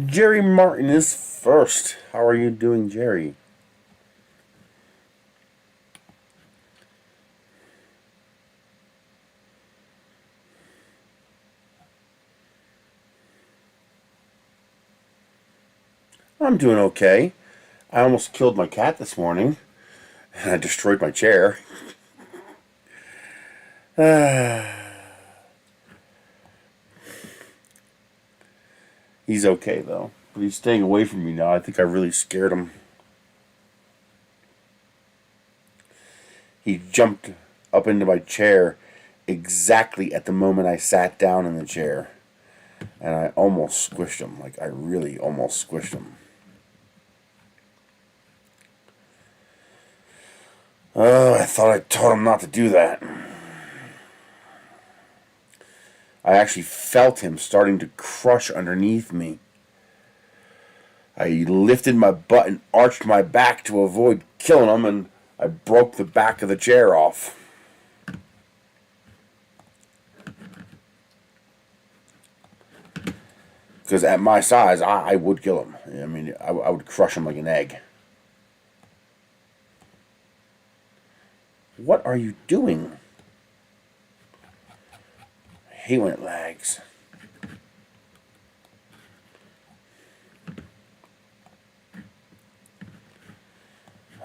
Jerry Martin is first. How are you doing, Jerry? I'm doing okay. I almost killed my cat this morning, and I destroyed my chair. He's okay, though. But he's staying away from me now. I think I really scared him. He jumped up into my chair exactly at the moment I sat down in the chair. And I almost squished him. Like, I really almost squished him. Oh, I thought I told him not to do that. I actually felt him starting to crush underneath me. I lifted my butt and arched my back to avoid killing him, and I broke the back of the chair off. Because at my size, I would kill him. I mean, I would crush him like an egg. What are you doing? I hate when it lags.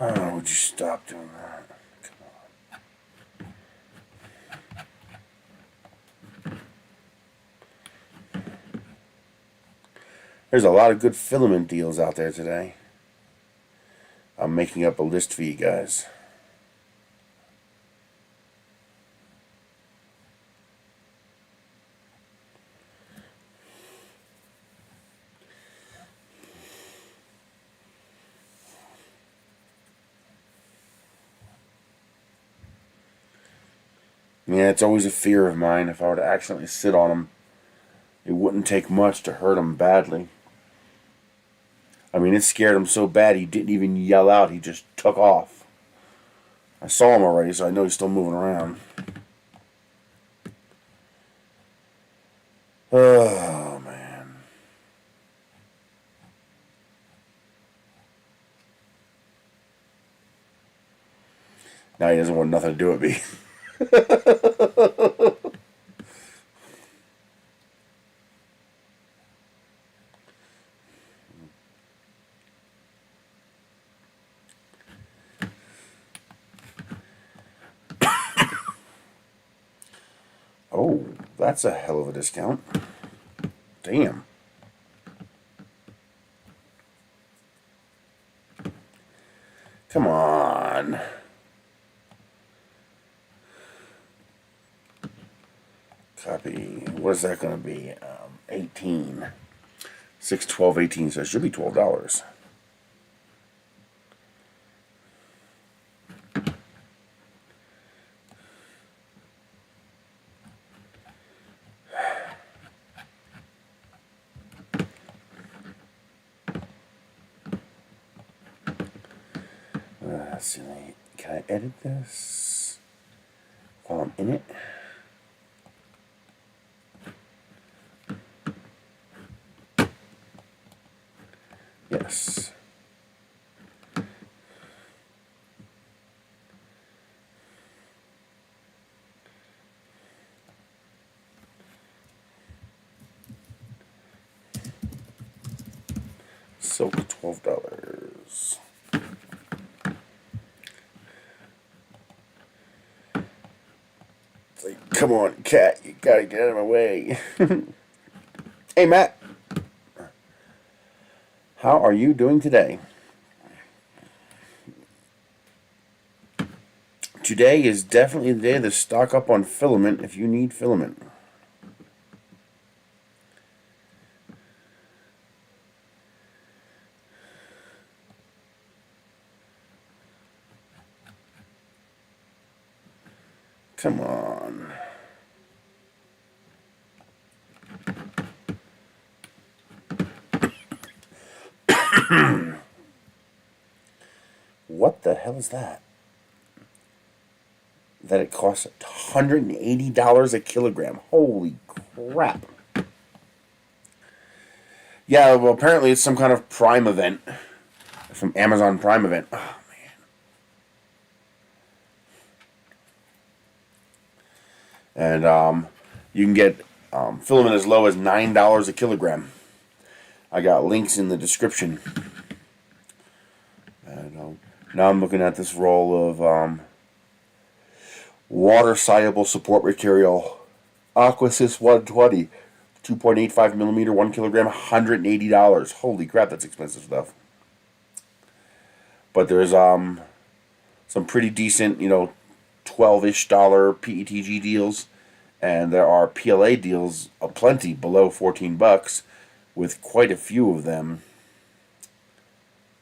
Oh, would you stop doing that? Come on. There's a lot of good filament deals out there today. I'm making up a list for you guys. Yeah, it's always a fear of mine. If I were to accidentally sit on him, it wouldn't take much to hurt him badly. I mean, it scared him so bad he didn't even yell out. He just took off. I saw him already, so I know he's still moving around. Oh, man. Now he doesn't want nothing to do with me. Oh, that's a hell of a discount. Damn. Come on. Copy. What is that going to be? 18. 6, 12, 18. So it should be $12. Let's see. Can I edit this while I'm in it? Yes. Silk, $12. It's like, come on, cat, you gotta get out of my way. Hey, Matt. How are you doing today? Today is definitely the day to stock up on filament if you need filament. Come on. What the hell is that? That it costs $180 a kilogram. Holy crap. Yeah, well, apparently it's some kind of Prime event. From Amazon Prime event. Oh, man. And you can get filament as low as $9 a kilogram. I got links in the description. And now I'm looking at this roll of water-soluble support material. Aquasys 120. 2.85 millimeter, 1 kilogram, $180. Holy crap, that's expensive stuff. But there's some pretty decent, 12-ish dollar PETG deals, and there are PLA deals aplenty below 14 bucks, with quite a few of them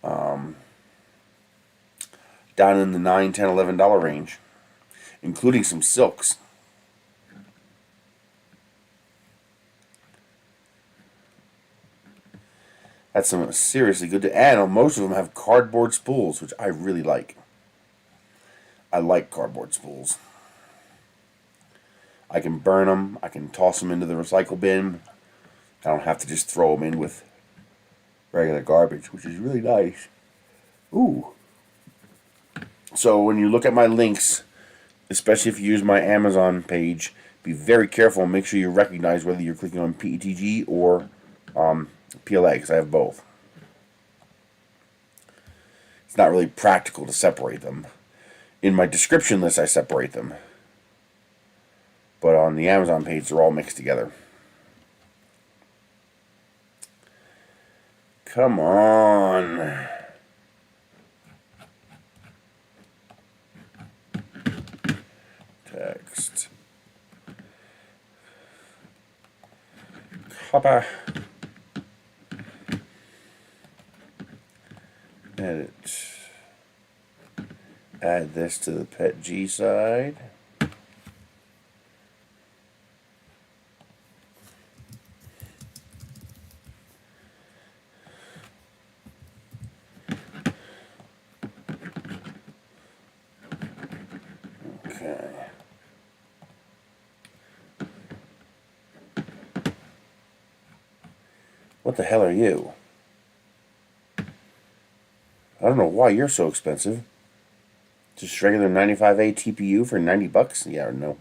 down in the $9, $10, $11 range, including some silks. That's some seriously good to add. Most of them have cardboard spools, which I really like. I like cardboard spools. I can burn them. I can toss them into the recycle bin. I don't have to just throw them in with regular garbage, which is really nice. Ooh. So when you look at my links, especially if you use my Amazon page, be very careful and make sure you recognize whether you're clicking on PETG or PLA, because I have both. It's not really practical to separate them. In my description list, I separate them. But on the Amazon page, they're all mixed together. Come on. Text. Copy. Edit. Add this to the PETG side. Okay. What the hell are you? I don't know why you're so expensive. Just regular 95A TPU for 90 bucks? Yeah or no?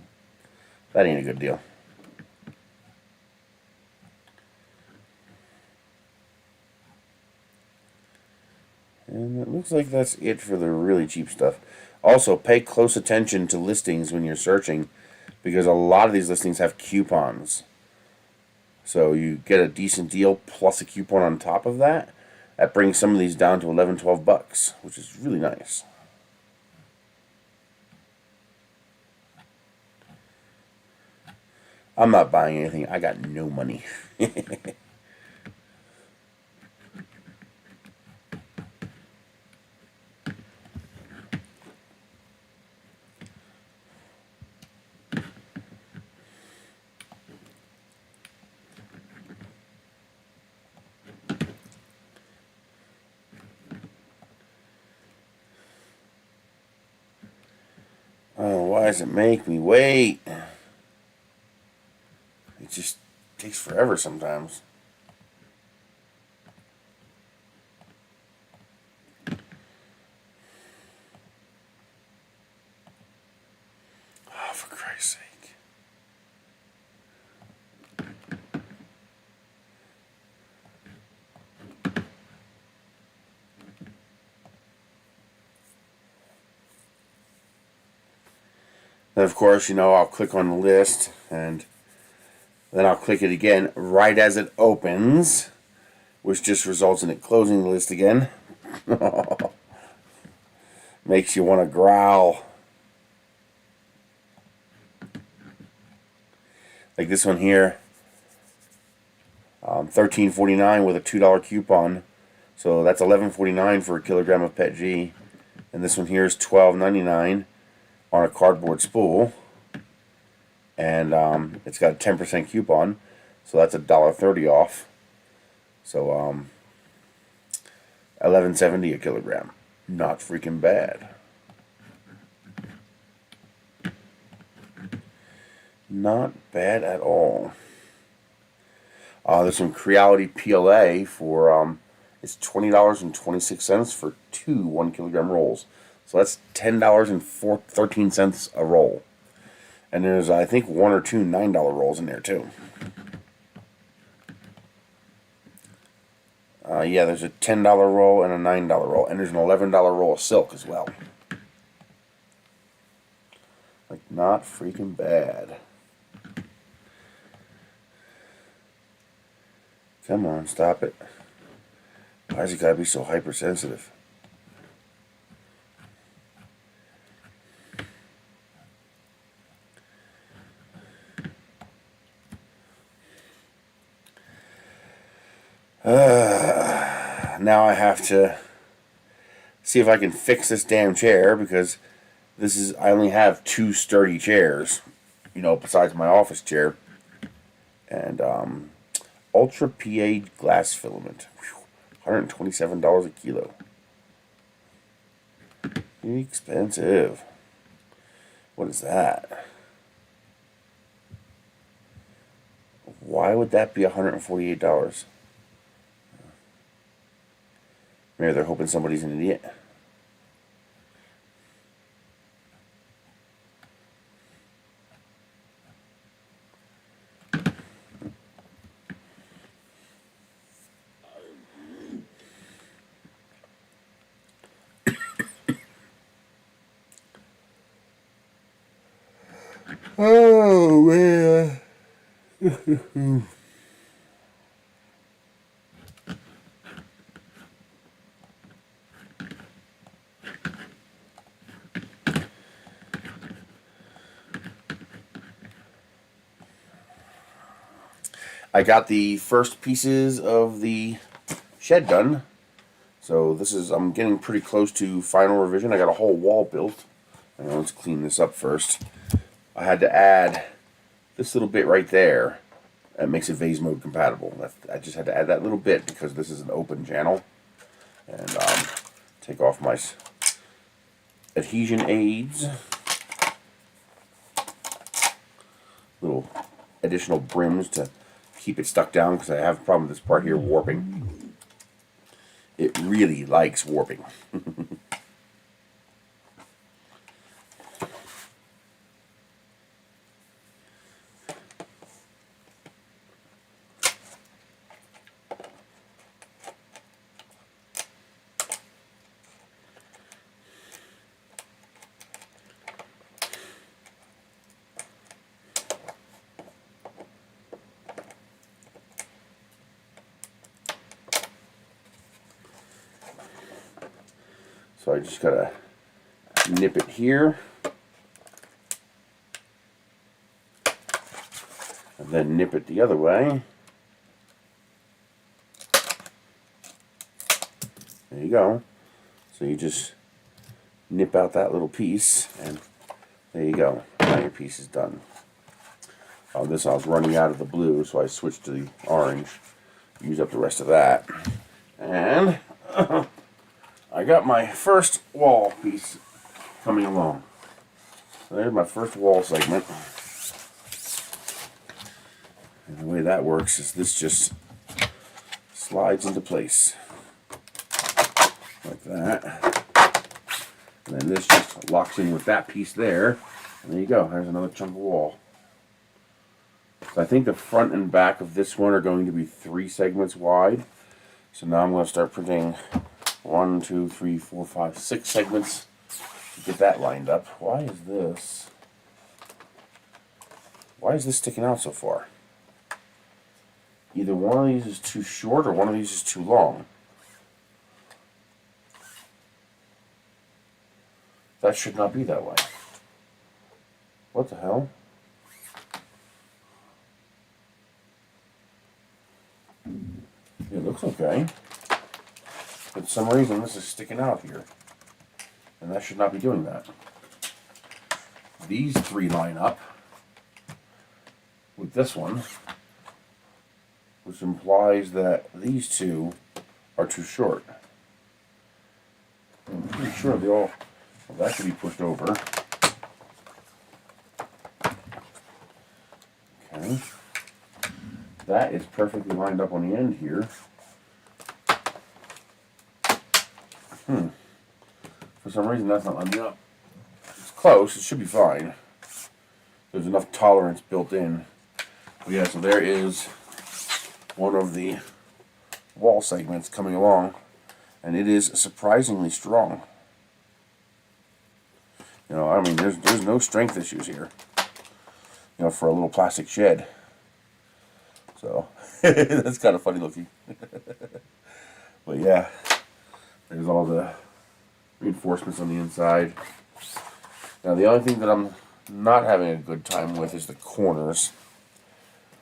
That ain't a good deal. And it looks like that's it for the really cheap stuff. Also, pay close attention to listings when you're searching, because a lot of these listings have coupons. So you get a decent deal plus a coupon on top of that. That brings some of these down to 11, 12 bucks, which is really nice. I'm not buying anything. I got no money. Oh, why does it make me wait? It just takes forever sometimes. Oh, for Christ's sake. Then, of course, I'll click on the list, and then I'll click it again right as it opens, which just results in it closing the list again. Makes you want to growl. Like this one here, $13.49 with a $2 coupon, so that's $11.49 for a kilogram of PETG. And this one here is $12.99 on a cardboard spool, and it's got a 10% coupon, so that's $1.30 off. So $11.70 a kilogram. Not freaking bad. Not bad at all. There's some Creality PLA for it's $20.26 for two 1 kilogram rolls. So that's $10.13 a roll. And there's, I think, one or two $9 rolls in there too. Yeah, there's a $10 roll and a $9 roll, and there's an $11 roll of silk as well. Like, not freaking bad. Come on, stop it. Why is it gotta be so hypersensitive? Now I have to see if I can fix this damn chair, because I only have two sturdy chairs, you know, besides my office chair. And Ultra PA glass filament, $127 a kilo. Expensive. What is that? Why would that be $148? Maybe they're hoping somebody's an idiot. Oh, man. I got the first pieces of the shed done. So I'm getting pretty close to final revision. I got a whole wall built. And let's clean this up first. I had to add this little bit right there. That makes it vase mode compatible. I just had to add that little bit because this is an open channel. And take off my adhesion aids. Little additional brims to keep it stuck down, because I have a problem with this part here warping. It really likes warping. So I just gotta nip it here, and then nip it the other way. There you go. So you just nip out that little piece, and there you go. Now your piece is done. This I was running out of the blue, so I switched to the orange. Use up the rest of that, and I got my first wall piece coming along. So there's my first wall segment. And the way that works is this just slides into place. Like that. And then this just locks in with that piece there. And there you go. There's another chunk of wall. So I think the front and back of this one are going to be 3 segments wide. So now I'm going to start printing 1, 2, 3, 4, 5, 6 segments to get that lined up. Why is this sticking out so far? Either one of these is too short or one of these is too long. That should not be that way. What the hell? It looks okay. But for some reason this is sticking out here. And that should not be doing that. These 3 line up with this one, which implies that these 2 are too short. I'm pretty sure they all, well, that should be pushed over. Okay. that is perfectly lined up on the end here. For some reason that's not lining up. It's close, it should be fine. There's enough tolerance built in. But yeah, so there is one of the wall segments coming along, and it is surprisingly strong. You know, I mean, there's no strength issues here, you know, for a little plastic shed. So that's kind of funny looking. But yeah, there's all the reinforcements on the inside. Now the only thing that I'm not having a good time with is the corners.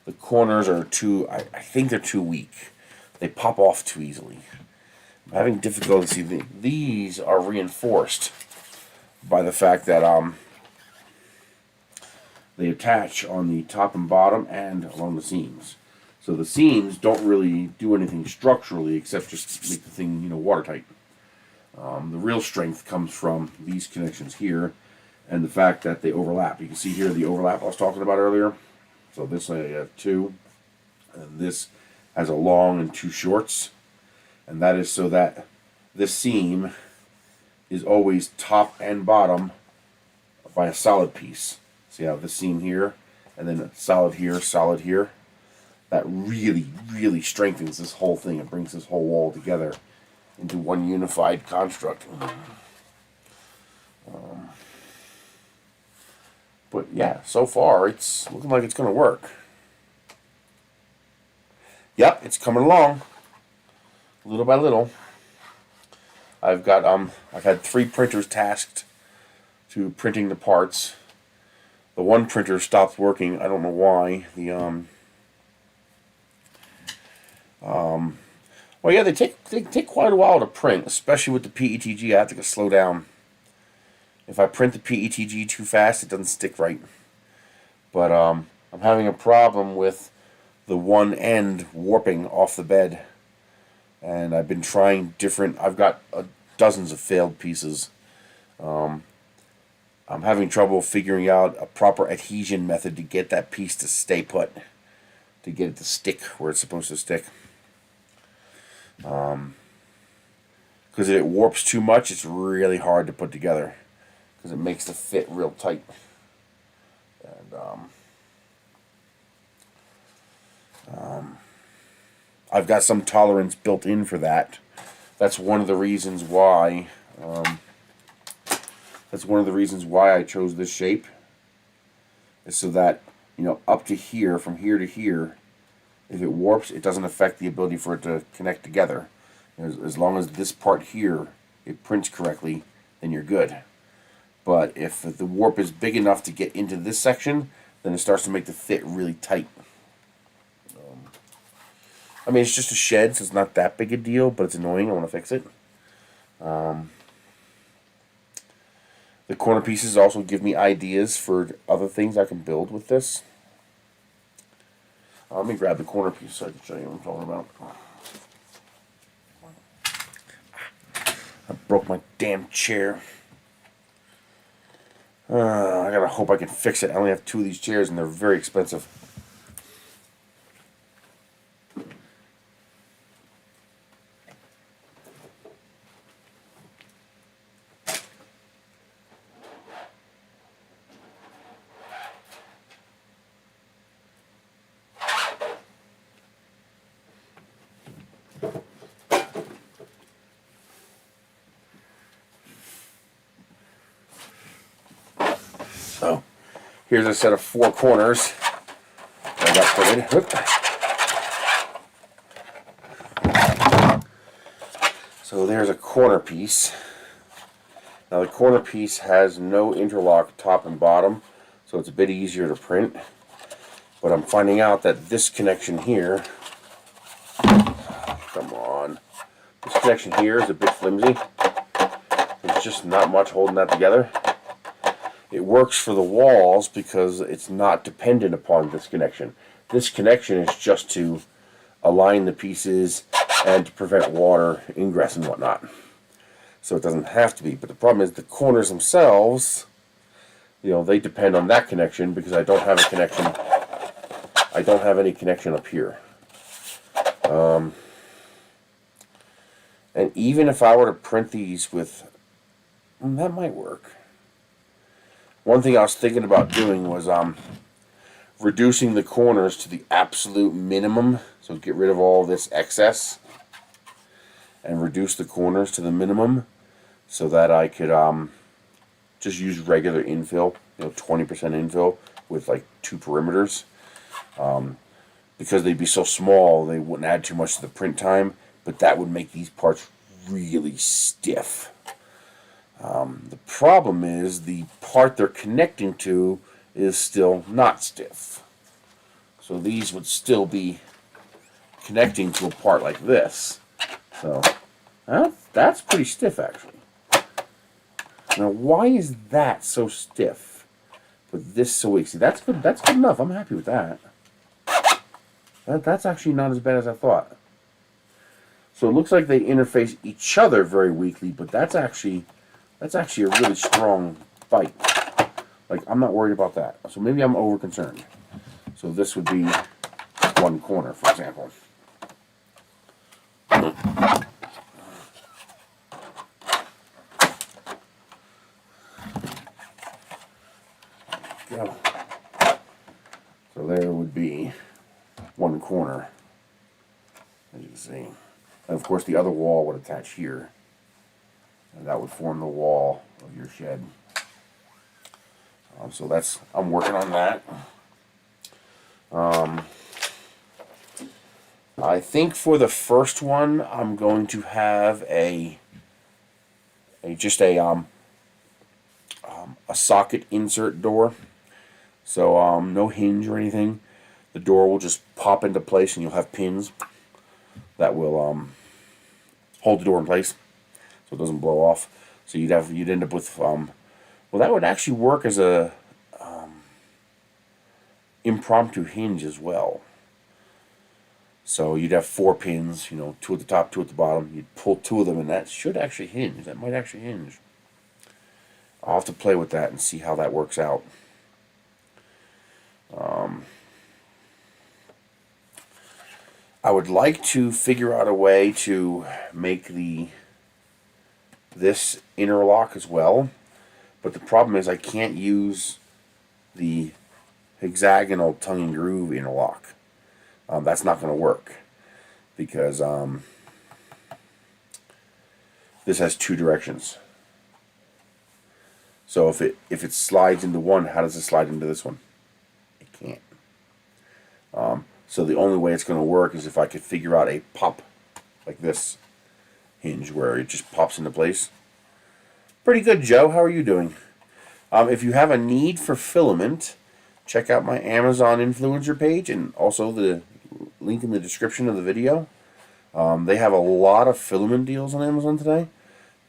The corners are too, I think they're too weak. They pop off too easily. I'm having difficulty seeing these are reinforced by the fact that they attach on the top and bottom and along the seams. So the seams don't really do anything structurally except just make the thing, you know, watertight. The real strength comes from these connections here and the fact that they overlap. You can see here the overlap I was talking about earlier. So this I have two, and this has a long and two shorts, and that is so that this seam is always top and bottom by a solid piece. See how this seam here, and then solid here. That really, really strengthens this whole thing. It brings this whole wall together into one unified construct. But yeah, so far it's looking like it's going to work. Yep, it's coming along, little by little. I've had 3 printers tasked to printing the parts. The one printer stopped working. I don't know why. Well, yeah, they take quite a while to print, especially with the PETG. I have to slow down. If I print the PETG too fast, it doesn't stick right. But I'm having a problem with the one end warping off the bed. And I've been trying different, I've got dozens of failed pieces. I'm having trouble figuring out a proper adhesion method to get that piece to stay put, to get it to stick where it's supposed to stick. Because if it warps too much, it's really hard to put together, because it makes the fit real tight. And I've got some tolerance built in for that. That's one of the reasons why. That's one of the reasons why I chose this shape. Is so that, you know, up to here, from here to here, if it warps, it doesn't affect the ability for it to connect together. As long as this part here, it prints correctly, then you're good. But if the warp is big enough to get into this section, then it starts to make the fit really tight. I mean, it's just a shed, so it's not that big a deal, but it's annoying. I want to fix it. The corner pieces also give me ideas for other things I can build with this. Let me grab the corner piece so I can show you what I'm talking about. I broke my damn chair. I gotta hope I can fix it. I only have 2 of these chairs and they're very expensive. So, here's a set of 4 corners that I got printed. So there's a corner piece. Now the corner piece has no interlock top and bottom, so it's a bit easier to print. But I'm finding out that this connection here, come on, this connection here is a bit flimsy. There's just not much holding that together. It works for the walls because it's not dependent upon this connection. This connection is just to align the pieces and to prevent water ingress and whatnot. So it doesn't have to be. But the problem is the corners themselves, you know, they depend on that connection because I don't have a connection I don't have any connection up here. And even if I were to print these with, that might work. One thing I was thinking about doing was reducing the corners to the absolute minimum. So get rid of all this excess and reduce the corners to the minimum so that I could just use regular infill, 20% infill with like 2 perimeters. Because they'd be so small, they wouldn't add too much to the print time, but that would make these parts really stiff. The problem is the part they're connecting to is still not stiff. So these would still be connecting to a part like this. So that's pretty stiff, actually. Now, why is that so stiff, but this so weak? See, that's good. That's good enough. I'm happy with that. That's actually not as bad as I thought. So it looks like they interface each other very weakly, but that's actually a really strong bite. Like, I'm not worried about that. So maybe I'm over concerned. So this would be one corner, for example. Go. So there would be one corner, as you can see. And of course the other wall would attach here. And that would form the wall of your shed. So I'm working on that. I think for the first one, I'm going to have a socket insert door. So no hinge or anything. The door will just pop into place, and you'll have pins that will hold the door in place, so it doesn't blow off. So you'd end up with well, that would actually work as a impromptu hinge as well. So you'd have 4 pins, 2 at the top, 2 at the bottom. You'd pull 2 of them, and that should actually hinge. That might actually hinge. I'll have to play with that and see how that works out. I would like to figure out a way to make this interlock as well, but the problem is I can't use the hexagonal tongue and groove interlock. That's not going to work because this has 2 directions. So if it slides into one, how does it slide into this one? It can't. So the only way it's going to work is if I could figure out a pop like this hinge where it just pops into place. Pretty good, Joe. How are you doing? If you have a need for filament, check out my Amazon influencer page and also the link in the description of the video. They have a lot of filament deals on Amazon today.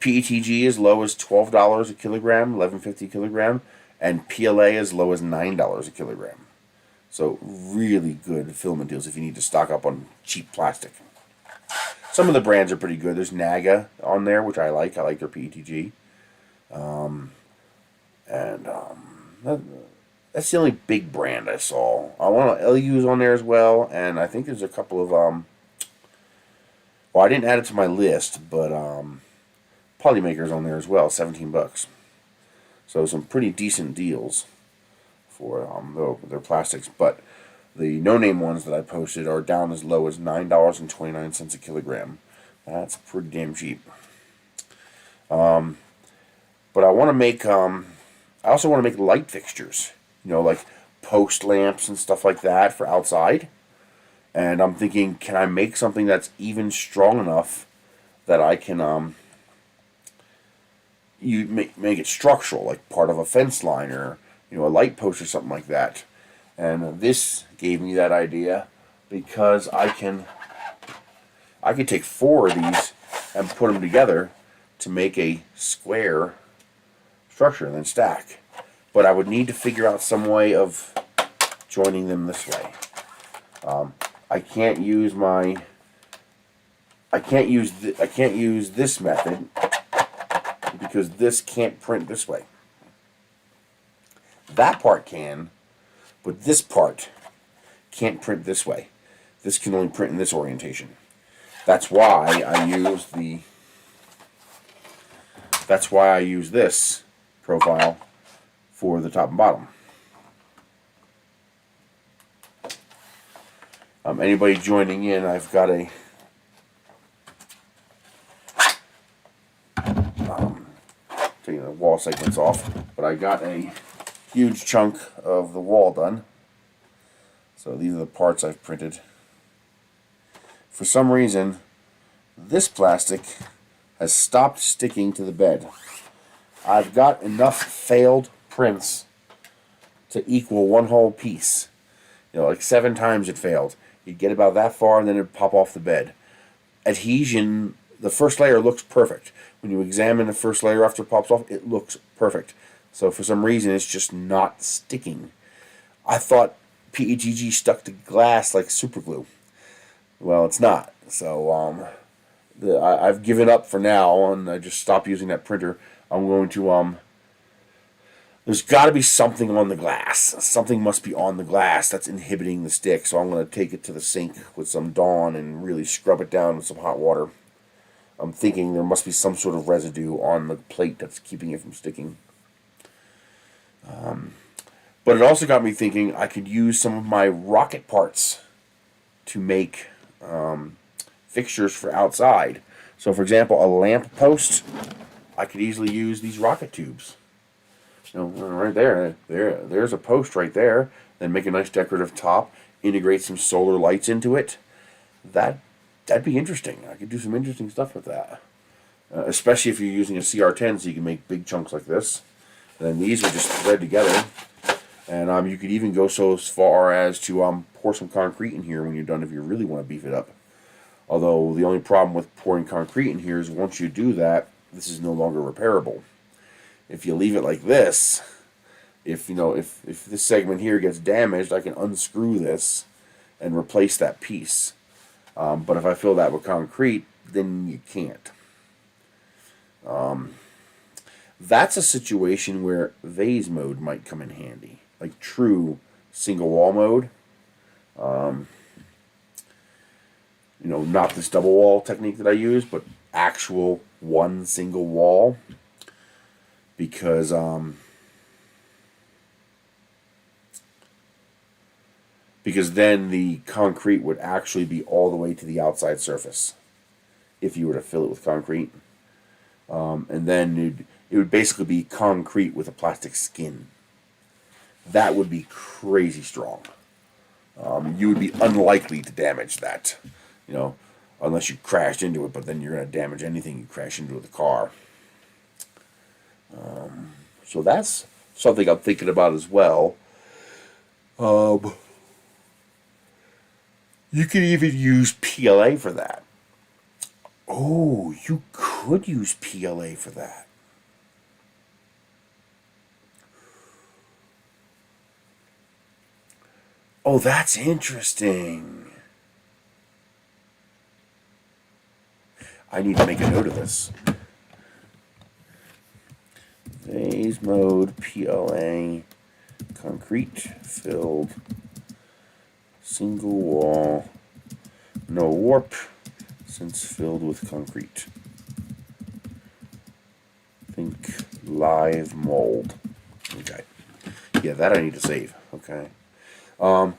PETG as low as $12 a kilogram, $11.50 a kilogram, and PLA as low as $9 a kilogram. So really good filament deals if you need to stock up on cheap plastic. Some of the brands are pretty good. There's Naga on there, which I like. I like their PETG. That's the only big brand I saw. I want LU's on there as well, and I think there's a couple of well, I didn't add it to my list, but Polymaker's on there as well, $17. So some pretty decent deals for their plastics, but the no-name ones that I posted are down as low as $9.29 a kilogram. That's pretty damn cheap. But I want to make, I also want to make light fixtures, like post lamps and stuff like that for outside. And I'm thinking, can I make something that's even strong enough that I can make it structural, like part of a fence line or a light post or something like that. And this gave me that idea because I could take 4 of these and put them together to make a square structure and then stack. But I would need to figure out some way of joining them this way. I can't use this method because this can't print this way. That part can, but this part can't print this way. This can only print in this orientation. That's why I use this profile for the top and bottom. Anybody joining in, I've got a taking the wall segments off, but I got a huge chunk of the wall done. So these are the parts I've printed. For some reason, this plastic has stopped sticking to the bed. I've got enough failed prints to equal one whole piece. You know, like 7 times it failed. You'd get about that far and then it'd pop off the bed. Adhesion, the first layer looks perfect. When you examine the first layer after it pops off, it looks perfect. So for some reason, it's just not sticking. I thought PETG stuck to glass like super glue. Well, it's not. So I've given up for now, and I just stopped using that printer. I'm going to there's got to be something on the glass. Something must be on the glass that's inhibiting the stick. So I'm going to take it to the sink with some Dawn and really scrub it down with some hot water. I'm thinking there must be some sort of residue on the plate that's keeping it from sticking. But it also got me thinking I could use some of my rocket parts to make fixtures for outside. So for example, a lamp post, I could easily use these rocket tubes. You know, right there's a post right there. Then make a nice decorative top, integrate some solar lights into it. That'd be interesting. I could do some interesting stuff with that. Especially if you're using a CR10, so you can make big chunks like this. And then these are just thread together. And you could even go so far as to pour some concrete in here when you're done if you really want to beef it up. Although the only problem with pouring concrete in here is once you do that, this is no longer repairable. If you leave it like this, if this segment here gets damaged, I can unscrew this and replace that piece. But if I fill that with concrete, then you can't. That's a situation where vase mode might come in handy, like true single wall mode. Not this double wall technique that I use, but actual one single wall. Because then the concrete would actually be all the way to the outside surface if you were to fill it with concrete. And then it would basically be concrete with a plastic skin. That would be crazy strong. You would be unlikely to damage that, unless you crashed into it, but then you're going to damage anything you crash into with a car. So that's something I'm thinking about as well. You could even use PLA for that. Oh, you could use PLA for that. Oh, that's interesting. I need to make a note of this. Vase mode, PLA, concrete filled, single wall, no warp, since filled with concrete. Think live mold. Okay. Yeah, that I need to save. Okay. I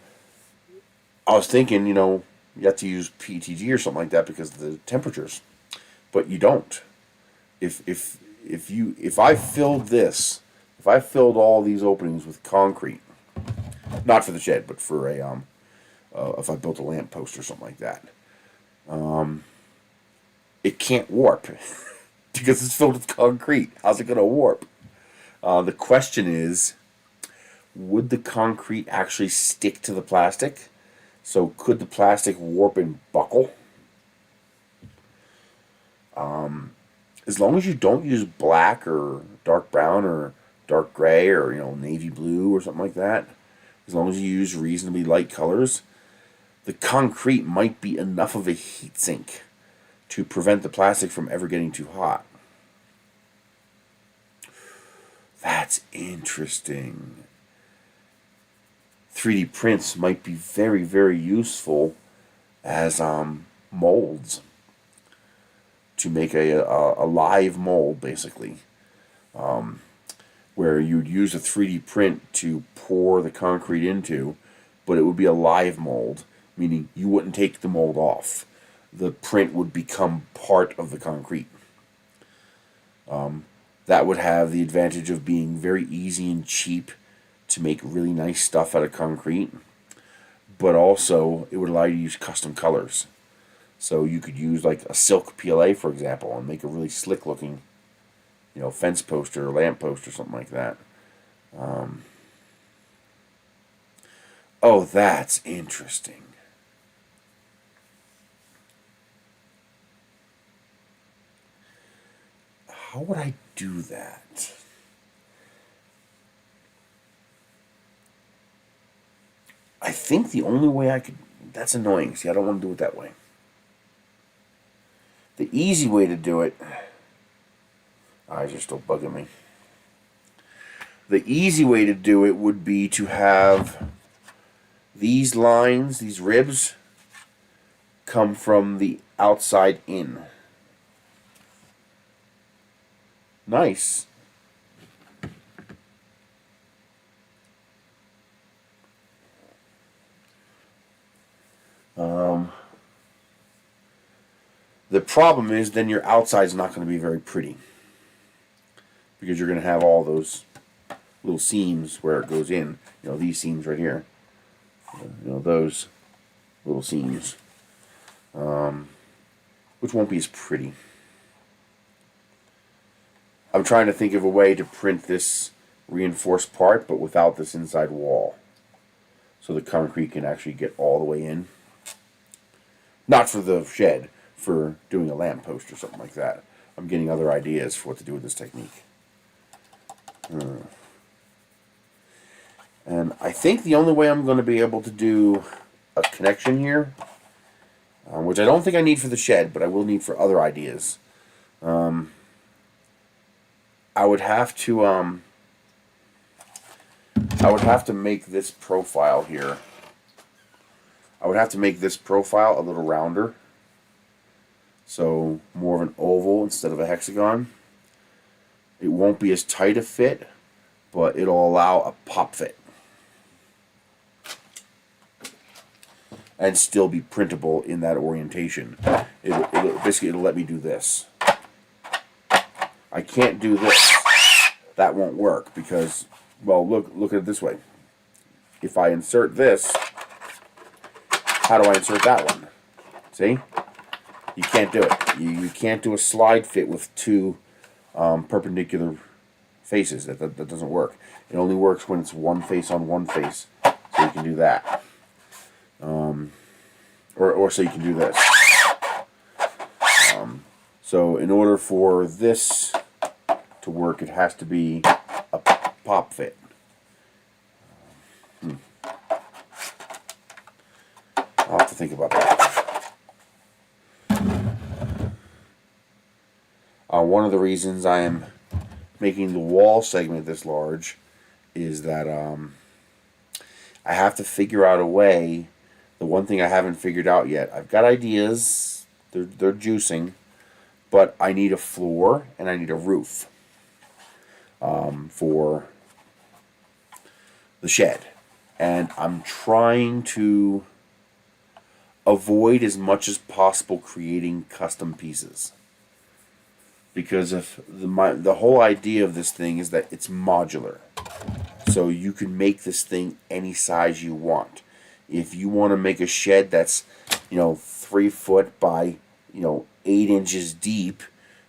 was thinking, you have to use PETG or something like that because of the temperatures, but you don't. If I filled all these openings with concrete, not for the shed, but for if I built a lamp post or something like that, it can't warp because it's filled with concrete. How's it going to warp? The question is, would the concrete actually stick to the plastic? So could the plastic warp and buckle? As long as you don't use black or dark brown or dark gray or navy blue or something like that, as long as you use reasonably light colors, the concrete might be enough of a heat sink to prevent the plastic from ever getting too hot. That's interesting. 3D prints might be very, very useful as molds to make a live mold, basically, where you'd use a 3D print to pour the concrete into, but it would be a live mold, meaning you wouldn't take the mold off. The print would become part of the concrete. That would have the advantage of being very easy and cheap to make really nice stuff out of concrete, but also it would allow you to use custom colors. So you could use like a silk PLA, for example, and make a really slick looking, fence poster or lamp post or something like that. Oh, that's interesting. How would I do that? I think the only way I could... That's annoying. See, I don't want to do it that way. The easy way to do it... Eyes are still bugging me. The easy way to do it would be to have these lines, these ribs, come from the outside in. Nice. The problem is then your outside's not going to be very pretty, because you're going to have all those little seams where it goes in. These seams right here. Those little seams, which won't be as pretty. I'm trying to think of a way to print this reinforced part, but without this inside wall, so the concrete can actually get all the way in. Not for the shed, for doing a lamp post or something like that. I'm getting other ideas for what to do with this technique. And I think the only way I'm going to be able to do a connection here, which I don't think I need for the shed, but I will need for other ideas. I would have to make this profile here. I would have to make this profile a little rounder, so more of an oval instead of a hexagon. It won't be as tight a fit, but it'll allow a pop fit and still be printable in that orientation. It'll let me do this. I can't do this. That won't work because, well, look at it this way. If I insert this, how do I insert that one? See? You can't do it. You can't do a slide fit with two perpendicular faces. That doesn't work. It only works when it's one face on one face. So you can do that. Or so you can do this. So in order for this to work, it has to be a pop fit. I'll have to think about that. One of the reasons I am making the wall segment this large is that I have to figure out a way. The one thing I haven't figured out yet, I've got ideas, they're juicing, but I need a floor and I need a roof for the shed. And I'm trying to avoid as much as possible creating custom pieces. Because if the whole idea of this thing is that it's modular. So you can make this thing any size you want. If you want to make a shed that's, 3 foot by, 8 inches deep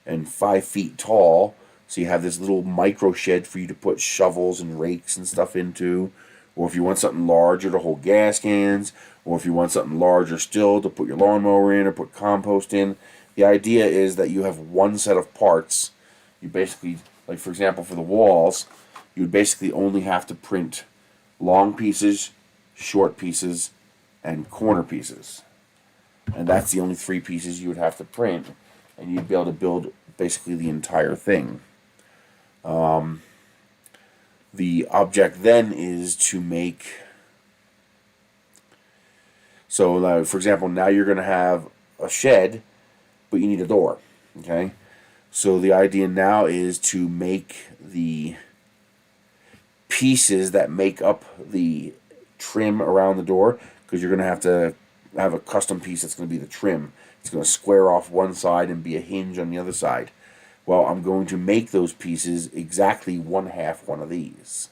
and 5 feet tall, so you have this little micro shed for you to put shovels and rakes and stuff into, or if you want something larger to hold gas cans, or if you want something larger still to put your lawnmower in or put compost in, the idea is that you have one set of parts. You basically, like for example for the walls, you would basically only have to print long pieces, short pieces, and corner pieces. And that's the only 3 pieces you would have to print, and you'd be able to build basically the entire thing. The object then is to make So, for example, now you're going to have a shed, but you need a door. Okay? So the idea now is to make the pieces that make up the trim around the door, because you're going to have a custom piece that's going to be the trim. It's going to square off one side and be a hinge on the other side. Well, I'm going to make those pieces exactly one half one of these,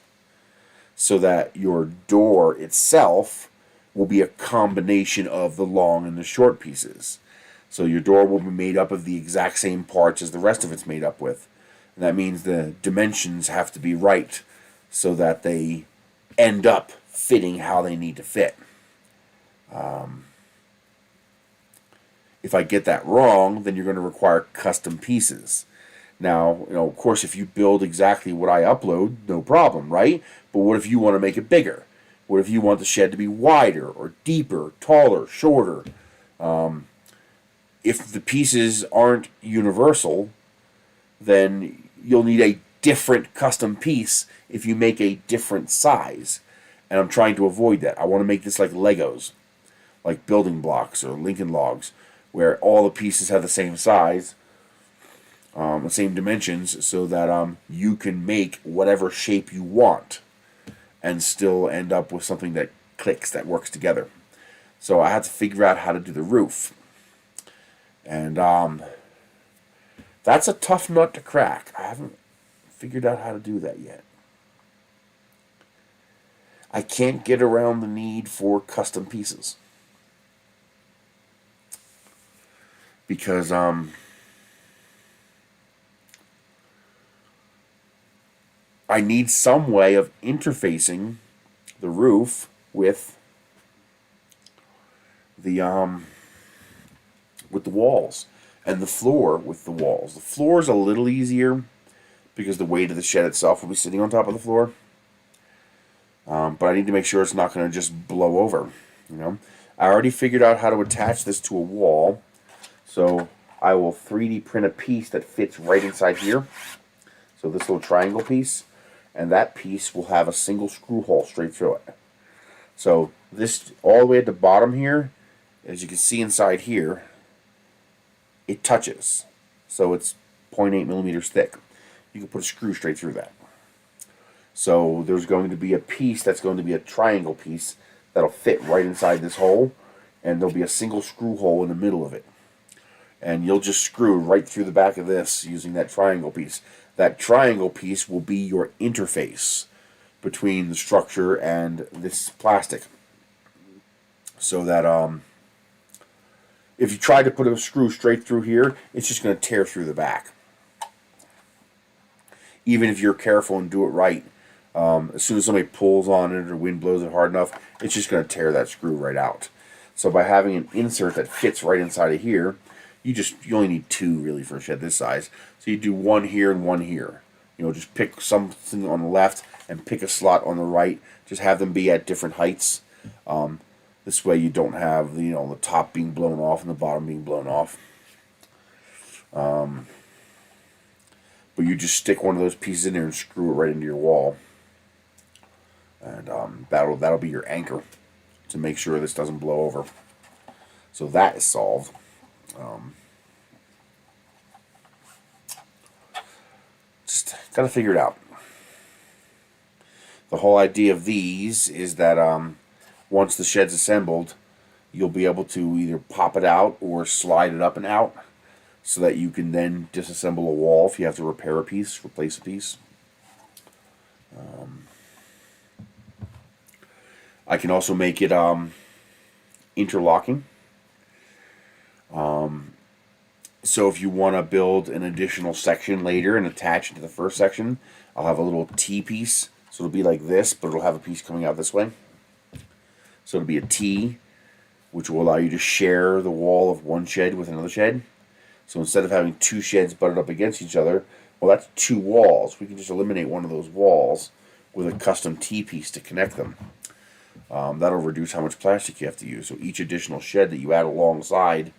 so that your door itself will be a combination of the long and the short pieces. So your door will be made up of the exact same parts as the rest of it's made up with. And that means the dimensions have to be right so that they end up fitting how they need to fit. If I get that wrong, then you're going to require custom pieces. Now, of course, if you build exactly what I upload, no problem, right? But what if you want to make it bigger? What if you want the shed to be wider or deeper, taller, shorter? If the pieces aren't universal, then you'll need a different custom piece if you make a different size. And I'm trying to avoid that. I want to make this like Legos, like building blocks or Lincoln Logs, where all the pieces have the same size, the same dimensions, so that you can make whatever shape you want and still end up with something that clicks, that works together. So I had to figure out how to do the roof. And that's a tough nut to crack. I haven't figured out how to do that yet. I can't get around the need for custom pieces, because I need some way of interfacing the roof with the walls, and the floor with the walls. The floor is a little easier because the weight of the shed itself will be sitting on top of the floor. But I need to make sure it's not going to just blow over. I already figured out how to attach this to a wall, so I will 3D print a piece that fits right inside here. So this little triangle piece, and that piece will have a single screw hole straight through it. So this, all the way at the bottom here, as you can see inside here, it touches. So it's 0.8 millimeters thick. You can put a screw straight through that. So there's going to be a piece that's going to be a triangle piece that'll fit right inside this hole, and there'll be a single screw hole in the middle of it. And you'll just screw right through the back of this using that triangle piece. That triangle piece will be your interface between the structure and this plastic. So that if you try to put a screw straight through here, it's just going to tear through the back. Even if you're careful and do it right, as soon as somebody pulls on it or wind blows it hard enough, it's just going to tear that screw right out. So by having an insert that fits right inside of here, you only need two really for a shed this size. So you do one here and one here. Just pick something on the left and pick a slot on the right. Just have them be at different heights. This way you don't have the top being blown off and the bottom being blown off. But you just stick one of those pieces in there and screw it right into your wall. And that'll be your anchor to make sure this doesn't blow over. So that is solved. Just gotta figure it out. The whole idea of these is that once the shed's assembled, you'll be able to either pop it out or slide it up and out, so that you can then disassemble a wall if you have to repair a piece, replace a piece. I can also make it interlocking. So if you want to build an additional section later and attach it to the first section, I'll have a little T piece. So it'll be like this, but it'll have a piece coming out this way. So it'll be a T, which will allow you to share the wall of one shed with another shed. So instead of having two sheds butted up against each other, well, that's two walls. We can just eliminate one of those walls with a custom T-piece to connect them. That'll reduce how much plastic you have to use. So each additional shed that you add alongside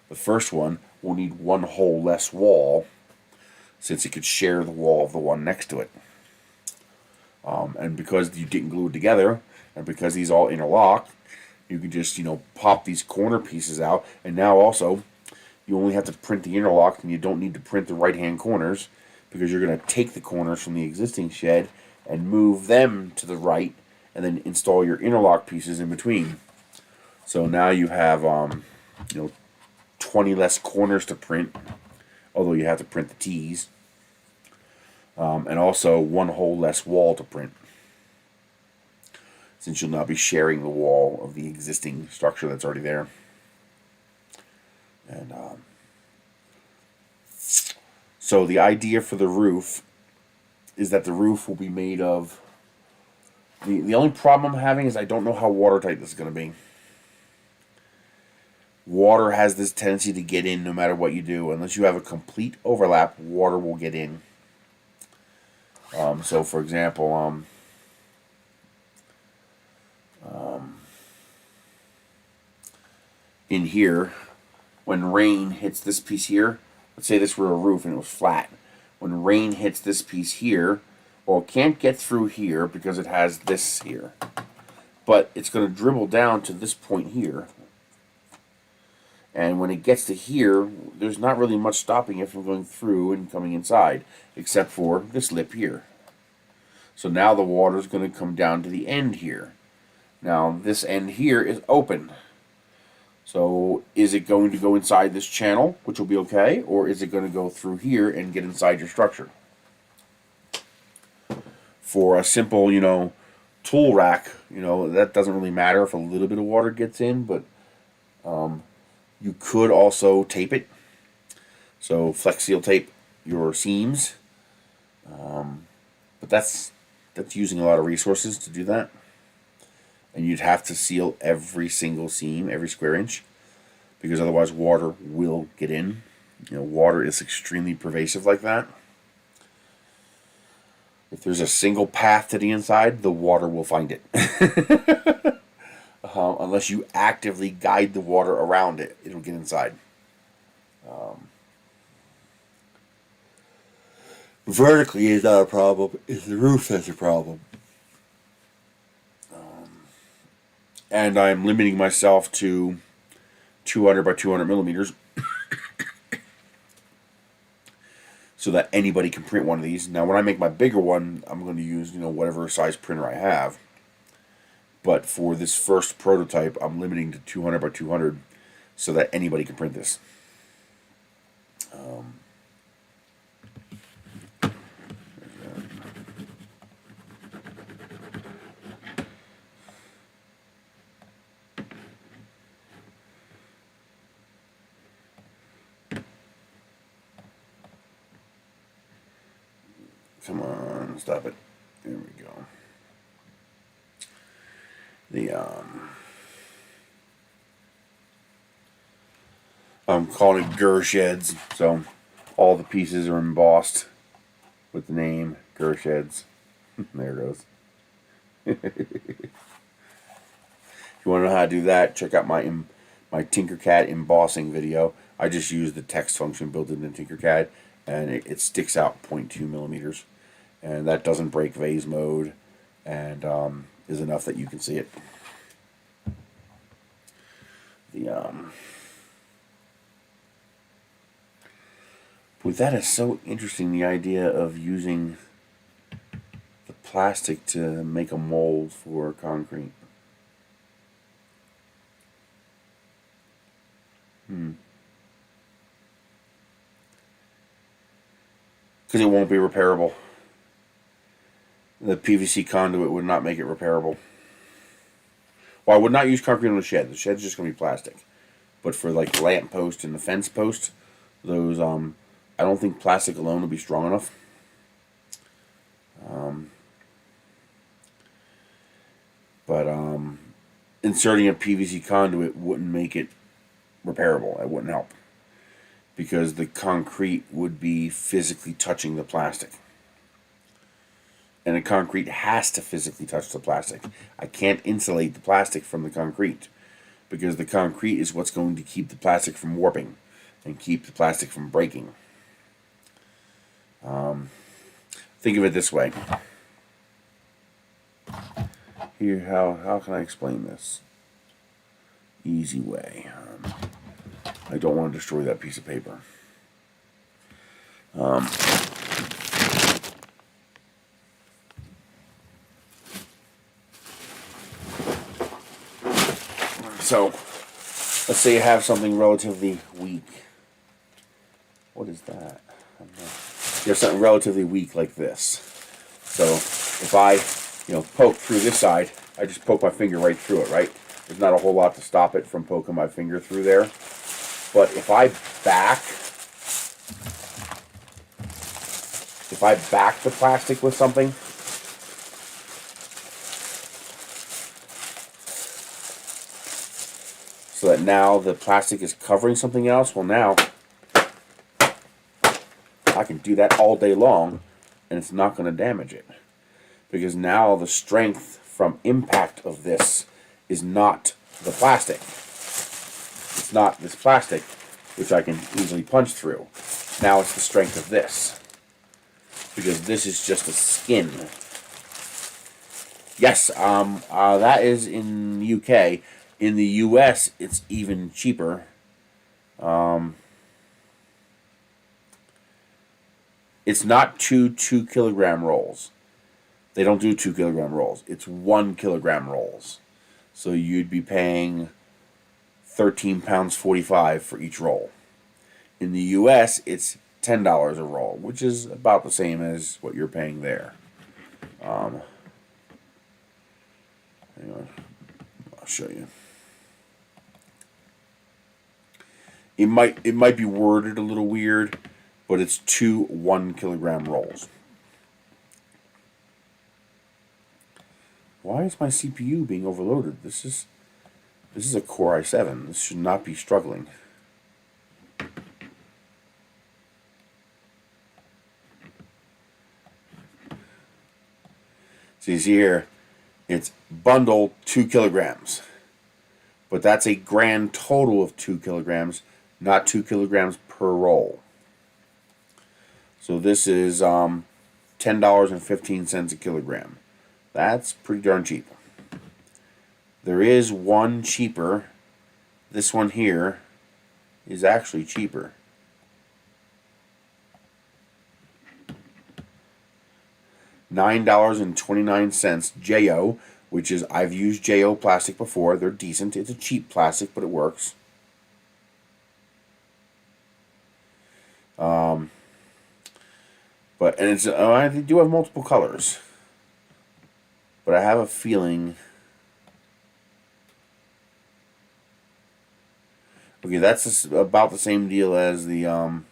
the first one will need one whole less wall, since it could share the wall of the one next to it. And because you didn't glue it together, and because these all interlock, You can just, pop these corner pieces out, and now also you only have to print the interlock, and you don't need to print the right-hand corners, because you're going to take the corners from the existing shed and move them to the right, and then install your interlock pieces in between. So now you have 20 less corners to print, although you have to print the T's, and also one hole less wall to print, since you'll now be sharing the wall of the existing structure that's already there. And so the idea for the roof is that the roof will be made of... The only problem I'm having is I don't know how watertight this is going to be. Water has this tendency to get in no matter what you do. Unless you have a complete overlap, water will get in. So for example, in here, when rain hits this piece here, let's say this were a roof and it was flat. When rain hits this piece here, well, it can't get through here because it has this here. But it's going to dribble down to this point here. And when it gets to here, there's not really much stopping it from going through and coming inside, except for this lip here. So now the water is going to come down to the end here. Now this end here is open. So is it going to go inside this channel, which will be okay, or is it going to go through here and get inside your structure? For a simple, tool rack, that doesn't really matter if a little bit of water gets in, but you could also tape it. So Flex Seal tape your seams. But that's using a lot of resources to do that. And you'd have to seal every single seam, every square inch, because otherwise water will get in. Water is extremely pervasive like that. If there's a single path to the inside, the water will find it. Unless you actively guide the water around it, it'll get inside. Vertically is not a problem, it's the roof that's a problem. And I'm limiting myself to 200 by 200 millimeters so that anybody can print one of these. Now when I make my bigger one, I'm going to use whatever size printer I have. But for this first prototype, I'm limiting to 200 by 200 so that anybody can print this. Come on, stop it. There we go. I'm calling it Gersheds, so all the pieces are embossed with the name Gersheds. There it goes. If you want to know how to do that, check out my Tinkercad embossing video. I just use the text function built into Tinkercad, and it sticks out 0.2 millimeters. And that doesn't break vase mode, and is enough that you can see it. But that is so interesting, the idea of using the plastic to make a mold for concrete. Because it won't be repairable. The PVC conduit would not make it repairable. Well, I would not use concrete on the shed. The shed's just going to be plastic. But for like the lamp post and the fence post, those I don't think plastic alone would be strong enough. But inserting a PVC conduit wouldn't make it repairable. It wouldn't help. Because the concrete would be physically touching the plastic. And the concrete has to physically touch the plastic. I can't insulate the plastic from the concrete, because the concrete is what's going to keep the plastic from warping and keep the plastic from breaking. Think of it this way. Here, how can I explain this? easy way. I don't want to destroy that piece of paper. So, let's say you have something relatively weak. What is that? You have something relatively weak like this. So, if I, poke through this side, I just poke my finger right through it, right? There's not a whole lot to stop it from poking my finger through there. But if I back the plastic with something, so that now the plastic is covering something else, well now I can do that all day long and it's not going to damage it. Because now the strength from impact of this is not the plastic. It's not this plastic, which I can easily punch through. Now it's the strength of this. Because this is just a skin. Yes, that is in the UK. In the US, it's even cheaper. It's not two 2-kilogram rolls. They don't do 2-kilogram rolls. It's 1-kilogram rolls. So you'd be paying £13.45 for each roll. In the US, it's $10 a roll, which is about the same as what you're paying there. Hang on, I'll show you. It might be worded a little weird, but it's 2 1-kilogram rolls. Why is my CPU being overloaded? This is a Core i7. This should not be struggling. See here, it's bundle 2 kilograms. But that's a grand total of 2 kilograms, not 2 kilograms per roll. So this is $10.15 a kilogram. That's pretty darn cheap. There is one cheaper. This one here is actually cheaper. $9.29 JO, which is, I've used JO plastic before. They're decent. It's a cheap plastic, but it works. And it's I do have multiple colors, but I have a feeling. Okay, that's about the same deal as the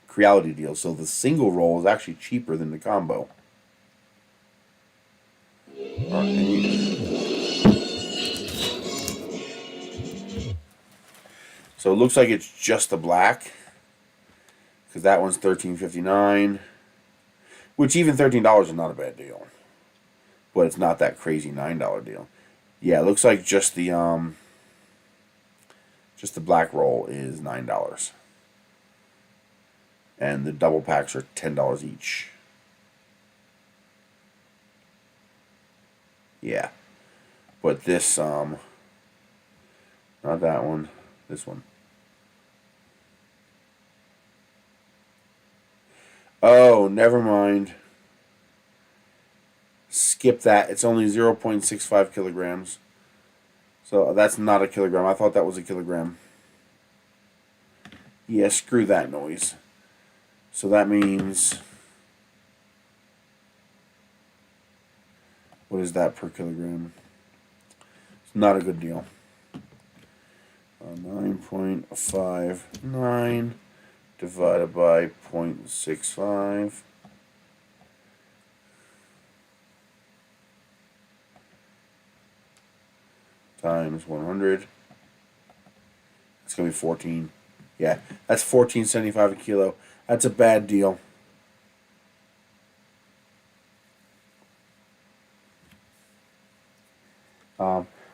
Creality deal. So the single roll is actually cheaper than the combo. So it looks like it's just the black, because that one's $13.59, which even $13 is not a bad deal, but it's not that crazy $9 deal. Yeah, it looks like just the black roll is $9, and the double packs are $10 each. Yeah, but this not that one, this one. Oh, never mind. Skip that. It's only 0.65 kilograms. So that's not a kilogram. I thought that was a kilogram. Yeah, screw that noise. So that means, what is that per kilogram? It's not a good deal. 9.59 divided by 0.65 times 100. It's going to be 14. Yeah, that's $14.75 a kilo. That's a bad deal.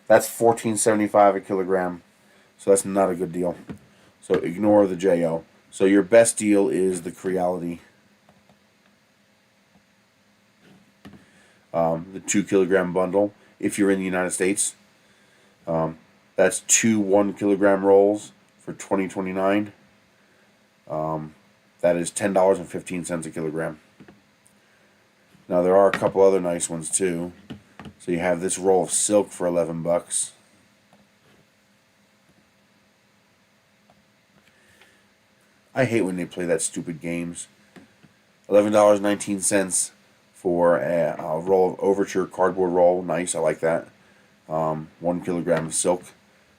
That's $14.75 a kilogram. So that's not a good deal. So ignore the JO. So your best deal is the Creality. The 2 kilogram bundle, if you're in the United States. That's two 1 kilogram rolls for $20.29. That is $10.15 a kilogram. Now there are a couple other nice ones too. So you have this roll of silk for $11. I hate when they play that stupid games. $11.19 for a roll of Overture cardboard roll. Nice, I like that. 1 kilogram of silk.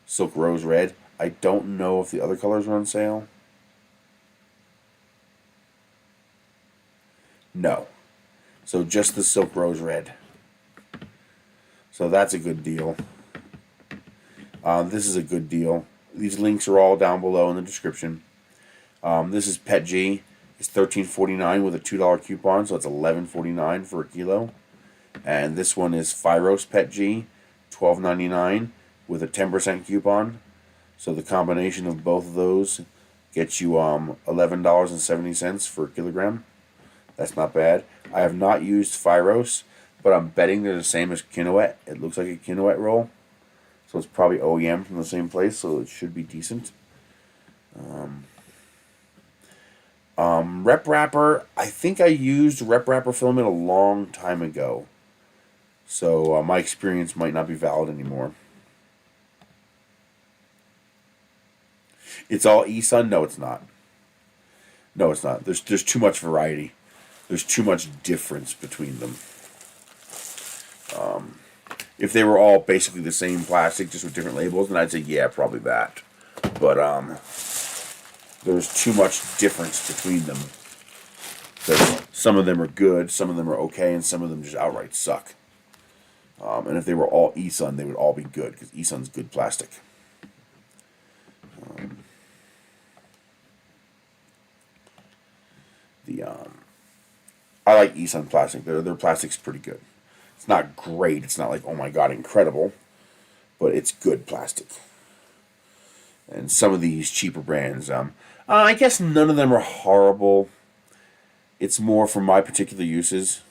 Silk Rose Red. I don't know if the other colors are on sale. No. So just the Silk Rose Red. So that's a good deal. This is a good deal. These links are all down below in the description. This is PETG. It's $13.49 with a $2 coupon, so it's $11.49 for a kilo. And this one is Phyros PETG, $12.99 with a 10% coupon. So the combination of both of those gets you $11.70 for a kilogram. That's not bad. I have not used Phyros, but I'm betting they're the same as Kineouet. It looks like a Kineouet roll. So it's probably OEM from the same place, so it should be decent. Rep Wrapper, I think I used Rep Wrapper filament a long time ago. So my experience might not be valid anymore. It's all Esun? No, it's not. No, it's not. There's too much variety. There's too much difference between them. If they were all basically the same plastic, just with different labels, then I'd say, yeah, probably that. But there's too much difference between them. Some of them are good, some of them are okay, and some of them just outright suck. And if they were all Esun, they would all be good, because Esun's good plastic. I like Esun plastic. Their plastic's pretty good. It's not great. It's not like, oh my god, incredible. But it's good plastic. And some of these cheaper brands, I guess none of them are horrible. It's more for my particular uses.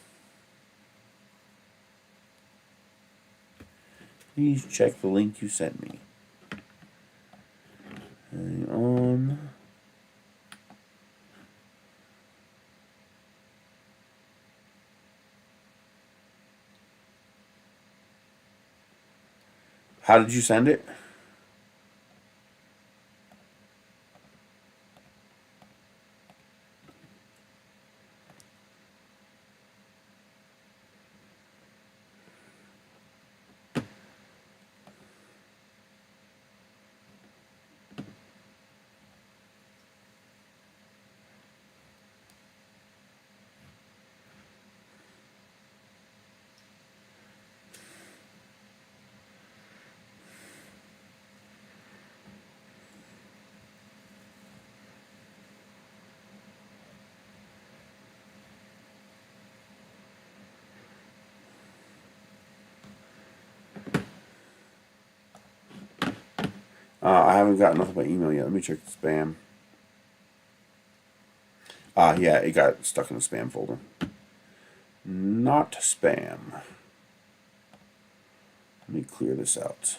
Please check the link you sent me. Hang on. How did you send it? I haven't gotten nothing by email yet. Let me check the spam. Yeah, it got stuck in the spam folder. Not spam. Let me clear this out.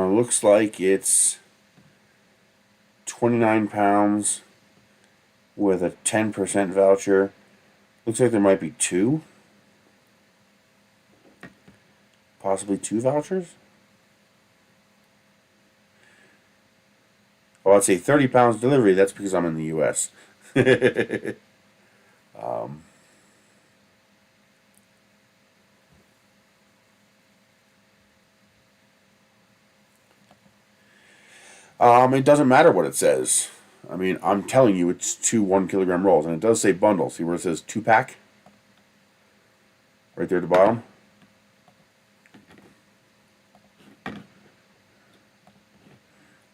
Looks like it's 29 pounds with a 10% voucher. Looks like there might be two. Possibly two vouchers? Well, I'd say 30 pounds delivery. That's because I'm in the U.S. It doesn't matter what it says. I mean, I'm telling you, it's 2 1 kilogram rolls, and it does say bundle. See where it says 2-pack? Right there at the bottom.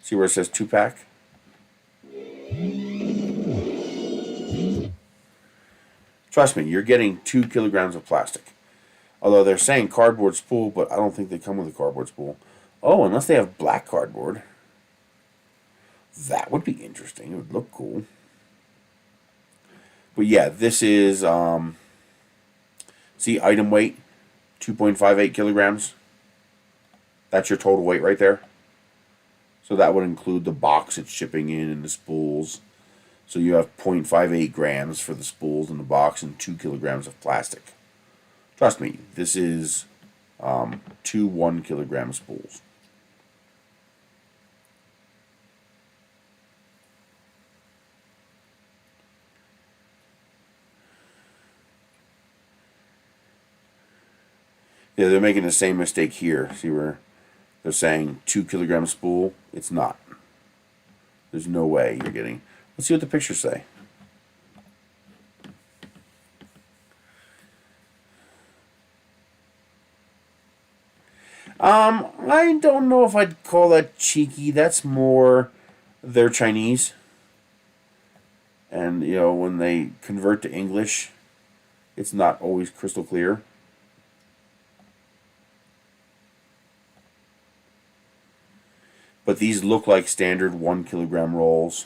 See where it says 2-pack? Trust me, you're getting 2 kilograms of plastic. Although they're saying cardboard spool, but I don't think they come with a cardboard spool. Oh, unless they have black cardboard. That would be interesting. It would look cool. But yeah, this is, see, item weight, 2.58 kilograms. That's your total weight right there. So that would include the box it's shipping in and the spools. So you have 0.58 grams for the spools in the box and 2 kilograms of plastic. Trust me, this is 2 1-kilogram spools. Yeah, they're making the same mistake here. See where they're saying 2 kilogram spool? It's not. There's no way you're getting. Let's see what the pictures say. I don't know if I'd call that cheeky. That's more they're Chinese. And, you know, when they convert to English, it's not always crystal clear. But these look like standard 1-kilogram rolls.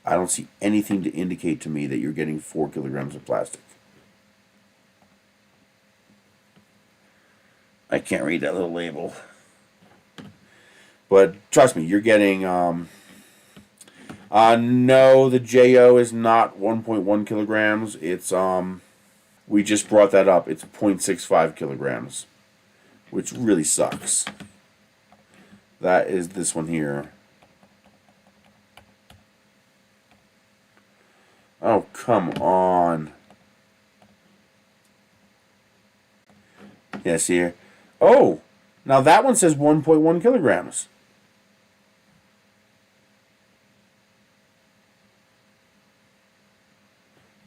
I don't see anything to indicate to me that you're getting 4 kilograms of plastic. I can't read that little label. But trust me, you're getting, no, the JO is not 1.1 kilograms. It's, we just brought that up. It's 0.65 kilograms, which really sucks. That is this one here. Oh, come on. Yes, here. Oh, now that one says 1.1 kilograms.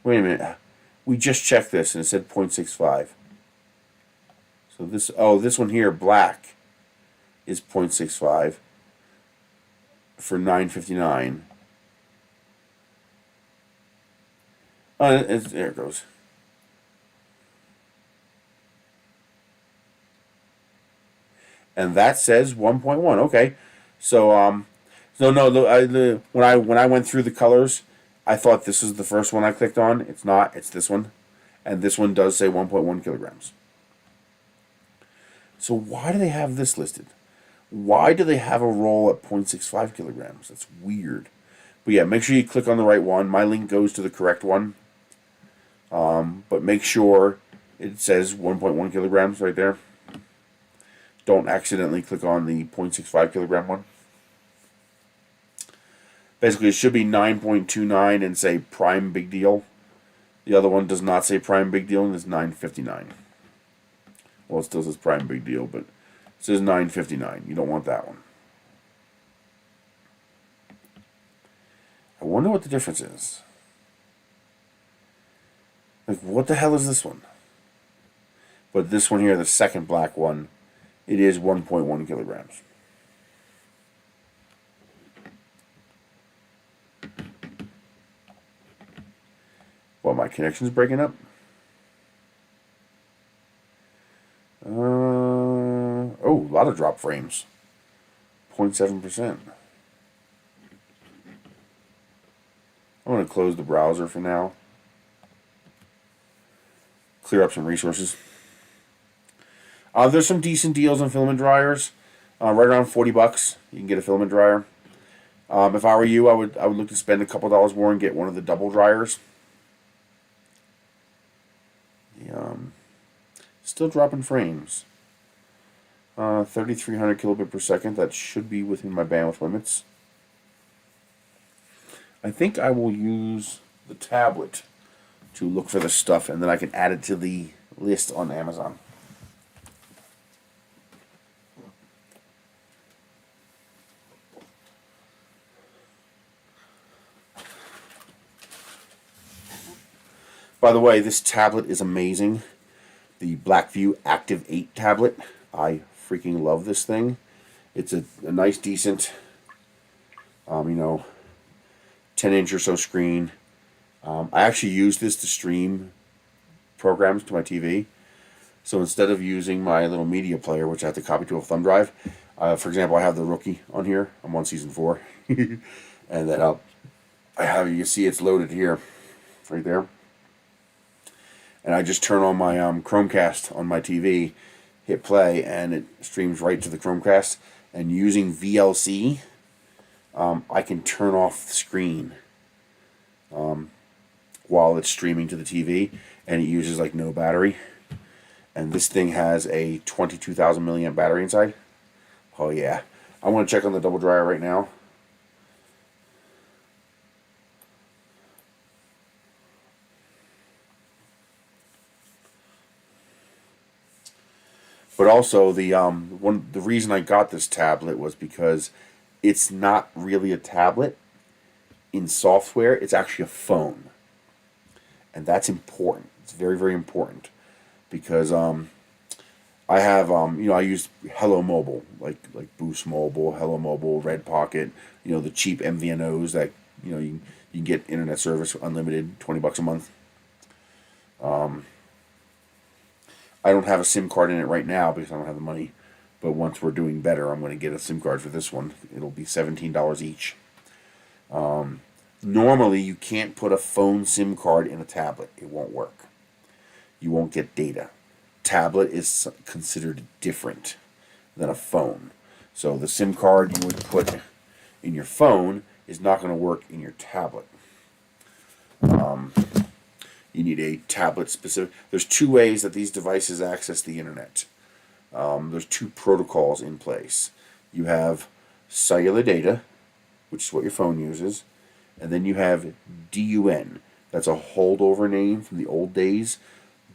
Wait a minute. We just checked this and it said 0.65. So this, oh, this one here, black, is 0.65 for $9.59. Oh, there it goes. And that says 1.1. Okay, so no. When I went through the colors, I thought this is the first one I clicked on. It's not. It's this one, and this one does say 1.1 kilograms. So why do they have this listed? Why do they have a roll at 0.65 kilograms? That's weird. But yeah, make sure you click on the right one. My link goes to the correct one. But make sure it says 1.1 kilograms right there. Don't accidentally click on the 0.65 kilogram one. Basically, it should be 9.29 and say prime big deal. The other one does not say prime big deal and it's 9.59. Well, it still says prime big deal, but it says 9.59. You don't want that one. I wonder what the difference is. Like, what the hell is this one? But this one here, the second black one, it is 1.1 kilograms. Well, my connection's breaking up. Oh, a lot of drop frames. 0.7%. I'm going to close the browser for now. Clear up some resources. There's some decent deals on filament dryers. Right around $40, you can get a filament dryer. If I were you, I would look to spend a couple dollars more and get one of the double dryers. Still dropping frames. 3,300 kilobit per second. That should be within my bandwidth limits. I think I will use the tablet to look for the stuff, and then I can add it to the list on Amazon. By the way, this tablet is amazing. The Blackview Active 8 tablet. I freaking love this thing. It's a nice, decent, 10-inch or so screen. I actually use this to stream programs to my TV. So instead of using my little media player, which I have to copy to a thumb drive, for example, I have The Rookie on here. I'm on season 4. And then you see it's loaded here, right there. And I just turn on my Chromecast on my TV, hit play, and it streams right to the Chromecast. And using VLC, I can turn off the screen while it's streaming to the TV, and it uses like no battery. And this thing has a 22,000 milliamp battery inside. Oh yeah. I want to check on the double dryer right now. But also the reason I got this tablet was because it's not really a tablet in software. It's actually a phone, and that's important. It's very, very important because I have I use Hello Mobile, like Boost Mobile, Hello Mobile, Red Pocket, the cheap MVNOs that you can get internet service unlimited, $20 a month. I don't have a SIM card in it right now because I don't have the money. But once we're doing better, I'm going to get a SIM card for this one. It'll be $17 each. Normally, you can't put a phone SIM card in a tablet. It won't work. You won't get data. Tablet is considered different than a phone. So the SIM card you would put in your phone is not going to work in your tablet. You need a tablet specific. There's 2 ways that these devices access the internet. There's 2 protocols in place. You have cellular data, which is what your phone uses, and then you have DUN. That's a holdover name from the old days,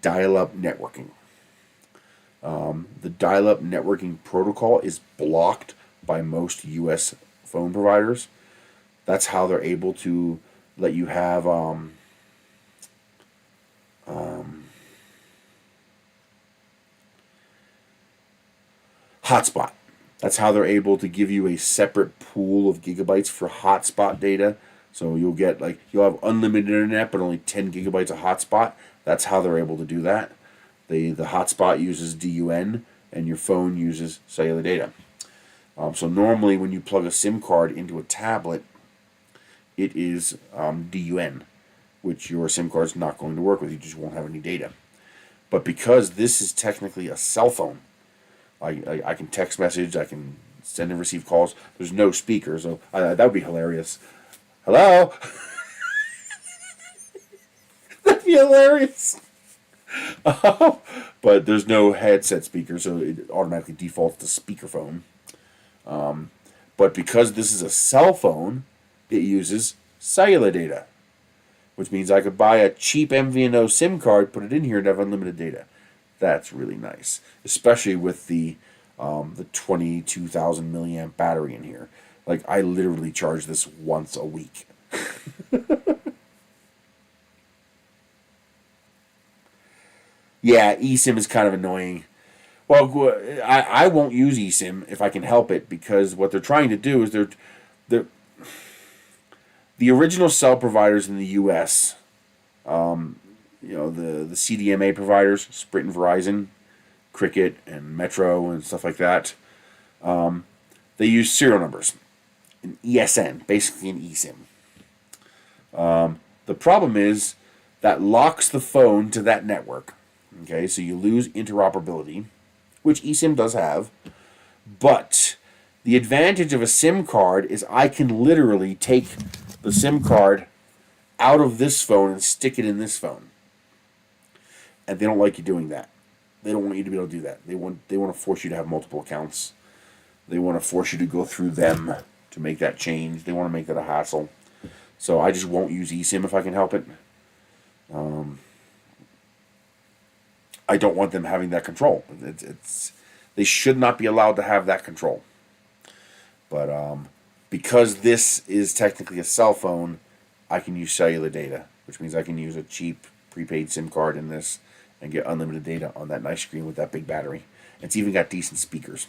dial-up networking. The dial-up networking protocol is blocked by most U.S. phone providers. That's how they're able to let you have hotspot. That's how they're able to give you a separate pool of gigabytes for hotspot data. So you'll have unlimited internet, but only 10 gigabytes of hotspot. That's how they're able to do that. The hotspot uses DUN, and your phone uses cellular data. So normally when you plug a SIM card into a tablet, it is DUN, which your SIM card is not going to work with. You just won't have any data. But because this is technically a cell phone, I can text message, I can send and receive calls. There's no speaker, so that would be hilarious. Hello? That'd be hilarious. But there's no headset speaker, so it automatically defaults to speakerphone. But because this is a cell phone, it uses cellular data, which means I could buy a cheap MVNO SIM card, put it in here, and have unlimited data. That's really nice, especially with the 22,000 milliamp battery in here. Like, I literally charge this once a week. Yeah, eSIM is kind of annoying. Well, I won't use eSIM if I can help it, because what they're trying to do is the original cell providers in the U.S., the CDMA providers, Sprint and Verizon, Cricket and Metro and stuff like that, they use serial numbers, an ESN, basically an eSIM. The problem is that locks the phone to that network. Okay, so you lose interoperability, which eSIM does have, but the advantage of a SIM card is I can literally take the SIM card out of this phone and stick it in this phone. And they don't like you doing that. They don't want you to be able to do that. They want to force you to have multiple accounts. They want to force you to go through them to make that change. They want to make that a hassle. So I just won't use eSIM if I can help it. I don't want them having that control. They should not be allowed to have that control. But because this is technically a cell phone, I can use cellular data, which means I can use a cheap prepaid SIM card in this and get unlimited data on that nice screen with that big battery. It's even got decent speakers.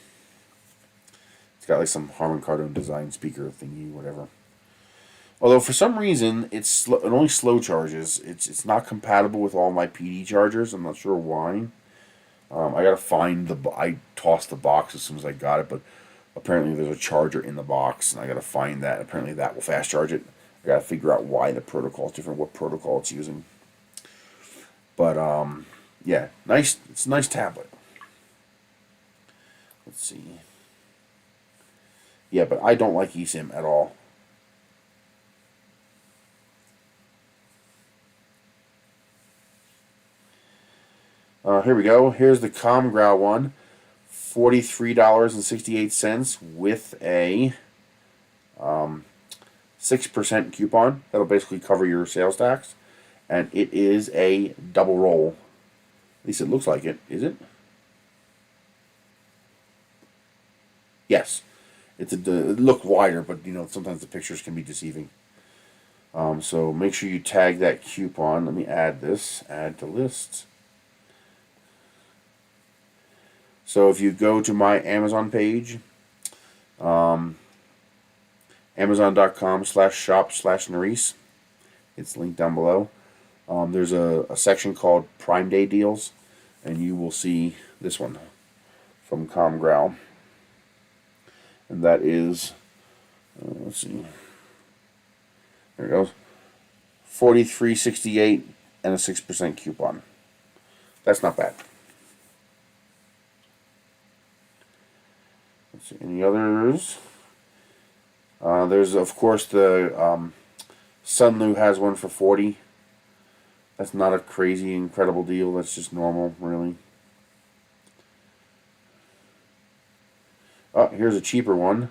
It's got like some Harman Kardon design speaker thingy, whatever. Although for some reason it only slow charges. It's not compatible with all my PD chargers. I'm not sure why. I gotta find I tossed the box as soon as I got it, but apparently there's a charger in the box, and I gotta find that. Apparently that will fast charge it. I gotta figure out why the protocol is different, what protocol it's using. But yeah, nice. It's a nice tablet. Let's see. Yeah, but I don't like eSIM at all. Here we go. Here's the ComGrau one. $43.68 with a 6% coupon. That'll basically cover your sales tax. And it is a double roll. At least it looks like it. Is it? Yes. It looked wider, but you know, sometimes the pictures can be deceiving. So make sure you tag that coupon. Let me add this. Add to list. So if you go to my Amazon page, Amazon.com/shop/Nerisse, it's linked down below. There's a section called Prime Day Deals, and you will see this one from ComGrau. And that is, let's see, there it goes, $43.68 and a 6% coupon. That's not bad. Let's see, any others? There's, of course, the Sunlu has one for $40. That's not a crazy, incredible deal. That's just normal, really. Oh, here's a cheaper one.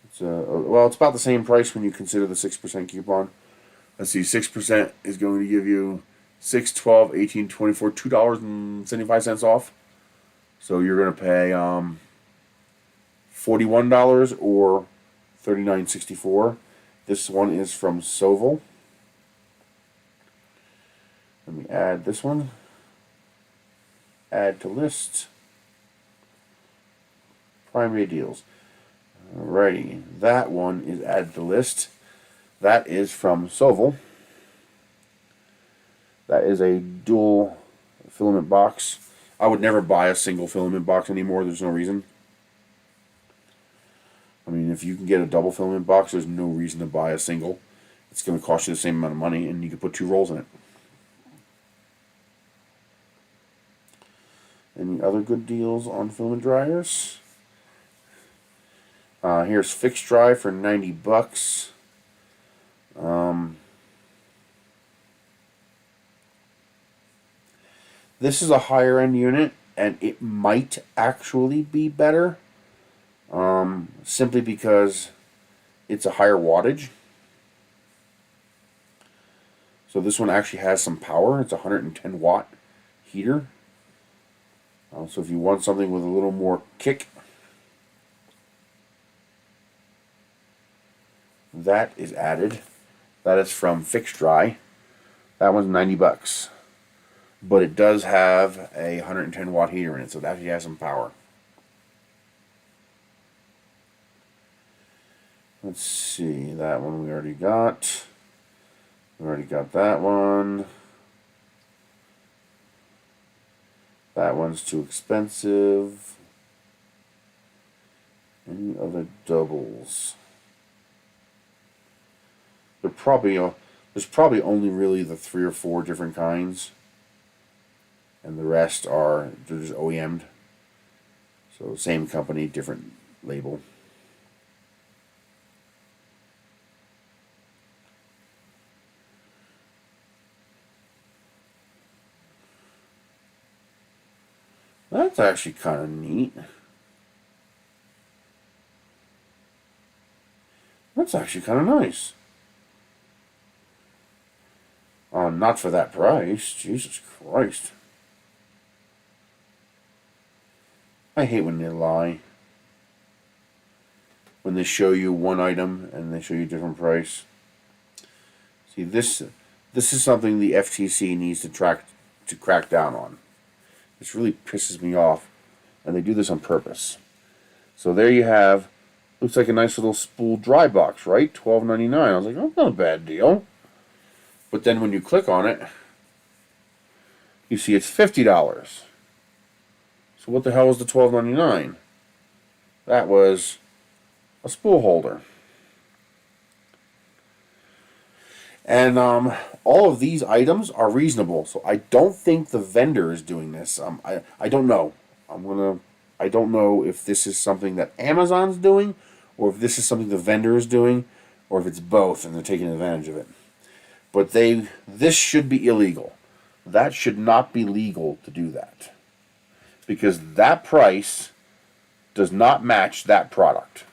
It's well, it's about the same price when you consider the 6% coupon. Let's see, 6% is going to give you 6, 12, 18, 24, $2.75 off. So you're going to pay $41 or $39.64. This one is from Sovol. Let me add this one. Add to list. Primary deals. Alrighty, that one is added to list. That is from Sovol. That is a dual filament box. I would never buy a single filament box anymore. There's no reason. I mean, if you can get a double filament box, there's no reason to buy a single. It's going to cost you the same amount of money, and you can put 2 rolls in it. Any other good deals on filament dryers? Here's Fixed Dry for $90. This is a higher end unit, and it might actually be better, simply because it's a higher wattage. So this one actually has some power. It's a 110 watt heater. So if you want something with a little more kick, that is added. That is from Fixed Dry. That one's $90. But it does have a 110 watt heater in it, so it actually has some power. Let's see, that one we already got. We already got that one. That one's too expensive. Any other doubles? There's probably only really the 3 or 4 different kinds. And the rest they're just OEM'd. So same company, different label. That's actually kind of neat. That's actually kind of nice. Not for that price. Jesus Christ. I hate when they lie. When they show you one item and they show you a different price. See, this This is something the FTC needs to crack down on. This really pisses me off, and they do this on purpose. So there you have, looks like a nice little spool dry box, right? $12.99. I was like, oh, not a bad deal. But then when you click on it, you see it's $50. So what the hell was the $12.99? That was a spool holder. And all of these items are reasonable, so I don't think the vendor is doing this. I don't know. I don't know if this is something that Amazon's doing, or if this is something the vendor is doing, or if it's both and they're taking advantage of it. But this should be illegal. That should not be legal to do that, because that price does not match that product.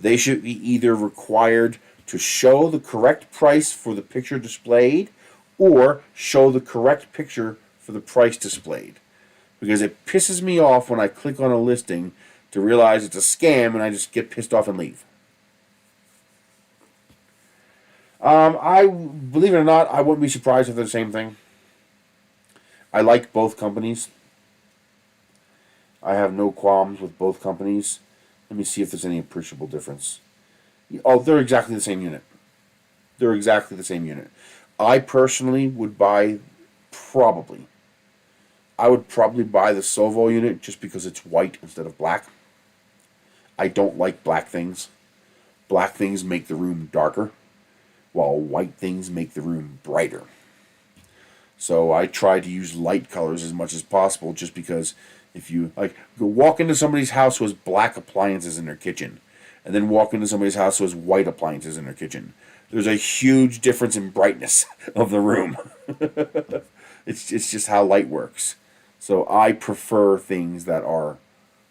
They should be either required to show the correct price for the picture displayed, or show the correct picture for the price displayed. Because it pisses me off when I click on a listing to realize it's a scam and I just get pissed off and leave. I believe it or not, I wouldn't be surprised if they're the same thing. I like both companies. I have no qualms with both companies. Let me see if there's any appreciable difference. Oh, they're exactly the same unit. They're exactly the same unit. I personally would buy, I would probably buy the Sovo unit just because it's white instead of black. I don't like black things. Black things make the room darker, while white things make the room brighter. So I try to use light colors as much as possible, just because if you go walk into somebody's house who has black appliances in their kitchen, and then walk into somebody's house who has white appliances in their kitchen, there's a huge difference in brightness of the room. It's just how light works. So I prefer things that are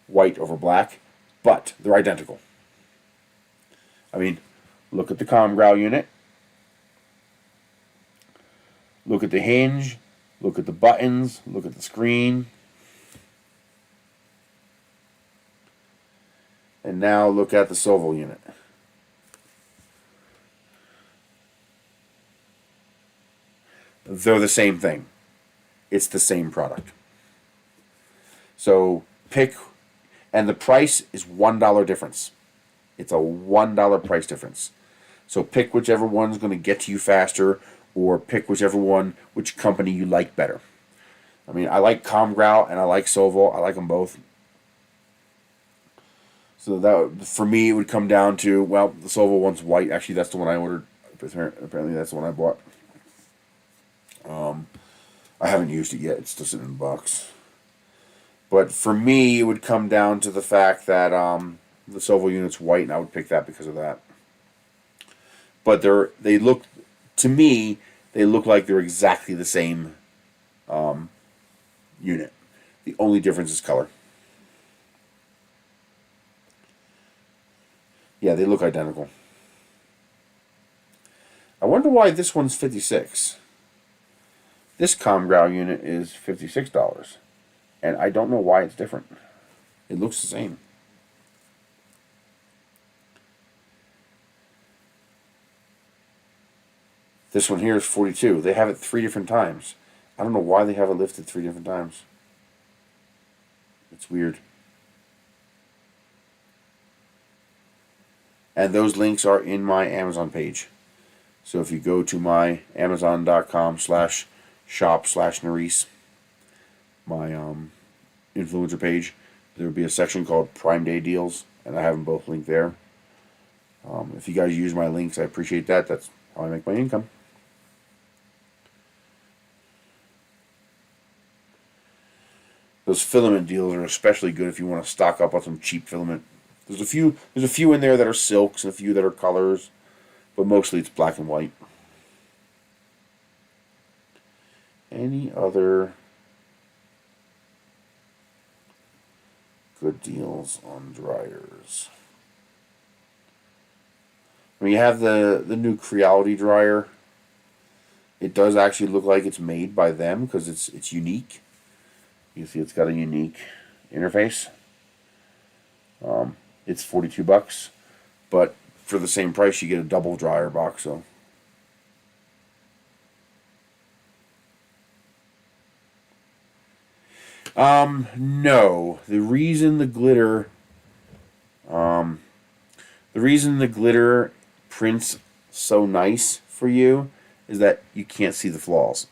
white over black, but they're identical. I mean, look at the ComGrau unit. Look at the hinge. Look at the buttons. Look at the screen. And now look at the Sovo unit. They're the same thing. It's the same product. So pick, and the price is $1 difference. It's a $1 price difference. So pick whichever one's going to get to you faster, or pick which company you like better. I mean, I like ComGrau and I like Sovo. I like them both. So that, for me, it would come down to, well, the Sovo one's white. Actually, that's the one I ordered. Apparently, that's the one I bought. I haven't used it yet. It's still sitting in the box. But for me, it would come down to the fact that the Sovo unit's white, and I would pick that because of that. But they look, to me, they look like they're exactly the same unit. The only difference is color. Yeah, they look identical. I wonder why this one's $56. This ComGrau unit is $56. And I don't know why it's different. It looks the same. This one here is $42. They have it 3 different times. I don't know why they have it lifted 3 different times. It's weird. And those links are in my Amazon page. So if you go to my Amazon.com/shop/Nerisse, my influencer page, there will be a section called Prime Day Deals, and I have them both linked there. If you guys use my links, I appreciate that. That's how I make my income. Those filament deals are especially good if you want to stock up on some cheap filament. There's a few in there that are silks and a few that are colors, but mostly it's black and white. Any other good deals on dryers? We have the new Creality dryer. It does actually look like it's made by them because it's unique. You see, it's got a unique interface. It's $42, but for the same price, you get a double dryer box. So No. The reason the glitter prints so nice for you is that you can't see the flaws.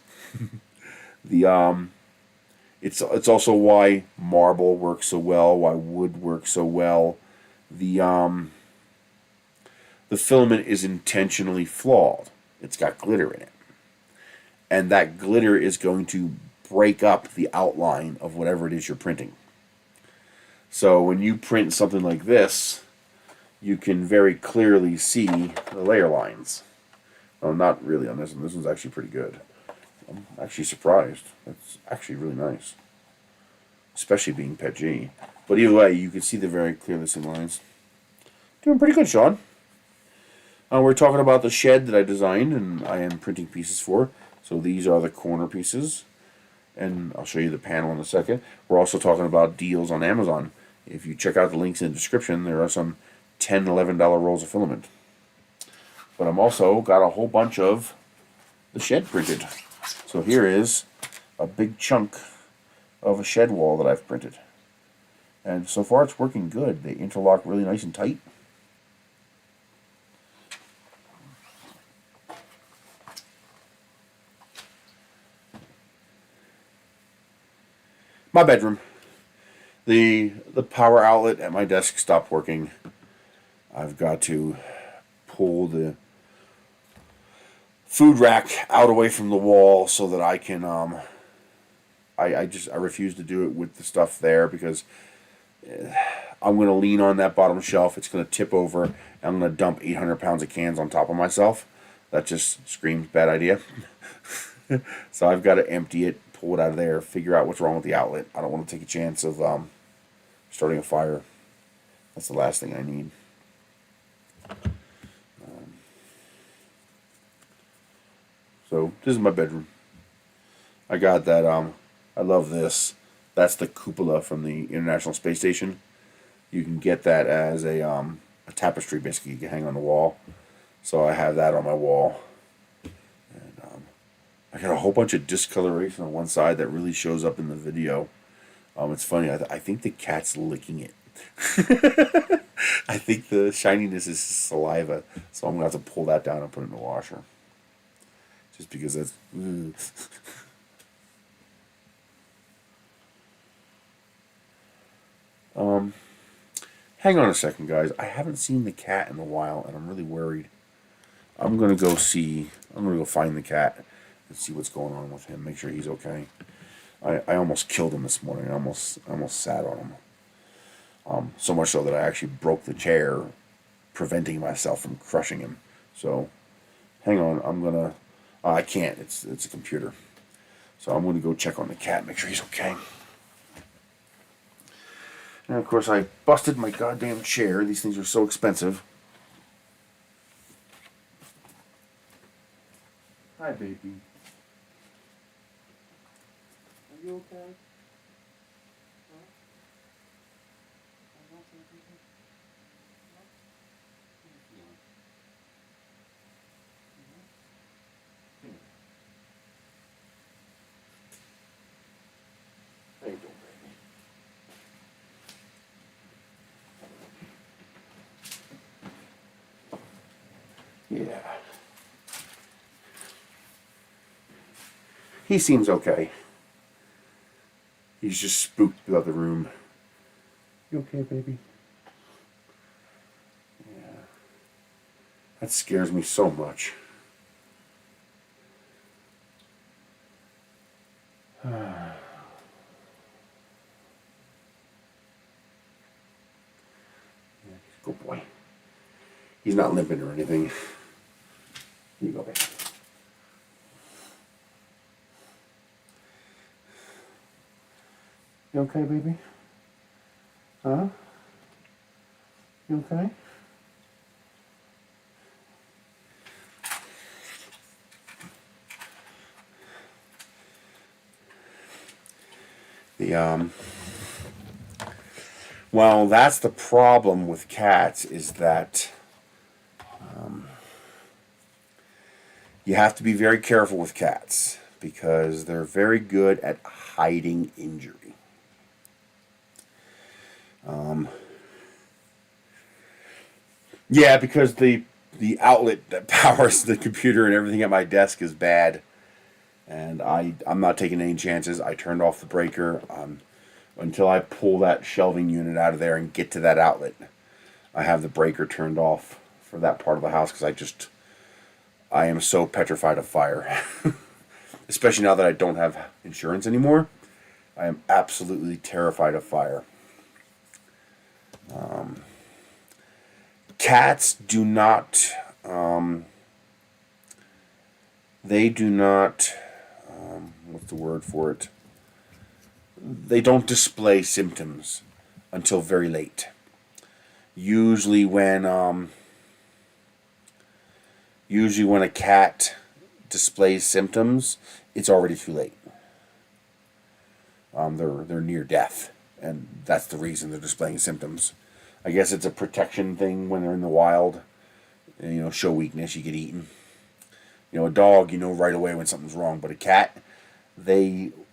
the It's also why marble works so well, why wood works so well. The the filament is intentionally flawed. It's got glitter in it. And that glitter is going to break up the outline of whatever it is you're printing. So when you print something like this, you can very clearly see the layer lines. Well, not really on this one. This one's actually pretty good. I'm actually surprised. It's actually really nice. Especially being PETG. But either way, you can see the very clearly seen lines. Doing pretty good, Sean. We're talking about the shed that I designed and I am printing pieces for. So these are the corner pieces. And I'll show you the panel in a second. We're also talking about deals on Amazon. If you check out the links in the description, there are some $10, $11 rolls of filament. But I'm also got a whole bunch of the shed printed. So here is a big chunk of a shed wall that I've printed. And so far it's working good. They interlock really nice and tight. My bedroom. The power outlet at my desk stopped working. I've got to pull the food rack out away from the wall so that I can I refuse to do it with the stuff there because I'm going to lean on that bottom shelf. It's going to tip over and I'm going to dump 800 pounds of cans on top of myself. That just screams bad idea. So I've got to empty it, pull it out of there, figure out what's wrong with the outlet. I don't want to take a chance of starting a fire. That's the last thing I need. So this is my bedroom. I got that. I love this. That's the cupola from the International Space Station. You can get that as a tapestry, basically. You can hang on the wall. So I have that on my wall. And I got a whole bunch of discoloration on one side that really shows up in the video. It's funny. I think the cat's licking it. I think the shininess is saliva. So I'm going to have to pull that down and put it in the washer. Just because that's... Hang on a second, guys. I haven't seen the cat in a while, and I'm really worried. I'm going to go find the cat and see what's going on with him, make sure he's okay. I almost killed him this morning. I almost sat on him. So much so that I actually broke the chair, preventing myself from crushing him. So, hang on. I'm going to... I can't. It's a computer. So I'm going to go check on the cat, make sure he's okay. And of course I busted my goddamn chair. These things are so expensive. Hi, baby. Are you okay? Yeah. He seems okay. He's just spooked about the room. You okay, baby? Yeah. That scares me so much. Good boy. He's not limping or anything. Here you go, baby. You okay, baby? Huh? You okay? Well, that's the problem with cats, is that you have to be very careful with cats because they're very good at hiding injury. Yeah, because the outlet that powers the computer and everything at my desk is bad, and I'm not taking any chances. I turned off the breaker until I pull that shelving unit out of there and get to that outlet. I have the breaker turned off for that part of the house because I am so petrified of fire. Especially now that I don't have insurance anymore. I am absolutely terrified of fire. Cats do not, they do not, what's the word for it? They don't display symptoms until very late. Usually when a cat displays symptoms, it's already too late. They're near death, and that's the reason they're displaying symptoms. I guess it's a protection thing when they're in the wild. And, show weakness, you get eaten. A dog, right away when something's wrong. But a cat,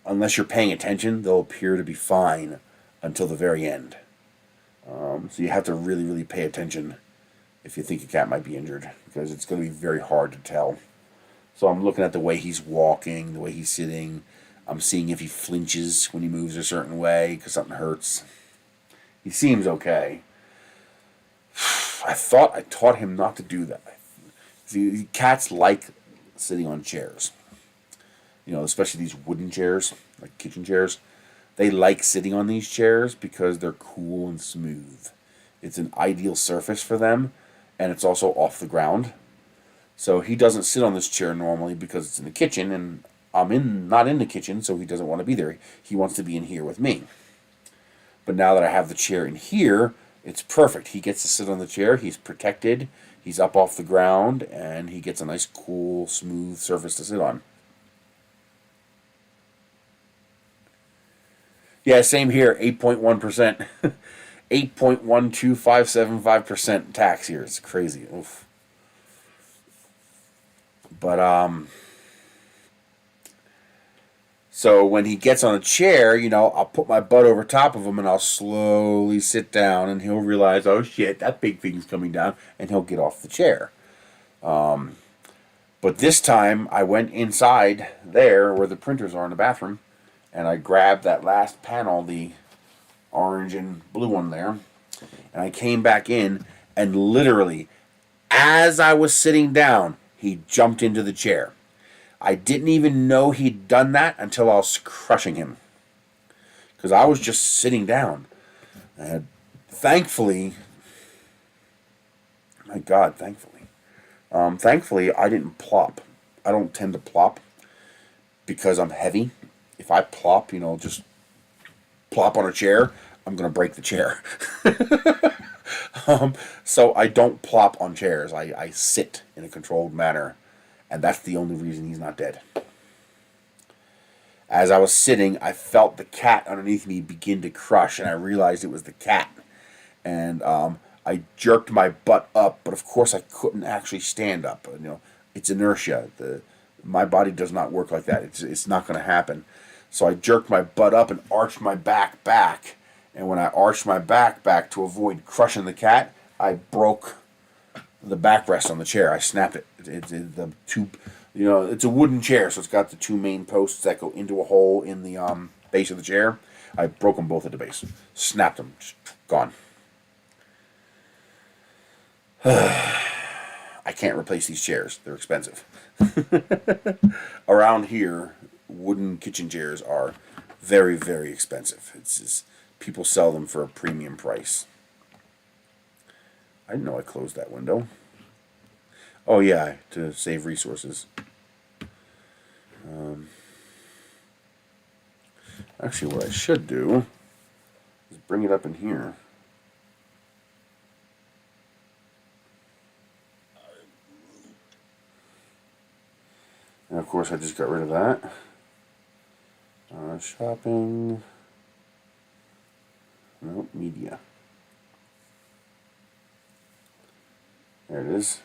unless you're paying attention, they'll appear to be fine until the very end. So you have to really, really pay attention if you think a cat might be injured, because it's going to be very hard to tell. So I'm looking at the way he's walking, the way he's sitting. I'm seeing if he flinches when he moves a certain way because something hurts. He seems okay. I thought I taught him not to do that. See, cats like sitting on chairs. Especially these wooden chairs, like kitchen chairs. They like sitting on these chairs because they're cool and smooth. It's an ideal surface for them, and it's also off the ground. So he doesn't sit on this chair normally because it's in the kitchen, and I'm not in the kitchen, so he doesn't want to be there. He wants to be in here with me. But now that I have the chair in here, it's perfect. He gets to sit on the chair. He's protected. He's up off the ground, and he gets a nice, cool, smooth surface to sit on. Yeah, same here. 8.1%. 8.12575% tax here. It's crazy. Oof. But so when he gets on a chair, I'll put my butt over top of him and I'll slowly sit down, and he'll realize, oh shit, that big thing's coming down, and he'll get off the chair. But this time I went inside there where the printers are in the bathroom, and I grabbed that last panel, the orange and blue one there, and I came back in, and literally, as I was sitting down, he jumped into the chair. I didn't even know he'd done that until I was crushing him, because I was just sitting down. And thankfully, my God, thankfully I didn't plop. I don't tend to plop because I'm heavy. If I plop, just plop on a chair, I'm going to break the chair. So I don't plop on chairs. I sit in a controlled manner, and that's the only reason he's not dead. As I was sitting, I felt the cat underneath me begin to crush, and I realized it was the cat. And I jerked my butt up, but of course I couldn't actually stand up. It's inertia. My body does not work like that. It's not going to happen. So I jerked my butt up and arched my back. And when I arched my back to avoid crushing the cat, I broke the backrest on the chair. I snapped it. It's a wooden chair, so it's got the two main posts that go into a hole in the base of the chair. I broke them both at the base. Snapped them. Just gone. I can't replace these chairs. They're expensive. Around here, wooden kitchen chairs are very, very expensive. It's just, people sell them for a premium price. I didn't know I closed that window. Oh yeah, to save resources. Actually, what I should do is bring it up in here. And of course, I just got rid of that. Shopping. No, media. There it is.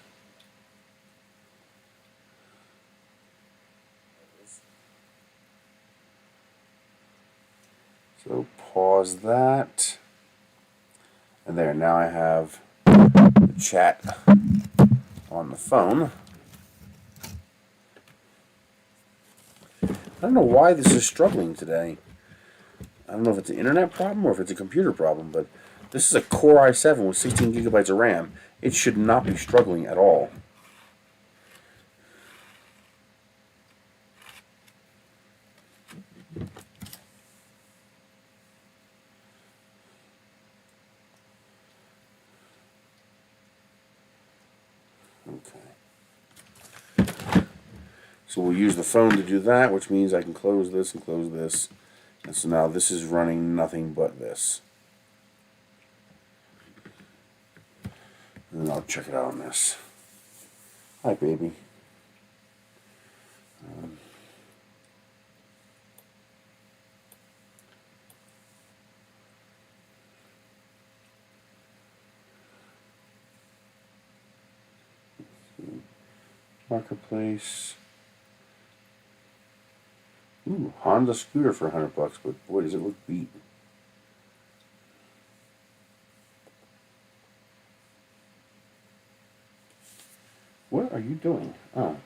So pause that. And there, now I have the chat on the phone. I don't know why this is struggling today. I don't know if it's an internet problem or if it's a computer problem, but this is a Core i7 with 16 gigabytes of RAM. It should not be struggling at all. Okay. So we'll use the phone to do that, which means I can close this and close this. And so now this is running nothing but this. And then I'll check it out on this. Hi, baby. Marketplace. Ooh, Honda scooter for $100, but boy, does it look beat. What are you doing? Oh.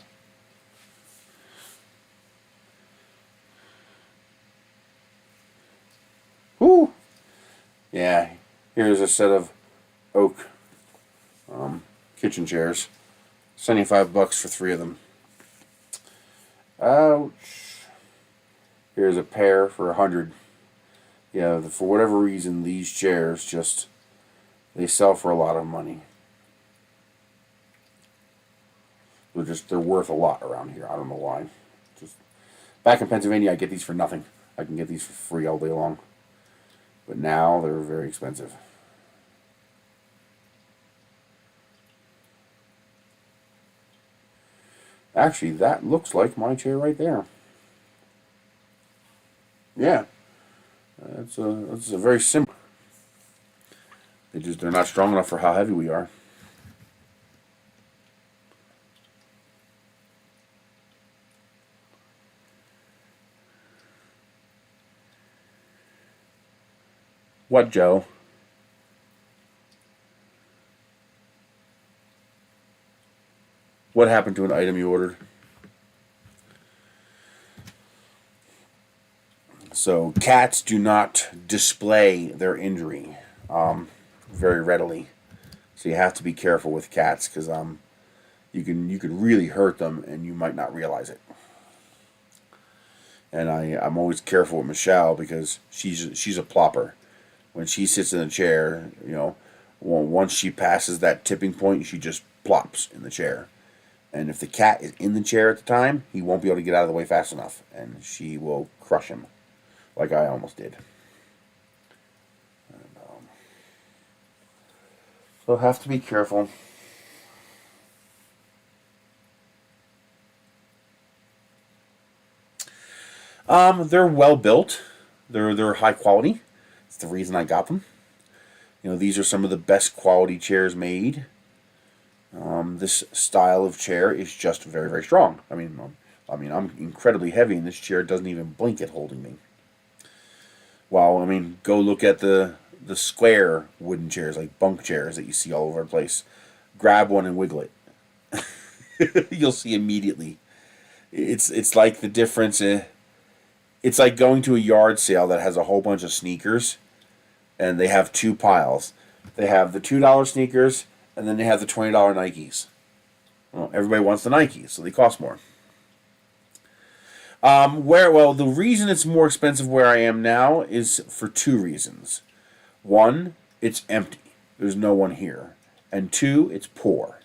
Whoo! Yeah, here's a set of oak kitchen chairs. $75 for 3 of them. Ouch. Here's a pair for $100. Yeah, for whatever reason, these chairs they sell for a lot of money. They're worth a lot around here. I don't know why. Just back in Pennsylvania, I get these for nothing. I can get these for free all day long. But now they're very expensive. Actually, that looks like my chair right there. Yeah, it's a very simple. They're not strong enough for how heavy we are. What, Joe? What happened to an item you ordered? So cats do not display their injury very readily. So you have to be careful with cats because you can really hurt them and you might not realize it. And I'm always careful with Michelle because she's a plopper. When she sits in a chair, once she passes that tipping point, she just plops in the chair. And if the cat is in the chair at the time, he won't be able to get out of the way fast enough, and she will crush him, like I almost did. And, so have to be careful. They're well built. They're high quality. That's the reason I got them. These are some of the best quality chairs made. This style of chair is just very, very strong. I mean, I'm incredibly heavy, and this chair doesn't even blink at holding me. Well, go look at the square wooden chairs, like bunk chairs that you see all over the place. Grab one and wiggle it. You'll see immediately. It's like the difference. It's like going to a yard sale that has a whole bunch of sneakers, and they have 2 piles. They have the $2 sneakers, and then they have the $20 Nikes. Well, everybody wants the Nikes, so they cost more. The reason it's more expensive where I am now is for 2 reasons. 1, it's empty. There's no one here. And 2, it's poor.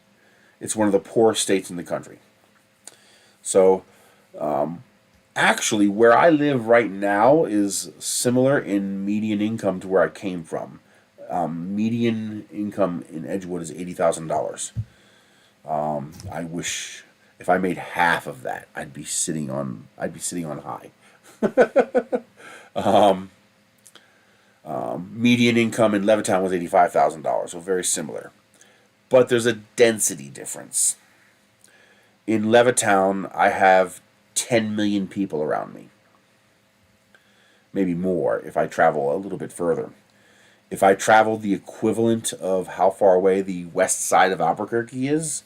It's one of the poorest states in the country. So, actually, where I live right now is similar in median income to where I came from. Median income in Edgewood is $80,000. I wish if I made half of that, I'd be sitting on high. Median income in Levittown was $85,000, so very similar. But there's a density difference. In Levittown, I have 10 million people around me. Maybe more if I travel a little bit further. If I traveled the equivalent of how far away the west side of Albuquerque is,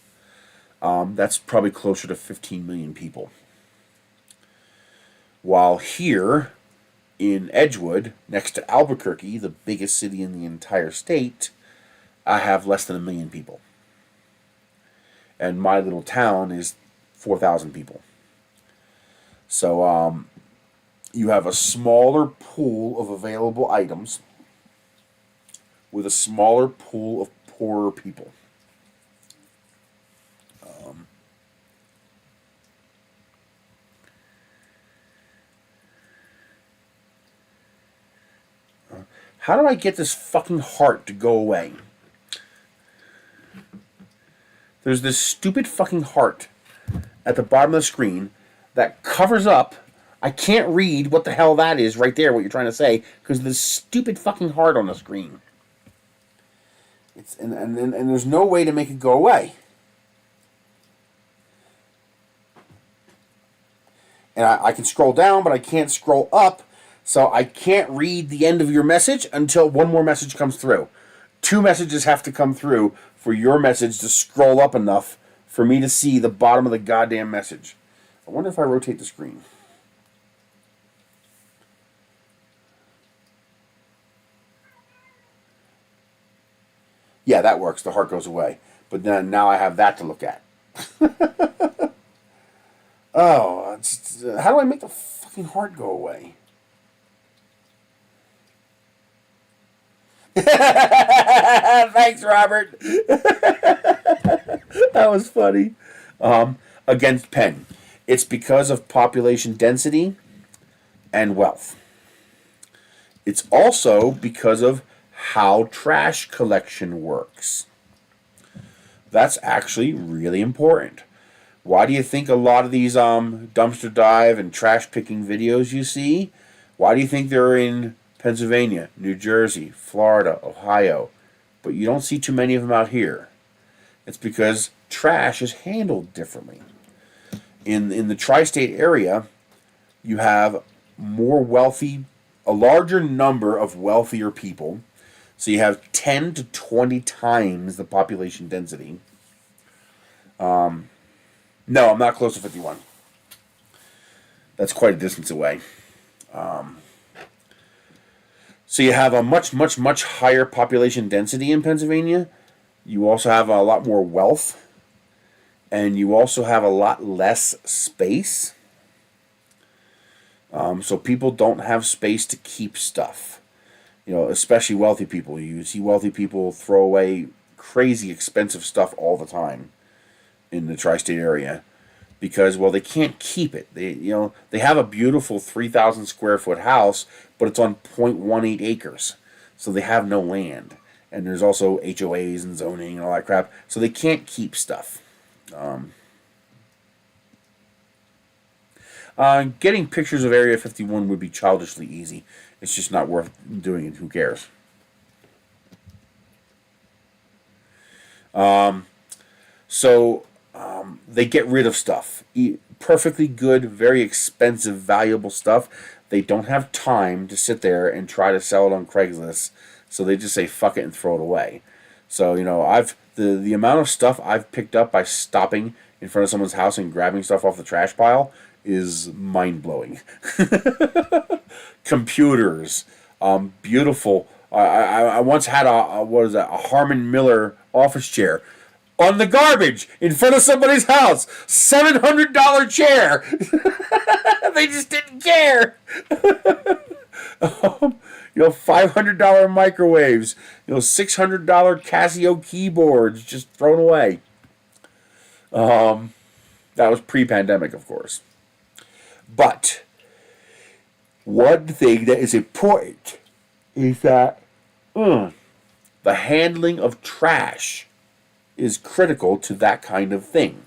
that's probably closer to 15 million people. While here in Edgewood, next to Albuquerque, the biggest city in the entire state, I have less than 1 million people. And my little town is 4,000 people. So you have a smaller pool of available items with a smaller pool of poorer people. How do I get this fucking heart to go away? There's this stupid fucking heart at the bottom of the screen that covers up. I can't read what the hell that is right there, what you're trying to say, because of this stupid fucking heart on the screen. And there's no way to make it go away. And I can scroll down, but I can't scroll up, so I can't read the end of your message until one more message comes through. 2 messages have to come through for your message to scroll up enough for me to see the bottom of the goddamn message. I wonder if I rotate the screen. Yeah, that works. The heart goes away. But then now I have that to look at. Oh, how do I make the fucking heart go away? Thanks, Robert. That was funny. Against pen. It's because of population density and wealth. It's also because of how trash collection works. That's actually really important. Why do you think a lot of these dumpster dive and trash picking videos you see, why do you think they're in Pennsylvania, New Jersey, Florida, Ohio, but you don't see too many of them out here? It's because trash is handled differently. In the tri-state area, you have a larger number of wealthier people. So you have 10 to 20 times the population density. No, I'm not close to 51. That's quite a distance away. So you have a much, much, much higher population density in Pennsylvania. You also have a lot more wealth. And you also have a lot less space. So people don't have space to keep stuff. You know, especially wealthy people. You see wealthy people throw away crazy expensive stuff all the time in the tri-state area because, well, they can't keep it. They have a beautiful 3,000 square foot house, but it's on 0.18 acres, so they have no land. And there's also HOAs and zoning and all that crap, so they can't keep stuff. Getting pictures of Area 51 would be childishly easy. It's just not worth doing it. Who cares? So they get rid of stuff. Perfectly good, very expensive, valuable stuff. They don't have time to sit there and try to sell it on Craigslist. So they just say fuck it and throw it away. So, the amount of stuff I've picked up by stopping in front of someone's house and grabbing stuff off the trash pile is mind-blowing. Computers, beautiful. I once had a Harman Miller office chair on the garbage in front of somebody's house. $700 chair. They just didn't care. $500 microwaves. $600 Casio keyboards just thrown away. That was pre-pandemic, of course. But one thing that is important is that the handling of trash is critical to that kind of thing.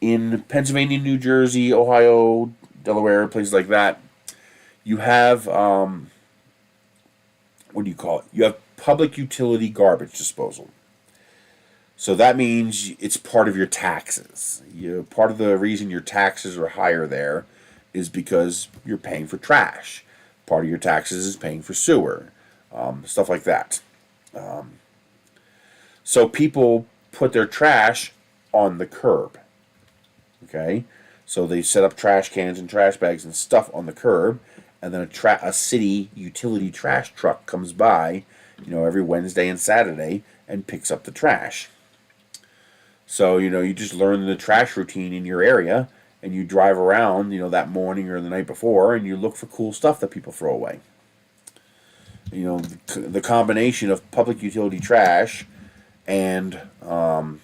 In Pennsylvania, New Jersey, Ohio, Delaware, places like that, you have, what do you call it? You have public utility garbage disposal. So that means it's part of your taxes. Part of the reason your taxes are higher there is because you're paying for trash. Part of your taxes is paying for sewer. stuff like that. So people put their trash on the curb. Okay, so they set up trash cans and trash bags and stuff on the curb, and then a city utility trash truck comes by, every Wednesday and Saturday and picks up the trash. So, you just learn the trash routine in your area, and you drive around, that morning or the night before, and you look for cool stuff that people throw away. The combination of public utility trash and a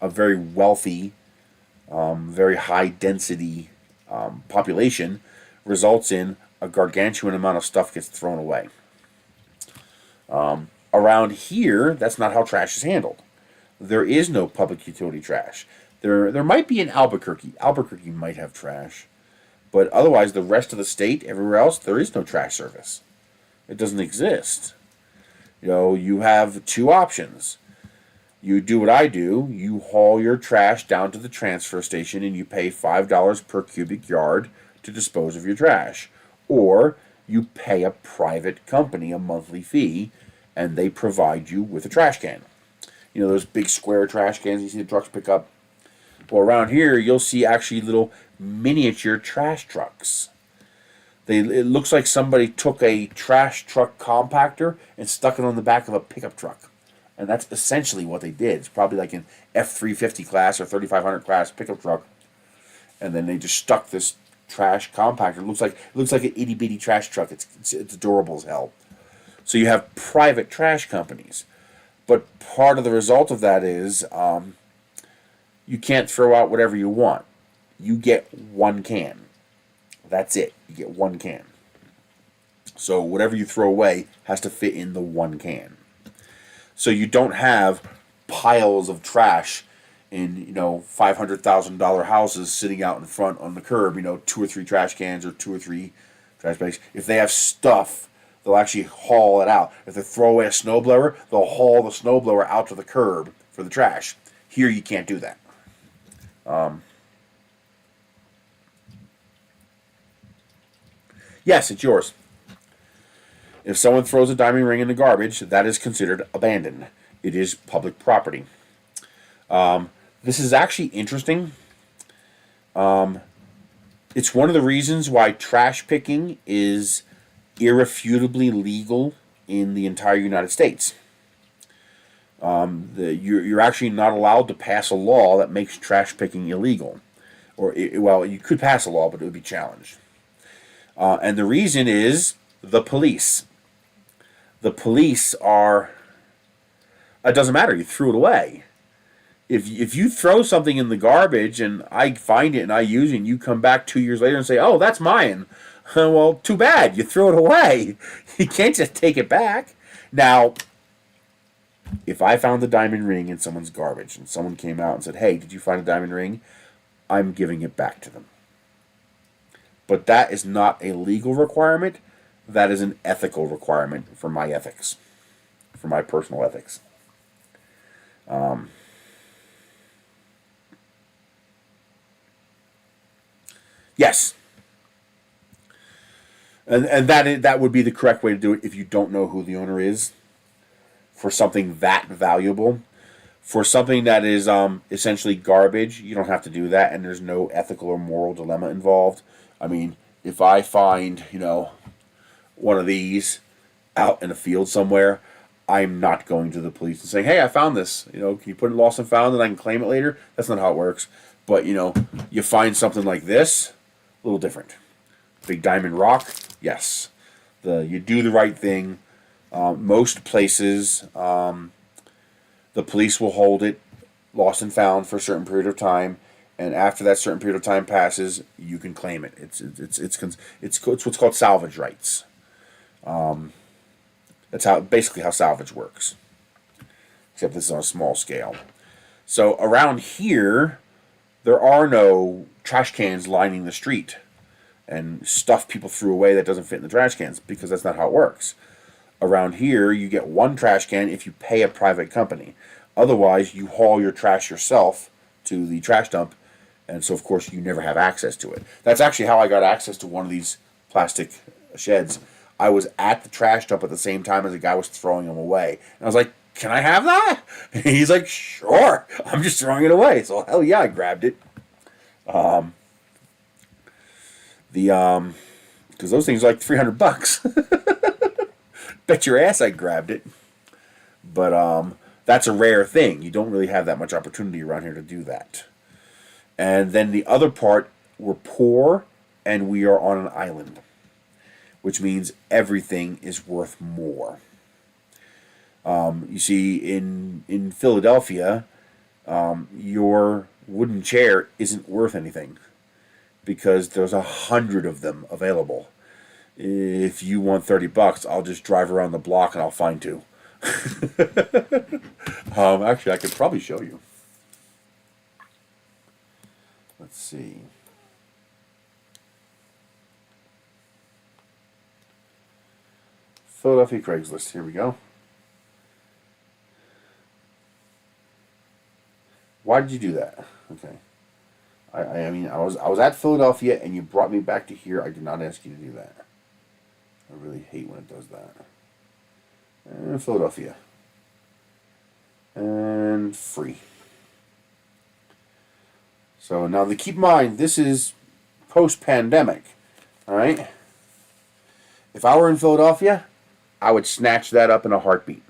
very wealthy, very high density population results in a gargantuan amount of stuff gets thrown away. Around here, that's not how trash is handled. There is no public utility trash. There might be in Albuquerque. Albuquerque might have trash. But otherwise, the rest of the state, everywhere else, there is no trash service. It doesn't exist. You have two options. You do what I do. You haul your trash down to the transfer station and you pay $5 per cubic yard to dispose of your trash. Or you pay a private company a monthly fee and they provide you with a trash can. Those big square trash cans you see the trucks pick up? Well, around here, you'll see actually little miniature trash trucks. It looks like somebody took a trash truck compactor and stuck it on the back of a pickup truck. And that's essentially what they did. It's probably like an F350 class or 3500 class pickup truck. And then they just stuck this trash compactor. It looks like an itty bitty trash truck. It's adorable as hell. So you have private trash companies. But part of the result of that is you can't throw out whatever you want. You get one can. That's it. You get one can. So whatever you throw away has to fit in the one can. So you don't have piles of trash in, $500,000 houses sitting out in front on the curb, 2 or 3 trash cans or 2 or 3 trash bags. If they have stuff, they'll actually haul it out. If they throw away a snowblower, they'll haul the snowblower out to the curb for the trash. Here you can't do that. Yes, it's yours. If someone throws a diamond ring in the garbage, that is considered abandoned. It is public property. This is actually interesting. It's one of the reasons why trash picking is irrefutably legal in the entire United States. You're actually not allowed to pass a law that makes trash picking illegal. You could pass a law, but it would be challenged. And the reason is the police. The police are... It doesn't matter. You threw it away. If you throw something in the garbage and I find it and I use it and you come back 2 years later and say, oh, that's mine. Well, too bad. You threw it away. You can't just take it back. Now, if I found the diamond ring in someone's garbage and someone came out and said, hey, did you find a diamond ring? I'm giving it back to them. But that is not a legal requirement. That is an ethical requirement for my ethics, for my personal ethics. Yes. And that would be the correct way to do it if you don't know who the owner is for something that valuable. For something that is essentially garbage, you don't have to do that, and there's no ethical or moral dilemma involved. I mean, if I find, one of these out in a field somewhere, I'm not going to the police and saying, hey, I found this. Can you put it lost and found and I can claim it later? That's not how it works. But, you find something like this, a little different. Big diamond rock, yes. You do the right thing. Most places, the police will hold it lost and found for a certain period of time, and after that certain period of time passes, you can claim it. It's what's called salvage rights. That's basically how salvage works, except this is on a small scale. So around here, there are no trash cans lining the street and stuff people threw away that doesn't fit in the trash cans, because that's not how it works. Around here, you get one trash can if you pay a private company. Otherwise, you haul your trash yourself to the trash dump, and so, of course, you never have access to it. That's actually how I got access to one of these plastic sheds. I was at the trash dump at the same time as the guy was throwing them away. And I was like, can I have that? And he's like, sure. I'm just throwing it away. So hell yeah, I grabbed it. Because those things are like $300. Bet your ass I grabbed it. But that's a rare thing. You don't really have that much opportunity around here to do that. And then the other part, we're poor and we are on an island, which means everything is worth more. You see, in Philadelphia, your wooden chair isn't worth anything because there's 100 of them available. If you want $30, I'll just drive around the block and I'll find two. Actually, I could probably show you. Let's see. Philadelphia Craigslist. Here we go. Why did you do that? Okay. I mean, I was at Philadelphia and you brought me back to here. I did not ask you to do that. I really hate when it does that. And Philadelphia. And free. So now keep in mind, this is post-pandemic. Alright? If I were in Philadelphia, I would snatch that up in a heartbeat.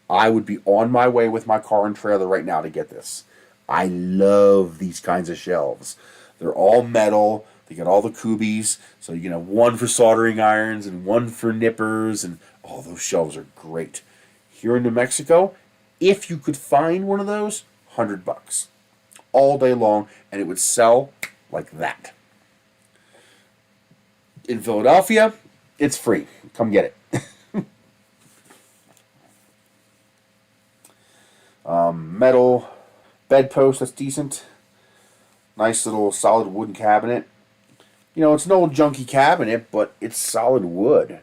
I would be on my way with my car and trailer right now to get this. I love these kinds of shelves. They're all metal. They got all the kubies. So you can have one for soldering irons and one for nippers. And oh, those shelves are great. Here in New Mexico, if you could find one of those, $100. All day long. And it would sell like that. In Philadelphia, it's free. Come get it. Metal bedpost, that's decent. Nice little solid wooden cabinet. You know, it's an old junky cabinet, but it's solid wood.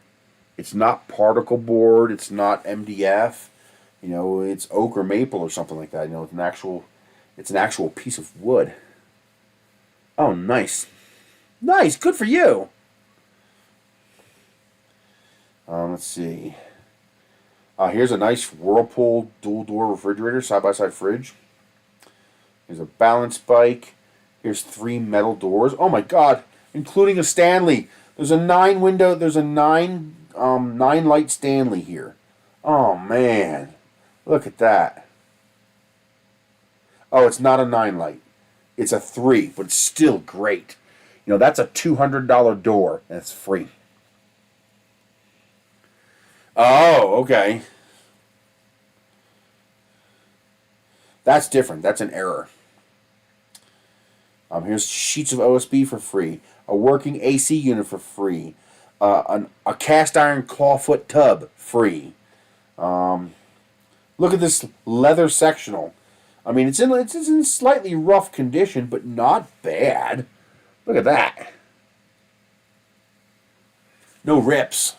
It's not particle board. It's not MDF. You know, it's oak or maple or something like that. You know, it's an actual piece of wood. Oh, nice. Nice. Good for you. Let's see. Here's a nice Whirlpool dual-door refrigerator, side-by-side fridge. Here's a balance bike. Here's 3 metal doors. Oh my God, including a Stanley. There's a 9-window. There's a 9-light Stanley here. Oh man, look at that. Oh, it's not a 9-light. It's a 3, but it's still great. You know, that's a $200 door, and it's free. Oh, okay. That's different. That's an error. Here's sheets of OSB for free. A working AC unit for free. A cast iron clawfoot tub free. Look at this leather sectional. I mean, it's in slightly rough condition, but not bad. Look at that. No rips.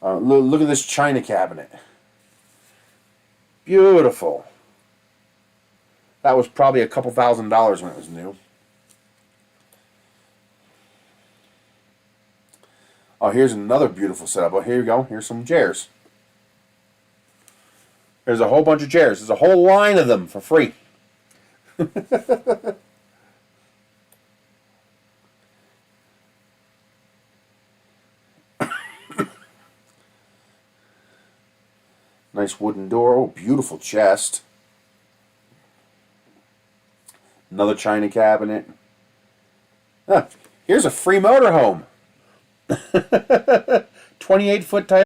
Look at this china cabinet. Beautiful. That was probably a couple $1,000s when it was new. Oh, here's another beautiful setup. Oh, here you go. Here's some chairs. There's a whole bunch of chairs. There's a whole line of them for free. Nice wooden door. Oh, beautiful chest. Another china cabinet. Ah, here's a free motorhome. 28-foot type.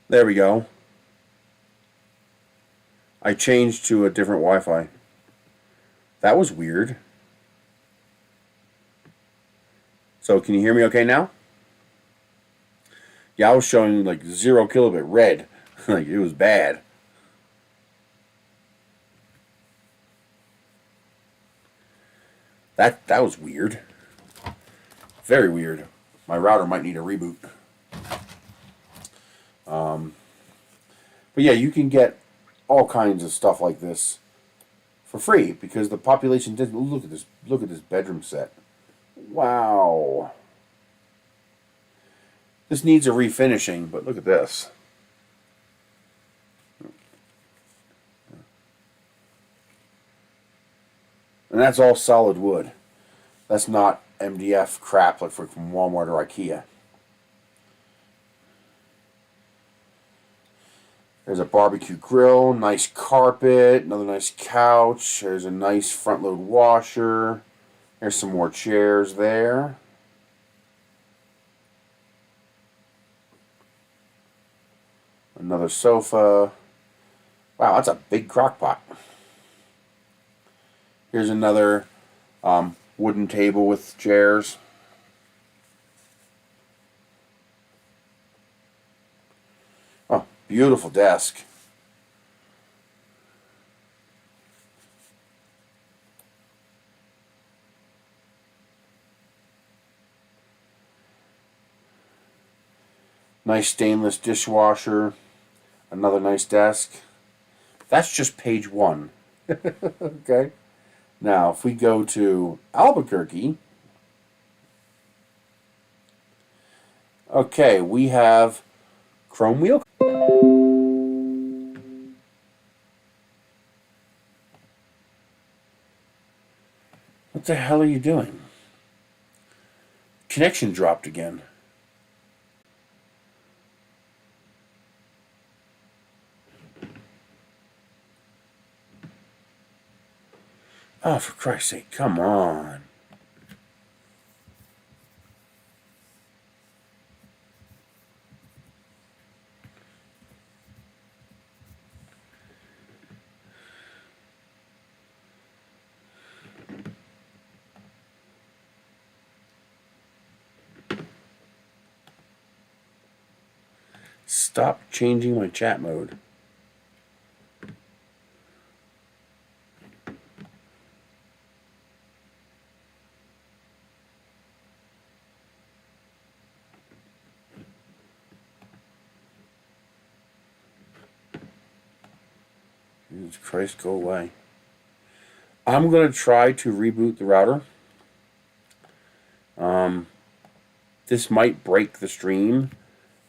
There we go. I changed to a different Wi-Fi. That was weird. So can you hear me okay now? Yeah, I was showing like 0 kilobit red. Like it was bad. That was weird. Very weird. My router might need a reboot. But yeah, you can get all kinds of stuff like this for free because the population did. Look at this. Look at this bedroom set. Wow. This needs a refinishing, but look at this. And that's all solid wood. That's not MDF crap like from Walmart or IKEA. There's a barbecue grill, nice carpet, another nice couch. There's a nice front load washer. There's some more chairs there. Another sofa. Wow, that's a big crock pot. Here's another wooden table with chairs. Oh, beautiful desk. Nice stainless dishwasher. Another nice desk. That's just page 1. Okay. Now, if we go to Albuquerque, okay, we have chrome wheel. What the hell are you doing? Connection dropped again. Oh, for Christ's sake, come on. Stop changing my chat mode. Jesus Christ, go away. I'm going to try to reboot the router. This might break the stream.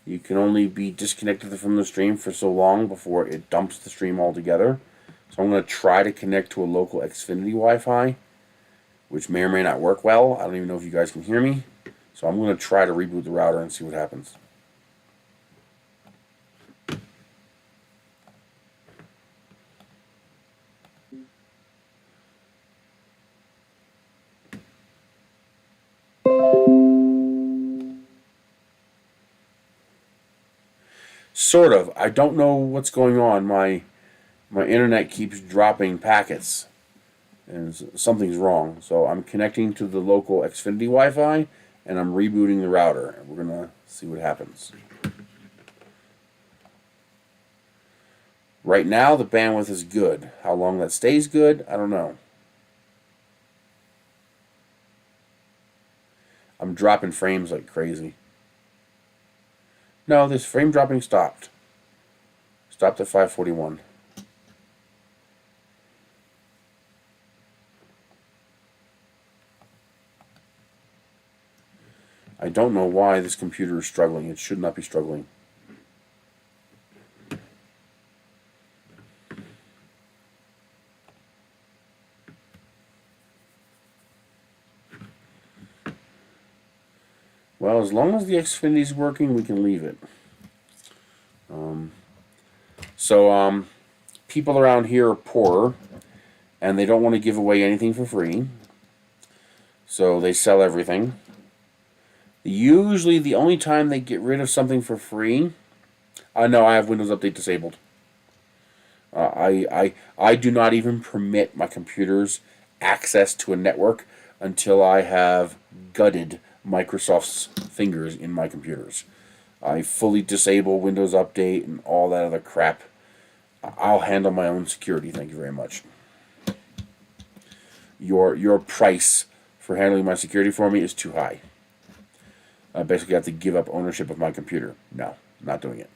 You can only be disconnected from the stream for so long before it dumps the stream altogether. So I'm going to try to connect to a local Xfinity Wi-Fi, which may or may not work well. I don't even know if you guys can hear me. So I'm going to try to reboot the router and see what happens. Sort of. I don't know what's going on. My internet keeps dropping packets, and something's wrong. So I'm connecting to the local Xfinity Wi-Fi, and I'm rebooting the router. And we're gonna see what happens. Right now, the bandwidth is good. How long that stays good, I don't know. I'm dropping frames like crazy. No, this frame dropping stopped. Stopped at 541. I don't know why this computer is struggling. It should not be struggling. Well, as long as the Xfinity is working, we can leave it. People around here are poor, and they don't want to give away anything for free. So they sell everything. Usually, the only time they get rid of something for free... no, I have Windows Update disabled. I do not even permit my computers access to a network until I have gutted Microsoft's fingers in my computers. I fully disable Windows Update and all that other crap. I'll handle my own security, thank you very much. Your price for handling my security for me is too high. I basically have to give up ownership of my computer. No, not doing it.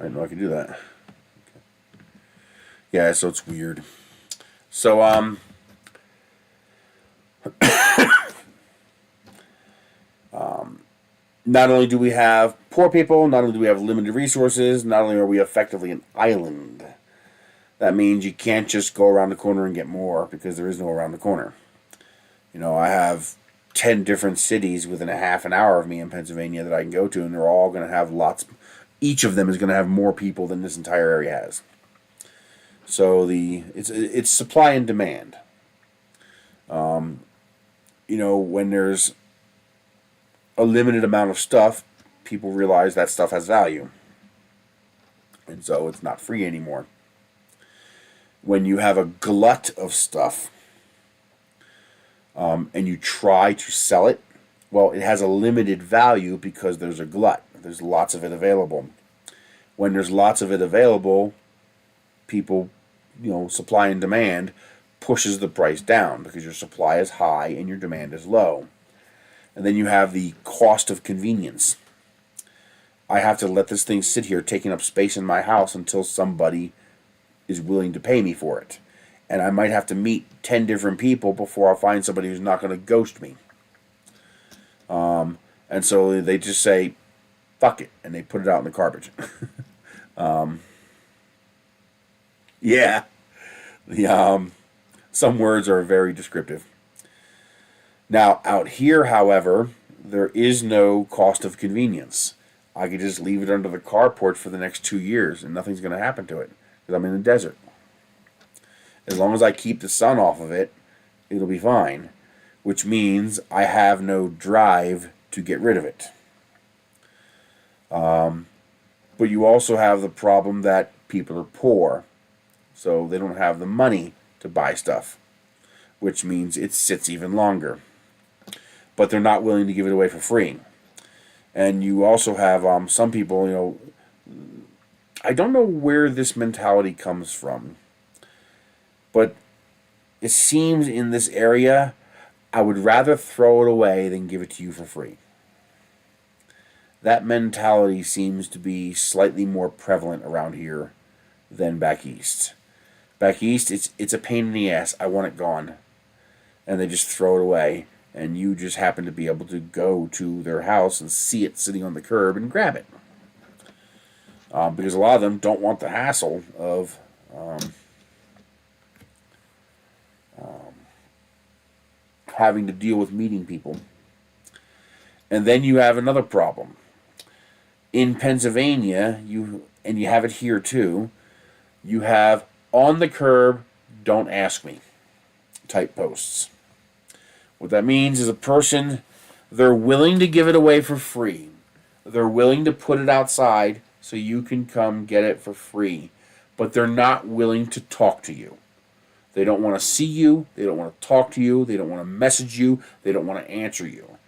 I didn't know I could do that. Yeah, so it's weird. So, not only do we have poor people, not only do we have limited resources, not only are we effectively an island. That means you can't just go around the corner and get more because there is no around the corner. You know, I have 10 different cities within a half an hour of me in Pennsylvania that I can go to, and they're all going to have lots. Each of them is going to have more people than this entire area has. So it's supply and demand. You know, when there's a limited amount of stuff, people realize that stuff has value. And so it's not free anymore. When you have a glut of stuff and you try to sell it, well, it has a limited value because there's a glut. There's lots of it available. When there's lots of it available, people, you know, supply and demand pushes the price down because your supply is high and your demand is low. And then you have the cost of convenience. I have to let this thing sit here taking up space in my house until somebody is willing to pay me for it. And I might have to meet 10 different people before I find somebody who's not going to ghost me. And so they just say, fuck it, and they put it out in the garbage. Yeah. Some words are very descriptive. Now, out here, however, there is no cost of convenience. I could just leave it under the carport for the next 2 years, and nothing's going to happen to it, because I'm in the desert. As long as I keep the sun off of it, it'll be fine, which means I have no drive to get rid of it. But you also have the problem that people are poor, so they don't have the money to buy stuff, which means it sits even longer. But they're not willing to give it away for free. And you also have some people, you know, I don't know where this mentality comes from, but it seems in this area, I would rather throw it away than give it to you for free. That mentality seems to be slightly more prevalent around here than back east. Back east, it's a pain in the ass. I want it gone. And they just throw it away. And you just happen to be able to go to their house and see it sitting on the curb and grab it. Because a lot of them don't want the hassle of having to deal with meeting people. And then you have another problem. In Pennsylvania, you have it here too, you have on the curb, don't ask me type posts. What that means is a person, they're willing to give it away for free. They're willing to put it outside so you can come get it for free. But they're not willing to talk to you. They don't want to see you. They don't want to talk to you. They don't want to message you. They don't want to answer you.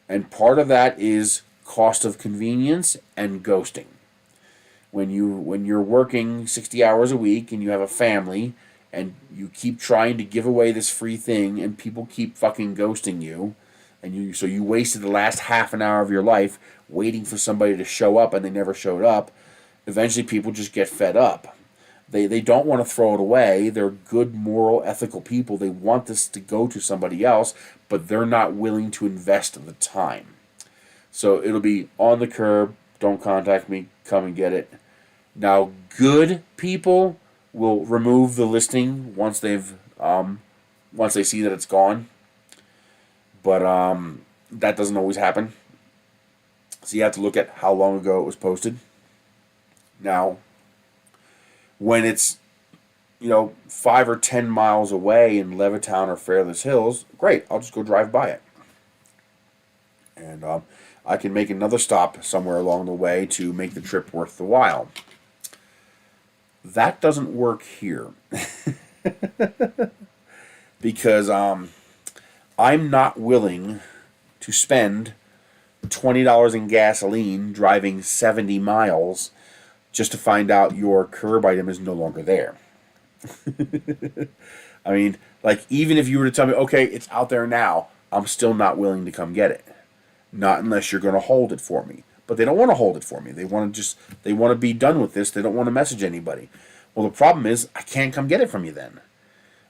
And part of that is cost of convenience and ghosting. When you're working 60 hours a week and you have a family and you keep trying to give away this free thing and people keep fucking ghosting you, and so you wasted the last half an hour of your life waiting for somebody to show up and they never showed up, eventually people just get fed up. They don't want to throw it away. They're good, moral, ethical people. They want this to go to somebody else, but they're not willing to invest the time. So it'll be on the curb, don't contact me, come and get it. Now, good people will remove the listing once they see that it's gone. But that doesn't always happen. So you have to look at how long ago it was posted. Now, when it's 5 or 10 miles away in Levittown or Fairless Hills, great, I'll just go drive by it. And I can make another stop somewhere along the way to make the trip worth the while. That doesn't work here. Because I'm not willing to spend $20 in gasoline driving 70 miles just to find out your curb item is no longer there. I mean, like, even if you were to tell me, okay, it's out there now, I'm still not willing to come get it. Not unless you're going to hold it for me. but they don't want to hold it for me. They want to be done with this. They don't want to message anybody. Well, the problem is I can't come get it from you then.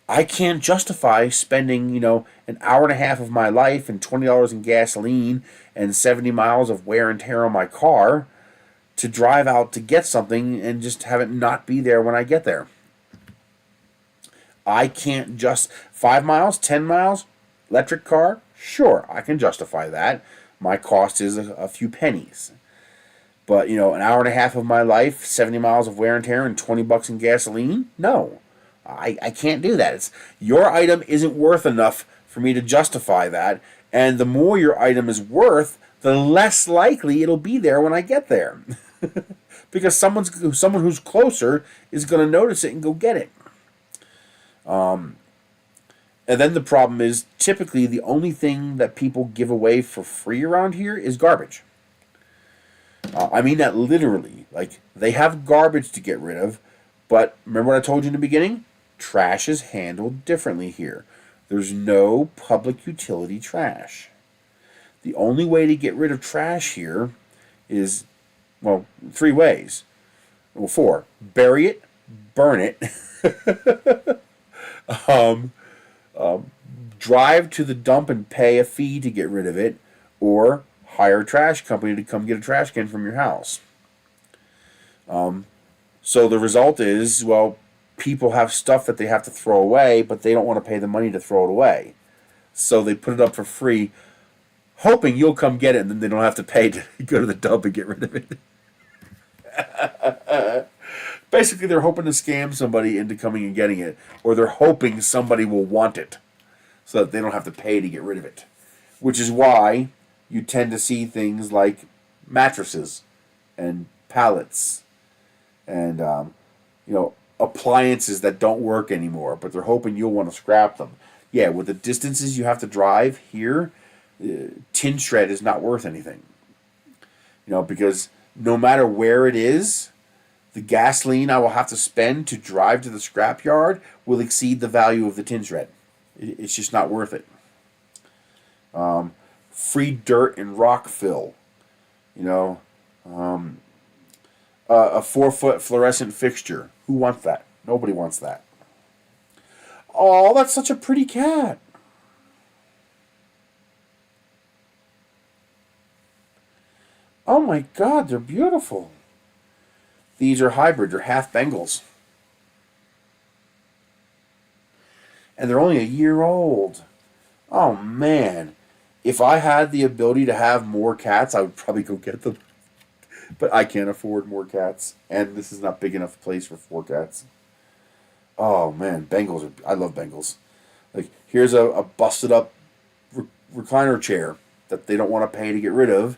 I can't justify spending, an hour and a half of my life and $20 in gasoline and 70 miles of wear and tear on my car to drive out to get something and just have it not be there when I get there. I can't 5 miles, 10 miles, electric car, sure, I can justify that. My cost is a few pennies. But, an hour and a half of my life, 70 miles of wear and tear and $20 in gasoline? No. I can't do that. Your item isn't worth enough for me to justify that, and the more your item is worth, the less likely it'll be there when I get there. Because someone who's closer is going to notice it and go get it. And then the problem is, typically the only thing that people give away for free around here is garbage. I mean that literally. Like, they have garbage to get rid of, but remember what I told you in the beginning? Trash is handled differently here. There's no public utility trash. The only way to get rid of trash here is, 3 ways. 4. Bury it, burn it, drive to the dump and pay a fee to get rid of it, or hire a trash company to come get a trash can from your house. So the result is, people have stuff that they have to throw away, but they don't want to pay the money to throw it away. So they put it up for free, hoping you'll come get it, and then they don't have to pay to go to the dump and get rid of it. Basically, they're hoping to scam somebody into coming and getting it, or they're hoping somebody will want it so that they don't have to pay to get rid of it. Which is why you tend to see things like mattresses and pallets and, appliances that don't work anymore, but they're hoping you'll want to scrap them. Yeah, with the distances you have to drive here, tin shred is not worth anything. Because no matter where it is, the gasoline I will have to spend to drive to the scrapyard will exceed the value of the tin shred. It's just not worth it. Free dirt and rock fill. A 4-foot fluorescent fixture. Who wants that? Nobody wants that. Oh, that's such a pretty cat. Oh my God, they're beautiful. These are hybrid. They're half Bengals. And they're only a year old. Oh man. If I had the ability to have more cats, I would probably go get them. But I can't afford more cats. And this is not big enough place for 4 cats. Oh man, Bengals I love Bengals. Like, here's a busted up recliner chair that they don't want to pay to get rid of.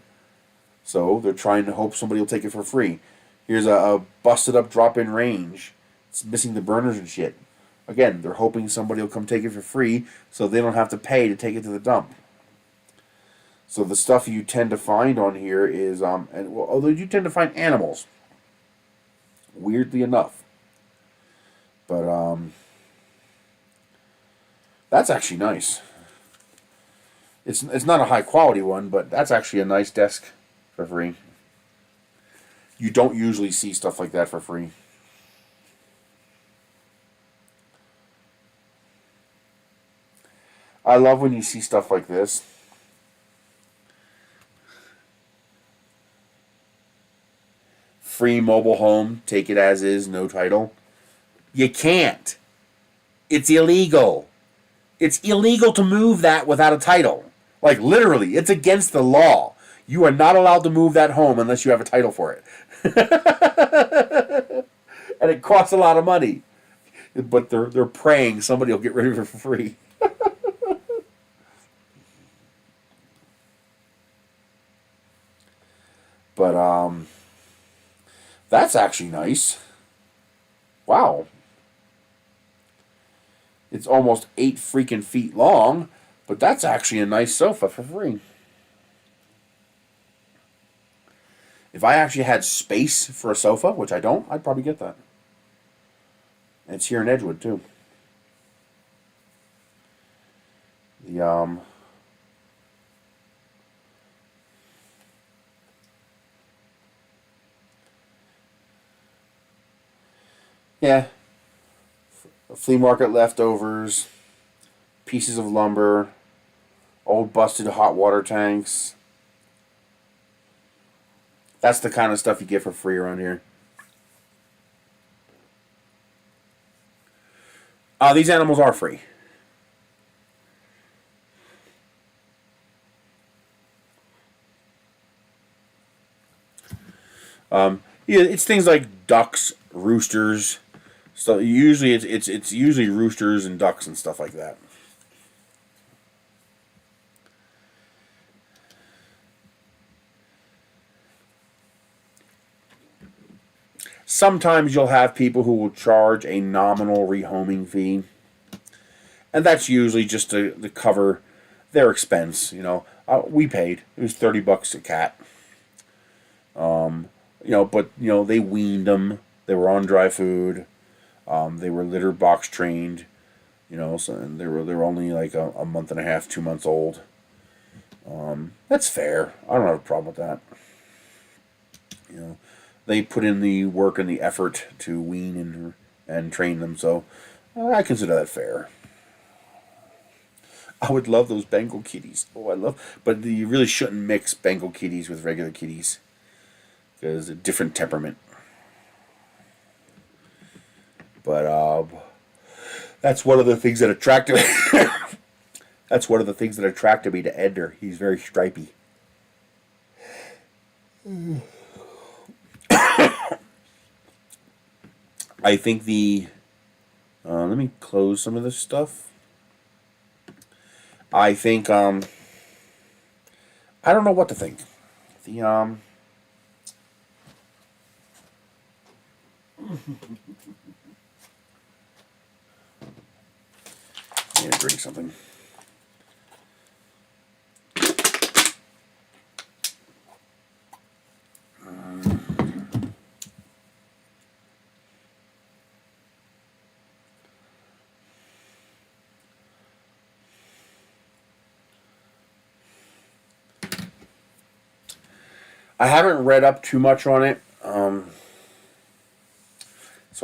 So they're trying to hope somebody will take it for free. Here's a busted up drop-in range. It's missing the burners and shit. Again, they're hoping somebody will come take it for free so they don't have to pay to take it to the dump. So the stuff you tend to find on here is, although you tend to find animals, weirdly enough. But that's actually nice. It's not a high quality one, but that's actually a nice desk for free. You don't usually see stuff like that for free. I love when you see stuff like this. Free mobile home, take it as is, no title. You can't. It's illegal. It's illegal to move that without a title. Like, literally, it's against the law. You are not allowed to move that home unless you have a title for it. And it costs a lot of money. But they're praying somebody will get rid of it for free. But, that's actually nice. Wow. It's almost 8 freaking feet long, but that's actually a nice sofa for free. If I actually had space for a sofa, which I don't, I'd probably get that. And it's here in Edgewood, too. Yeah, flea market leftovers, pieces of lumber, old busted hot water tanks. That's the kind of stuff you get for free around here. These animals are free. Yeah, it's things like ducks, roosters. So usually it's usually roosters and ducks and stuff like that. Sometimes you'll have people who will charge a nominal rehoming fee, and that's usually just to cover their expense. We paid. It was $30 a cat. But they weaned them. They were on dry food. They were litter box trained. So and they were only like a month and a half, 2 months old. That's fair. I don't have a problem with that. They put in the work and the effort to wean and train them, so I consider that fair. I would love those Bengal kitties. But you really shouldn't mix Bengal kitties with regular kitties because a different temperament. But that's one of the things that attracted me. That's one of the things that attracted me to Ender. He's very stripy. I think let me close some of this stuff. I think I don't know what to think. The I need to drink something. I haven't read up too much on it, so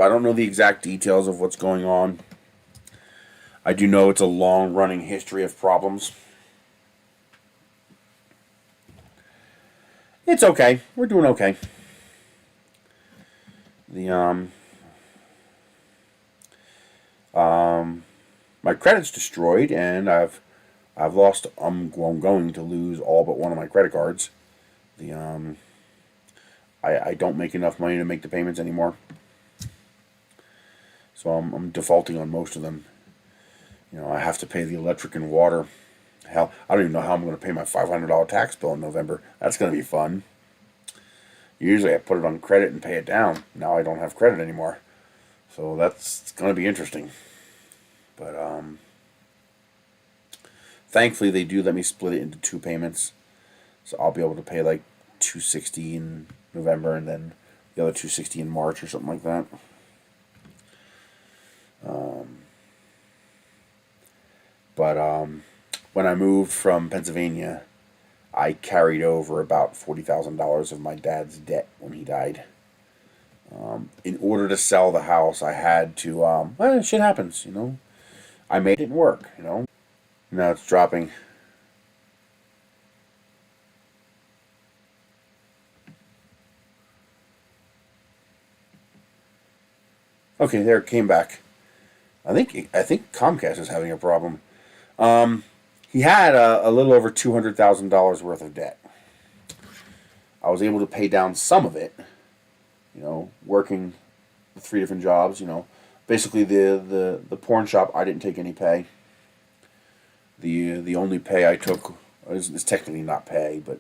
I don't know the exact details of what's going on. I do know it's a long-running history of problems. It's okay. We're doing okay. My credit's destroyed, and I've lost. I'm going to lose all but one of my credit cards. I don't make enough money to make the payments anymore, so I'm defaulting on most of them. I have to pay the electric and water. Hell, I don't even know how I'm going to pay my $500 tax bill in November. That's going to be fun. Usually I put it on credit and pay it down. Now I don't have credit anymore, so that's going to be interesting. But thankfully they do let me split it into 2 payments. So I'll be able to pay like $260 in November and then the other $260 in March or something like that. But when I moved from Pennsylvania, I carried over about $40,000 of my dad's debt when he died. In order to sell the house, I had to. Shit happens, I made it work, Now it's dropping. Okay, there it came back. I think Comcast is having a problem. He had a little over $200,000 worth of debt. I was able to pay down some of it. Working 3 different jobs. Basically the porn shop, I didn't take any pay. The only pay I took is technically not pay, but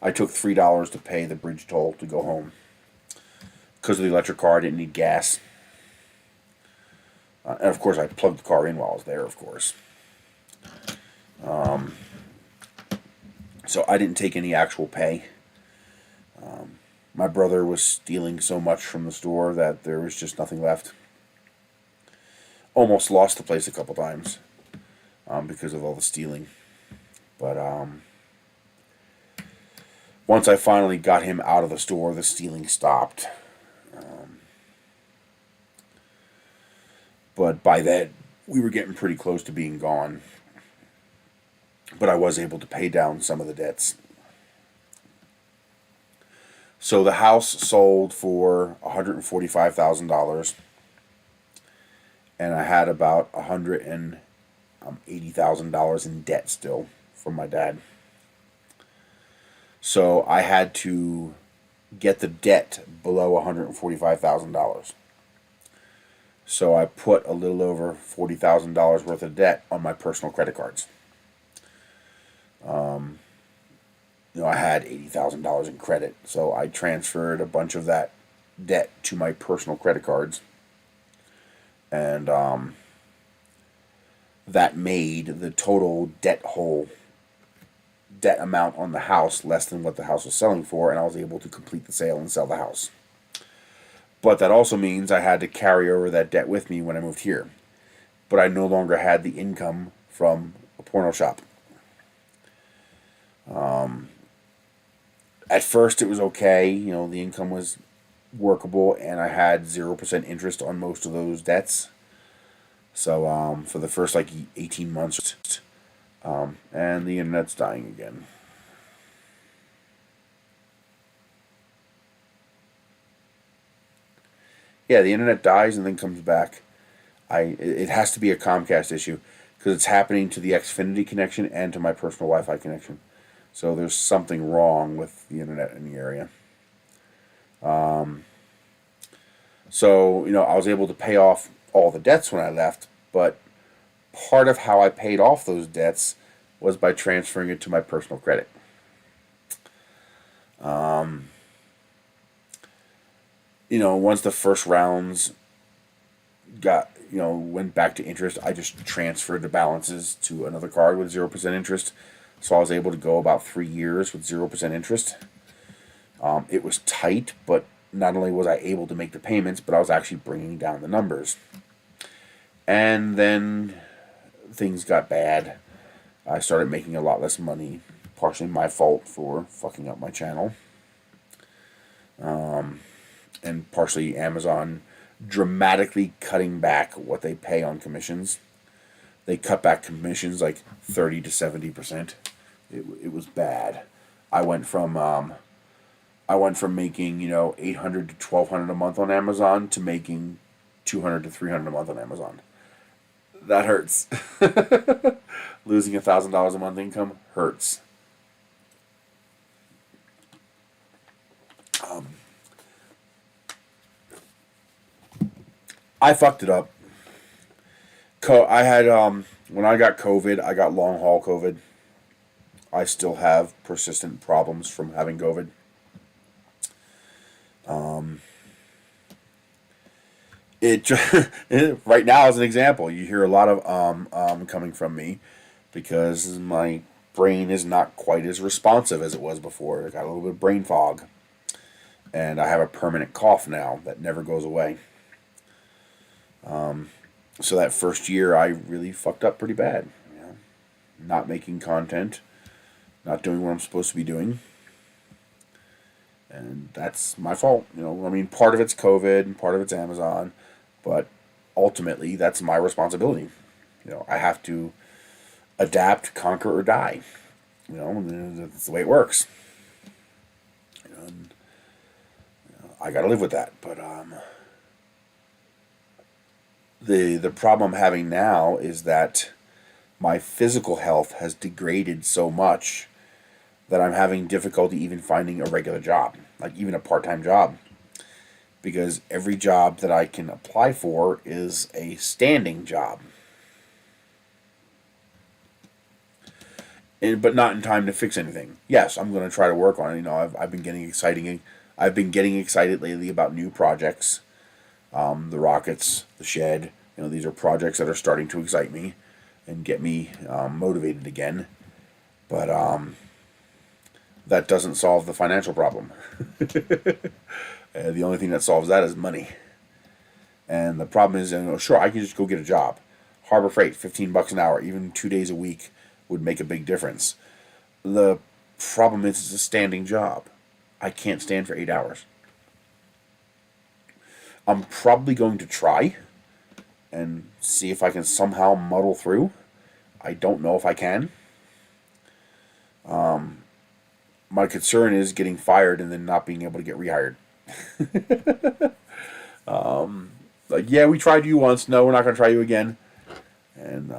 I took $3 to pay the bridge toll to go home. Because of the electric car, I didn't need gas. And of course, I plugged the car in while I was there, of course. So I didn't take any actual pay. My brother was stealing so much from the store that there was just nothing left. Almost lost the place a couple times because of all the stealing. But once I finally got him out of the store, the stealing stopped. But by then, we were getting pretty close to being gone. But I was able to pay down some of the debts. So the house sold for $145,000, and I had about $180,000 in debt still from my dad. So I had to get the debt below $145,000. So I put a little over $40,000 worth of debt on my personal credit cards. I had $80,000 in credit, so I transferred a bunch of that debt to my personal credit cards, and that made the total debt amount on the house less than what the house was selling for, and I was able to complete the sale and sell the house. But that also means I had to carry over that debt with me when I moved here. But I no longer had the income from a porno shop. At first it was okay, the income was workable, and I had 0% interest on most of those debts. So for the first 18 months, and the internet's dying again. Yeah, the internet dies and then comes back. It has to be a Comcast issue because it's happening to the Xfinity connection and to my personal Wi-Fi connection. So there's something wrong with the internet in the area. So I was able to pay off all the debts when I left, but part of how I paid off those debts was by transferring it to my personal credit. Once the first rounds went back to interest, I just transferred the balances to another card with 0% interest. So I was able to go about 3 years with 0% interest. It was tight, but not only was I able to make the payments, but I was actually bringing down the numbers. And then things got bad. I started making a lot less money. Partially my fault for fucking up my channel. And partially Amazon dramatically cutting back what they pay on commissions. They cut back commissions 30 to 70%. It was bad. I went from making $800 to $1,200 a month on Amazon to making $200 to $300 a month on Amazon. That hurts. Losing $1,000 a month income hurts. I fucked it up. I had when I got COVID, I got long haul COVID. I still have persistent problems from having COVID. Right now, as an example, you hear a lot of coming from me because my brain is not quite as responsive as it was before. I got a little bit of brain fog, and I have a permanent cough now that never goes away. So that first year, I really fucked up pretty bad. Not making content, not doing what I'm supposed to be doing. And that's my fault. Part of it's COVID and part of it's Amazon, but ultimately that's my responsibility. I have to adapt, conquer, or die. That's the way it works. And, I got to live with that. But the problem I'm having now is that my physical health has degraded so much that I'm having difficulty even finding a regular job, even a part-time job, because every job that I can apply for is a standing job, but not in time to fix anything. Yes, I'm going to try to work on it. I've been getting excited lately about new projects, the rockets, the shed. These are projects that are starting to excite me and get me motivated again, but that doesn't solve the financial problem. The only thing that solves that is money. And the problem is, sure, I can just go get a job. Harbor Freight, $15 an hour, even 2 days a week would make a big difference. The problem is it's a standing job. I can't stand for 8 hours. I'm probably going to try, and see if I can somehow muddle through. I don't know if I can. My concern is getting fired and then not being able to get rehired. Like, yeah, we tried you once. No, we're not going to try you again. And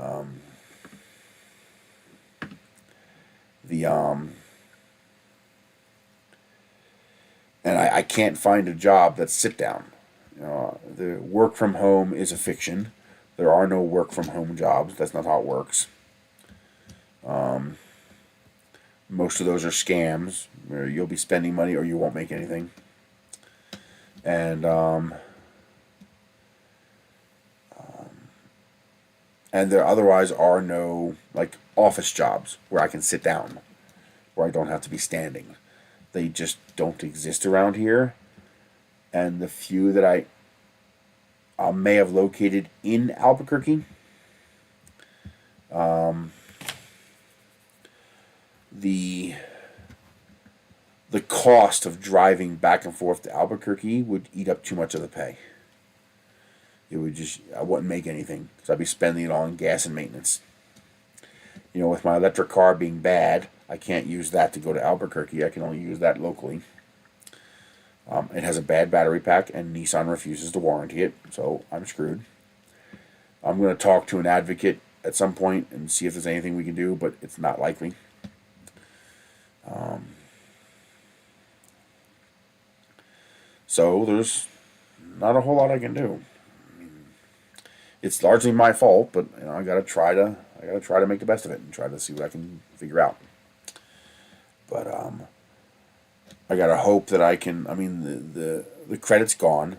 and I can't find a job that's sit down. The work from home is a fiction. There are no work from home jobs. That's not how it works. Most of those are scams, where you'll be spending money or you won't make anything. And there otherwise are no like office jobs where I can sit down, where I don't have to be standing. They just don't exist around here. And the few that I may have located in Albuquerque, the cost of driving back and forth to Albuquerque would eat up too much of the pay. It would just, I wouldn't make anything, because I'd be spending it all on gas and maintenance. With my electric car being bad, I can't use that to go to Albuquerque. I can only use that locally. It has a bad battery pack, and Nissan refuses to warranty it, so I'm screwed. I'm going to talk to an advocate at some point and see if there's anything we can do, but it's not likely. So there's not a whole lot I can do. It's largely my fault, but I gotta try to make the best of it and try to see what I can figure out. But I gotta hope that I can. I mean, the credit's gone.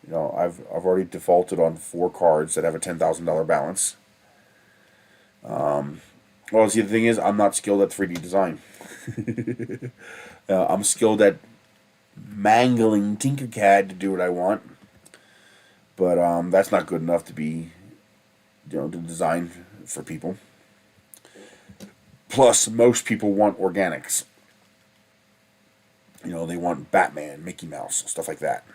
I've already defaulted on 4 cards that have a $10,000 balance. Well, see, the thing is, I'm not skilled at 3D design. I'm skilled at mangling Tinkercad to do what I want, but that's not good enough to be, to design for people. Plus, most people want organics. They want Batman, Mickey Mouse, stuff like that,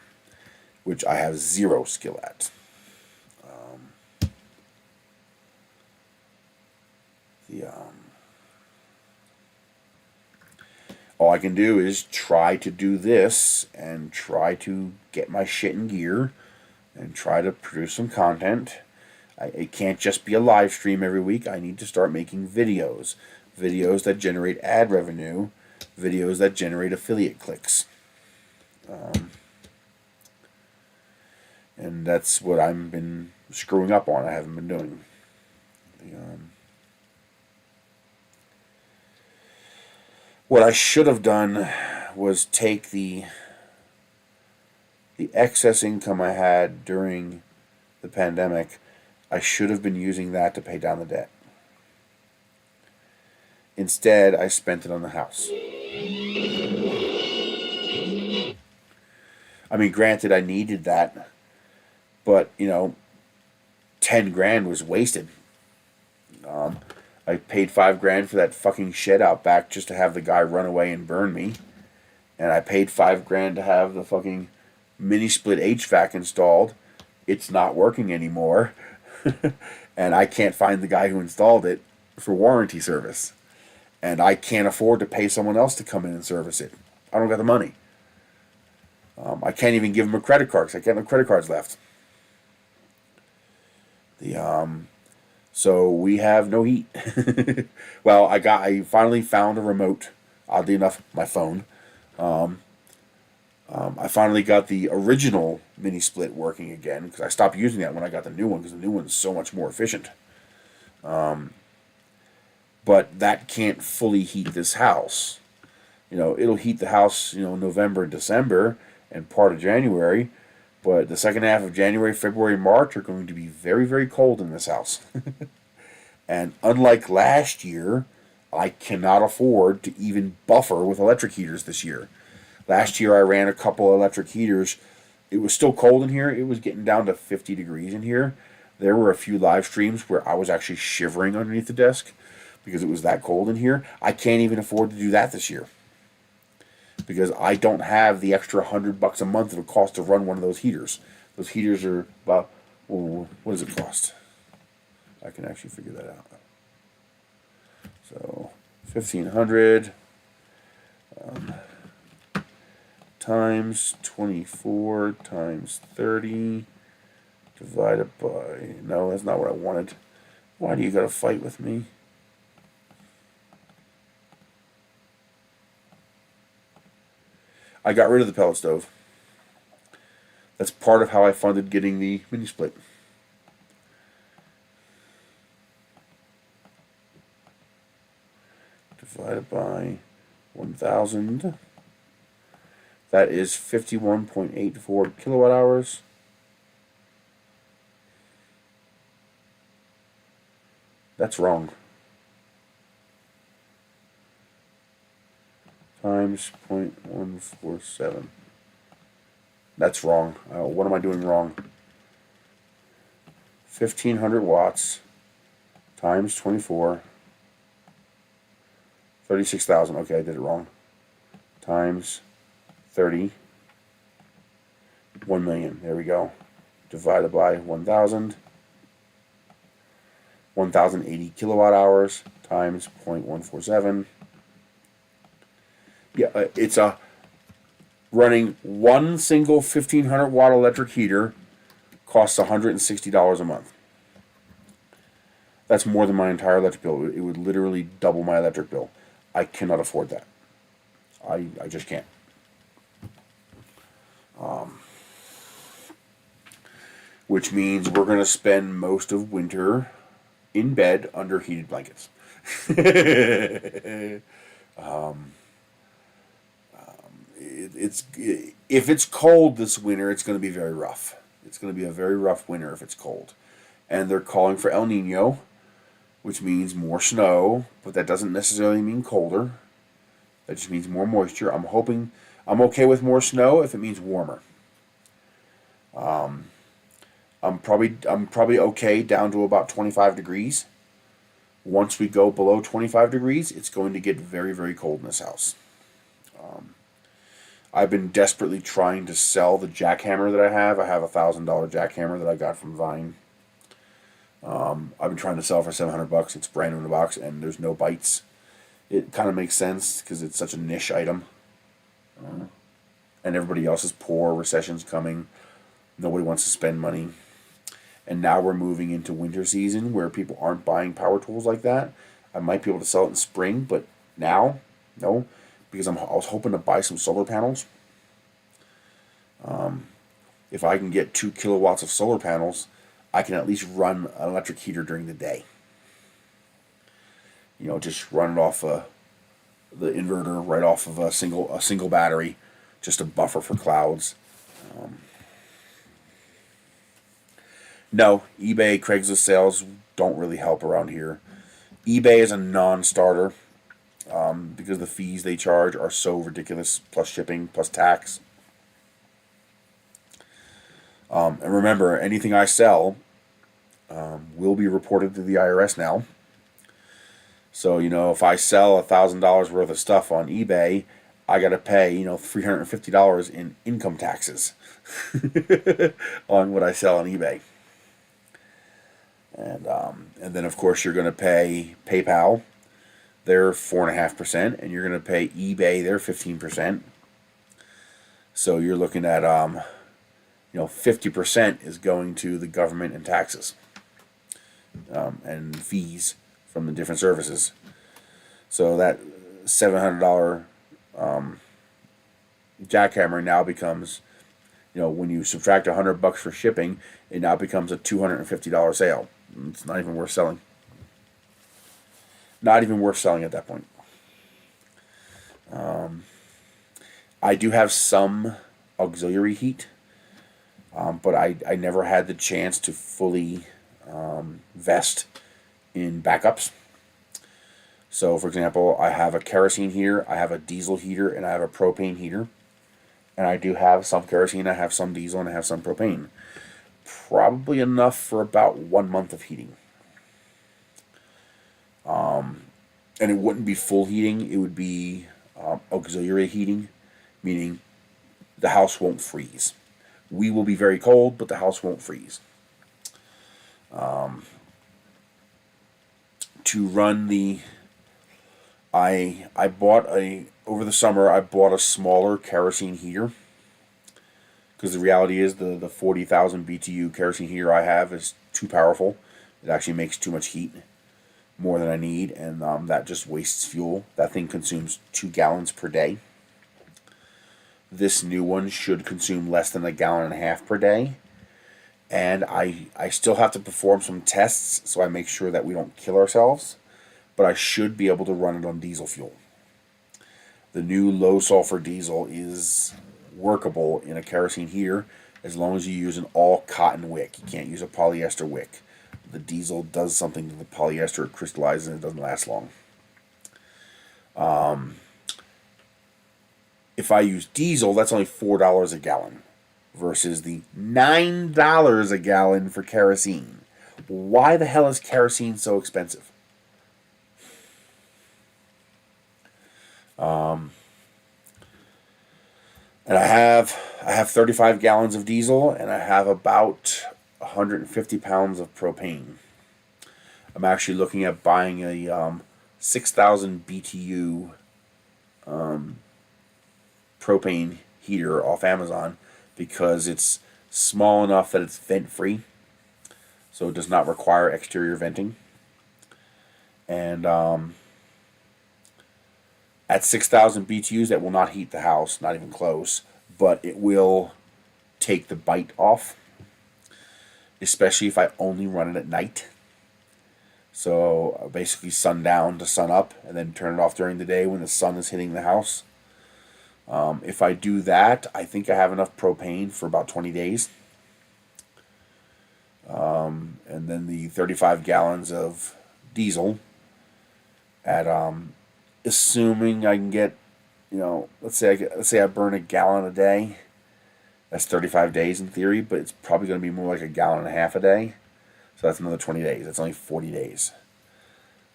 which I have zero skill at. All I can do is try to do this and try to get my shit in gear and try to produce some content. It can't just be a live stream every week. I need to start making videos. Videos that generate ad revenue. Videos that generate affiliate clicks. And that's what I've been screwing up on. I haven't been doing. What I should have done was take the excess income I had during the pandemic. I should have been using that to pay down the debt. Instead, I spent it on the house. I mean, granted, I needed that, but 10 grand was wasted. I paid $5,000 for that fucking shed out back just to have the guy run away and burn me. And I paid $5,000 to have the fucking mini split HVAC installed. It's not working anymore. And I can't find the guy who installed it for warranty service. And I can't afford to pay someone else to come in and service it. I don't got the money. I can't even give him a credit card because I can't have credit cards left. So we have no heat. Well, I finally found a remote. Oddly enough, my phone. I finally got the original mini split working again because I stopped using that when I got the new one because the new one's so much more efficient. But that can't fully heat this house. It'll heat the house, November, December, and part of January. But the second half of January, February, March are going to be very, very cold in this house. And unlike last year, I cannot afford to even buffer with electric heaters this year. Last year I ran a couple electric heaters. It was still cold in here. It was getting down to 50 degrees in here. There were a few live streams where I was actually shivering underneath the desk because it was that cold in here. I can't even afford to do that this year because I don't have the extra $100 a month it would cost to run one of those heaters. Those heaters are about Well, what does it cost? I can actually figure that out. So 1,500 times 24 times 30 divided by, no, that's not what I wanted. Why do you gotta fight with me? I got rid of the pellet stove. That's part of how I funded getting the mini split. Divided by 1,000. That is 51.84 kilowatt hours. That's wrong. Times 0.147. That's wrong. What am I doing wrong? 1,500 watts times 24. 36,000. Okay, I did it wrong. Times 30. 1 million. There we go. Divided by 1,000. 1,080 kilowatt hours times 0.147. Yeah, it's a running one single 1,500 watt electric heater costs $160 a month. That's more than my entire electric bill. It would literally double my electric bill. I cannot afford that. I just can't. Which means we're going to spend most of winter in bed under heated blankets. If it's cold this winter, it's going to be very rough. It's going to be a very rough winter if it's cold. And they're calling for El Nino, which means more snow, but that doesn't necessarily mean colder. That just means more moisture. I'm okay with more snow if it means warmer. I'm probably okay down to about 25 degrees. Once we go below 25 degrees, it's going to get very, very cold in this house. I've been desperately trying to sell the jackhammer that I have. I have a $1,000 jackhammer that I got from Vine. I've been trying to sell for $700. It's brand new in the box, and there's no bites. It kind of makes sense because it's such a niche item. And everybody else is poor. Recession's coming. Nobody wants to spend money. And now we're moving into winter season where people aren't buying power tools like that. I might be able to sell it in spring, but now, no, because I was hoping to buy some solar panels. If I can get 2 kilowatts of solar panels, I can at least run an electric heater during the day. You know, just run it off the inverter right off of a single battery, just a buffer for clouds. No, eBay, Craigslist sales don't really help around here. eBay is a non-starter because the fees they charge are so ridiculous, plus shipping, plus tax. And remember, anything I sell will be reported to the IRS now. So, you know, if I sell $1,000 worth of stuff on eBay, I got to pay, $350 in income taxes on what I sell on eBay. And then, of course, you're going to pay PayPal, their 4.5%, and you're going to pay eBay, their 15%. So you're looking at, 50% is going to the government and taxes and fees from the different services. So that $700 jackhammer now becomes, when you subtract $100 for shipping, it now becomes a $250 sale. It's not even worth selling. Not even worth selling at that point. I do have some auxiliary heat, but I never had the chance to fully vest in backups. So, for example, I have a kerosene heater, I have a diesel heater, and I have a propane heater. And I do have some kerosene, I have some diesel, and I have some propane. Probably enough for about 1 month of heating. And it wouldn't be full heating, it would be auxiliary heating, meaning the house won't freeze. We will be very cold, but the house won't freeze. To run the, I bought over the summer I bought a smaller kerosene heater, because the reality is the 40,000 BTU kerosene heater I have is too powerful. It actually makes too much heat, more than I need, and that just wastes fuel. That thing consumes 2 gallons per day. This new one should consume less than 1.5 gallons per day. And I still have to perform some tests, so I make sure that we don't kill ourselves. But I should be able to run it on diesel fuel. The new low sulfur diesel is workable in a kerosene heater as long as you use an all cotton wick. You can't use a polyester wick. The diesel does something to the polyester, it crystallizes, and it doesn't last long. If I use diesel, that's only $4 a gallon versus the $9 a gallon for kerosene. Why the hell is kerosene so expensive? And I have 35 gallons of diesel, and I have about 150 pounds of propane. I'm actually looking at buying a 6,000 BTU propane heater off Amazon, because it's small enough that it's vent free, so it does not require exterior venting. And at 6,000 BTUs, that will not heat the house, not even close, but it will take the bite off, especially if I only run it at night. So basically sundown to sun up, and then turn it off during the day when the sun is hitting the house. If I do that, I think I have enough propane for about 20 days. And then the 35 gallons of diesel at, assuming I can get, let's say I burn 1 gallon a day. That's 35 days in theory, but it's probably going to be more like 1.5 gallons a day. So that's another 20 days. That's only 40 days.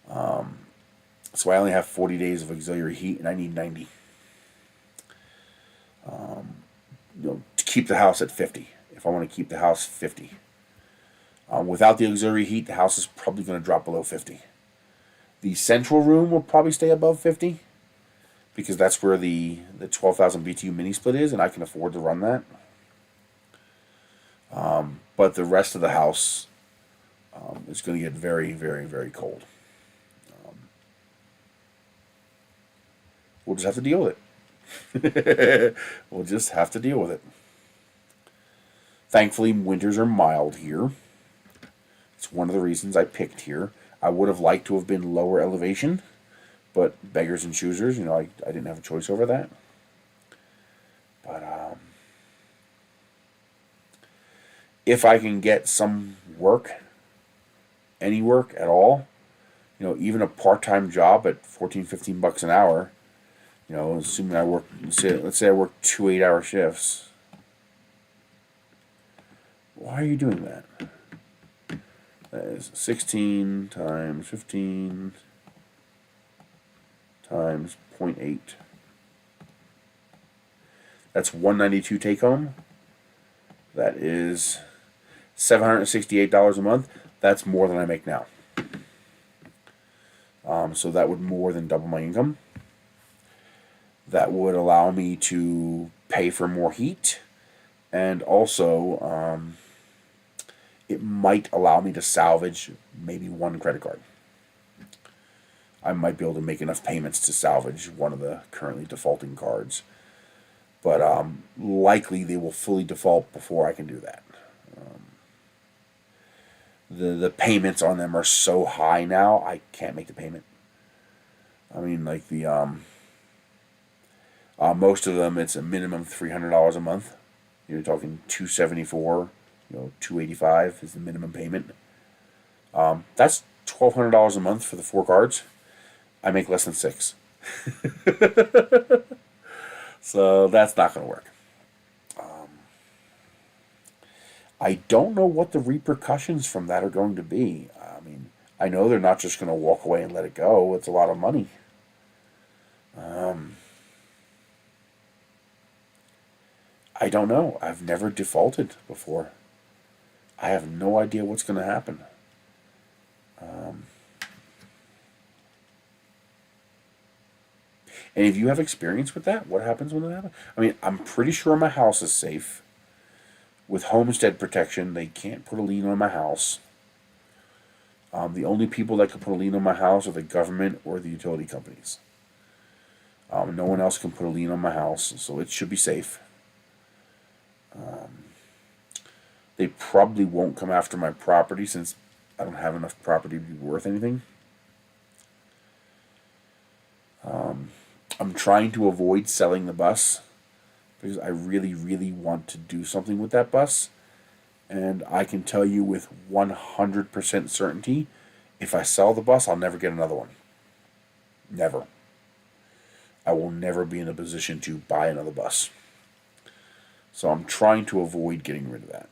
So I only have 40 days of auxiliary heat, and I need 90. To keep the house at 50. If I want to keep the house 50. Without the auxiliary heat, the house is probably going to drop below 50. The central room will probably stay above 50, because that's where the 12,000 BTU mini split is, and I can afford to run that. But the rest of the house is going to get very, very, very cold. We'll just have to deal with it. We'll just have to deal with it. Thankfully, winters are mild here. It's one of the reasons I picked here. I would have liked to have been lower elevation, but beggars and choosers, I didn't have a choice over that. But if I can get some work, any work at all, even a part-time job at $14-15 an hour, assuming I work, let's say I work 2 8-hour shifts. Why are you doing that? That is 16 times 15 times 0.8. That's 192 take home. That is $768 a month. That's more than I make now. So that would more than double my income. That would allow me to pay for more heat, and also it might allow me to salvage maybe one credit card. I might be able to make enough payments to salvage one of the currently defaulting cards, but likely they will fully default before I can do that. The payments on them are so high now, I can't make the payment. I mean, like most of them, it's a minimum $300 a month. You're talking $274, $285 is the minimum payment. That's $1,200 a month for the 4 cards. I make less than 6. So that's not going to work. I don't know what the repercussions from that are going to be. I mean, I know they're not just going to walk away and let it go. It's a lot of money. I don't know. I've never defaulted before. I have no idea what's going to happen. And if you have experience with that, what happens when that happens? I mean, I'm pretty sure my house is safe. With homestead protection, they can't put a lien on my house. The only people that can put a lien on my house are the government or the utility companies. No one else can put a lien on my house, so it should be safe. They probably won't come after my property since I don't have enough property to be worth anything. I'm trying to avoid selling the bus because I really, really want to do something with that bus. And I can tell you with 100% certainty, if I sell the bus, I'll never get another one. Never. I will never be in a position to buy another bus. So I'm trying to avoid getting rid of that.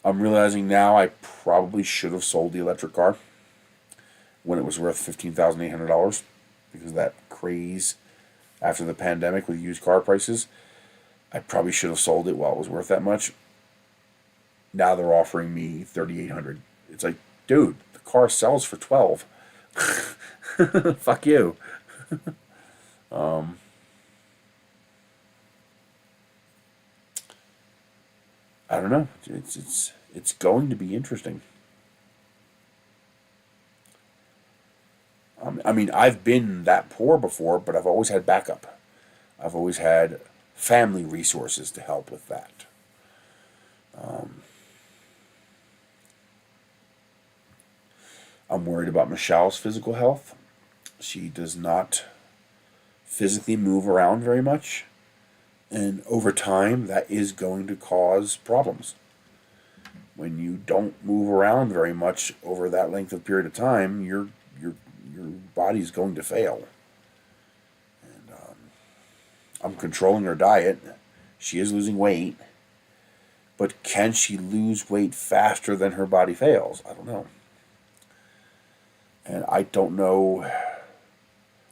I'm realizing now I probably should have sold the electric car when it was worth $15,800 because of that craze after the pandemic with used car prices. I probably should have sold it while it was worth that much. Now they're offering me $3,800. It's like, dude, the car sells for $12,000. Fuck you. I don't know. It's going to be interesting. I mean, I've been that poor before, but I've always had backup. I've always had family resources to help with that. I'm worried about Michelle's physical health. She does not physically move around very much, and over time, that is going to cause problems. When you don't move around very much over that length of period of time, your body's going to fail. And I'm controlling her diet. She is losing weight, but can she lose weight faster than her body fails? I don't know. And I don't know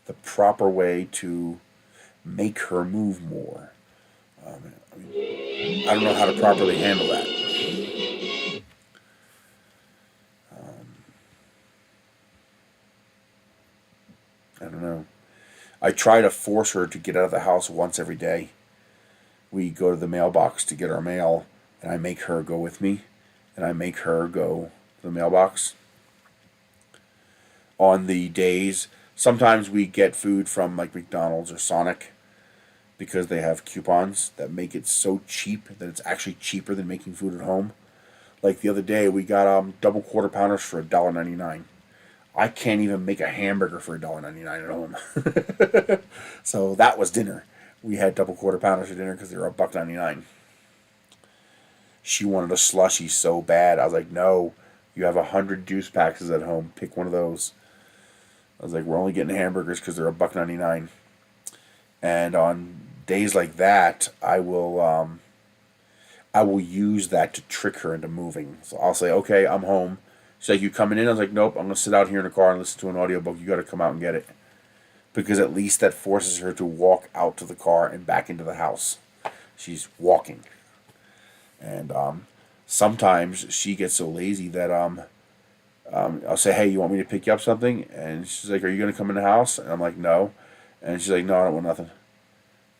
the proper way to make her move more. I don't know how to properly handle that. I don't know. I try to force her to get out of the house once every day. We go to the mailbox to get our mail, and I make her go with me, and I make her go to the mailbox. On the days, sometimes we get food from like McDonald's or Sonic because they have coupons that make it so cheap that it's actually cheaper than making food at home. Like the other day, we got double quarter pounders for $1.99. I can't even make a hamburger for $1.99 at home. So that was dinner. We had double quarter pounders for dinner because they were $1.99. She wanted a slushie so bad. I was like, no, you have 100 juice packs at home. Pick one of those. I was like, we're only getting hamburgers because they're $1.99. And on days like that, I will use that to trick her into moving. So I'll say, okay, I'm home. She's like, you coming in? I was like, nope, I'm going to sit out here in the car and listen to an audiobook. You got to come out and get it. Because at least that forces her to walk out to the car and back into the house. She's walking. And sometimes she gets so lazy that I'll say, hey, you want me to pick you up something? And she's like, are you going to come in the house? And I'm like, no. And she's like, no, I don't want nothing.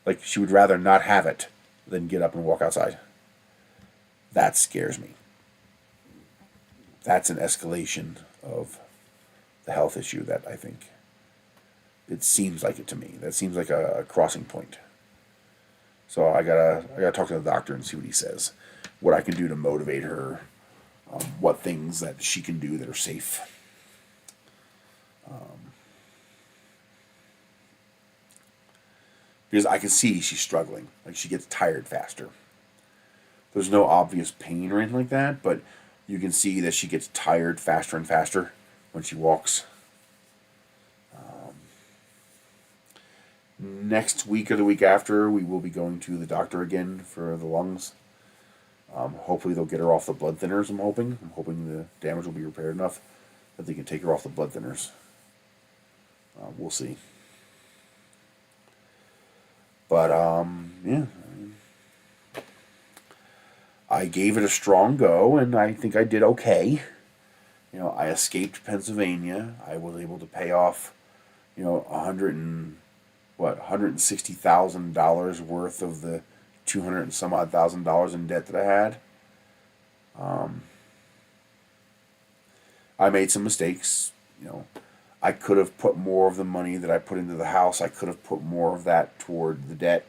Like, she would rather not have it than get up and walk outside. That scares me. That's an escalation of the health issue that I think it seems like it to me. That seems like a crossing point. So I gotta talk to the doctor and see what he says. What I can do to motivate her. What things that she can do that are safe. Because I can see she's struggling. Like, she gets tired faster. There's no obvious pain or anything like that, but you can see that she gets tired faster and faster when she walks. Next week or the week after, we will be going to the doctor again for the lungs. Hopefully they'll get her off the blood thinners, I'm hoping. I'm hoping the damage will be repaired enough that they can take her off the blood thinners. We'll see. But, yeah. I gave it a strong go, and I think I did okay. You know, I escaped Pennsylvania. I was able to pay off, you know, $160,000 worth of the 200 and some odd thousand dollars in debt that I had. I made some mistakes. You know, I could have put more of the money that I put into the house. I could have put more of that toward the debt.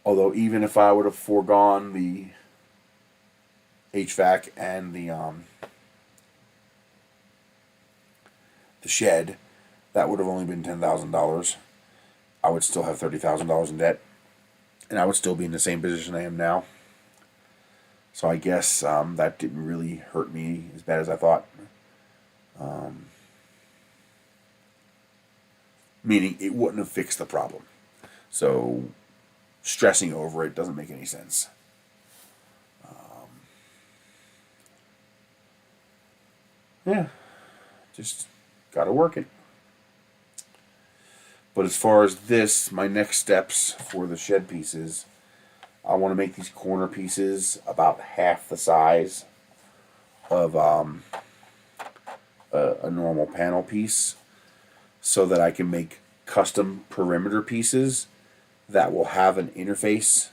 Although even if I would have foregone the HVAC and the shed, that would have only been $10,000. I would still have $30,000 in debt, and I would still be in the same position I am now. So I guess that didn't really hurt me as bad as I thought. Meaning it wouldn't have fixed the problem. So stressing over it doesn't make any sense. Yeah, just gotta work it. But as far as this, my next steps for the shed pieces, I want to make these corner pieces about half the size of a normal panel piece, so that I can make custom perimeter pieces that will have an interface.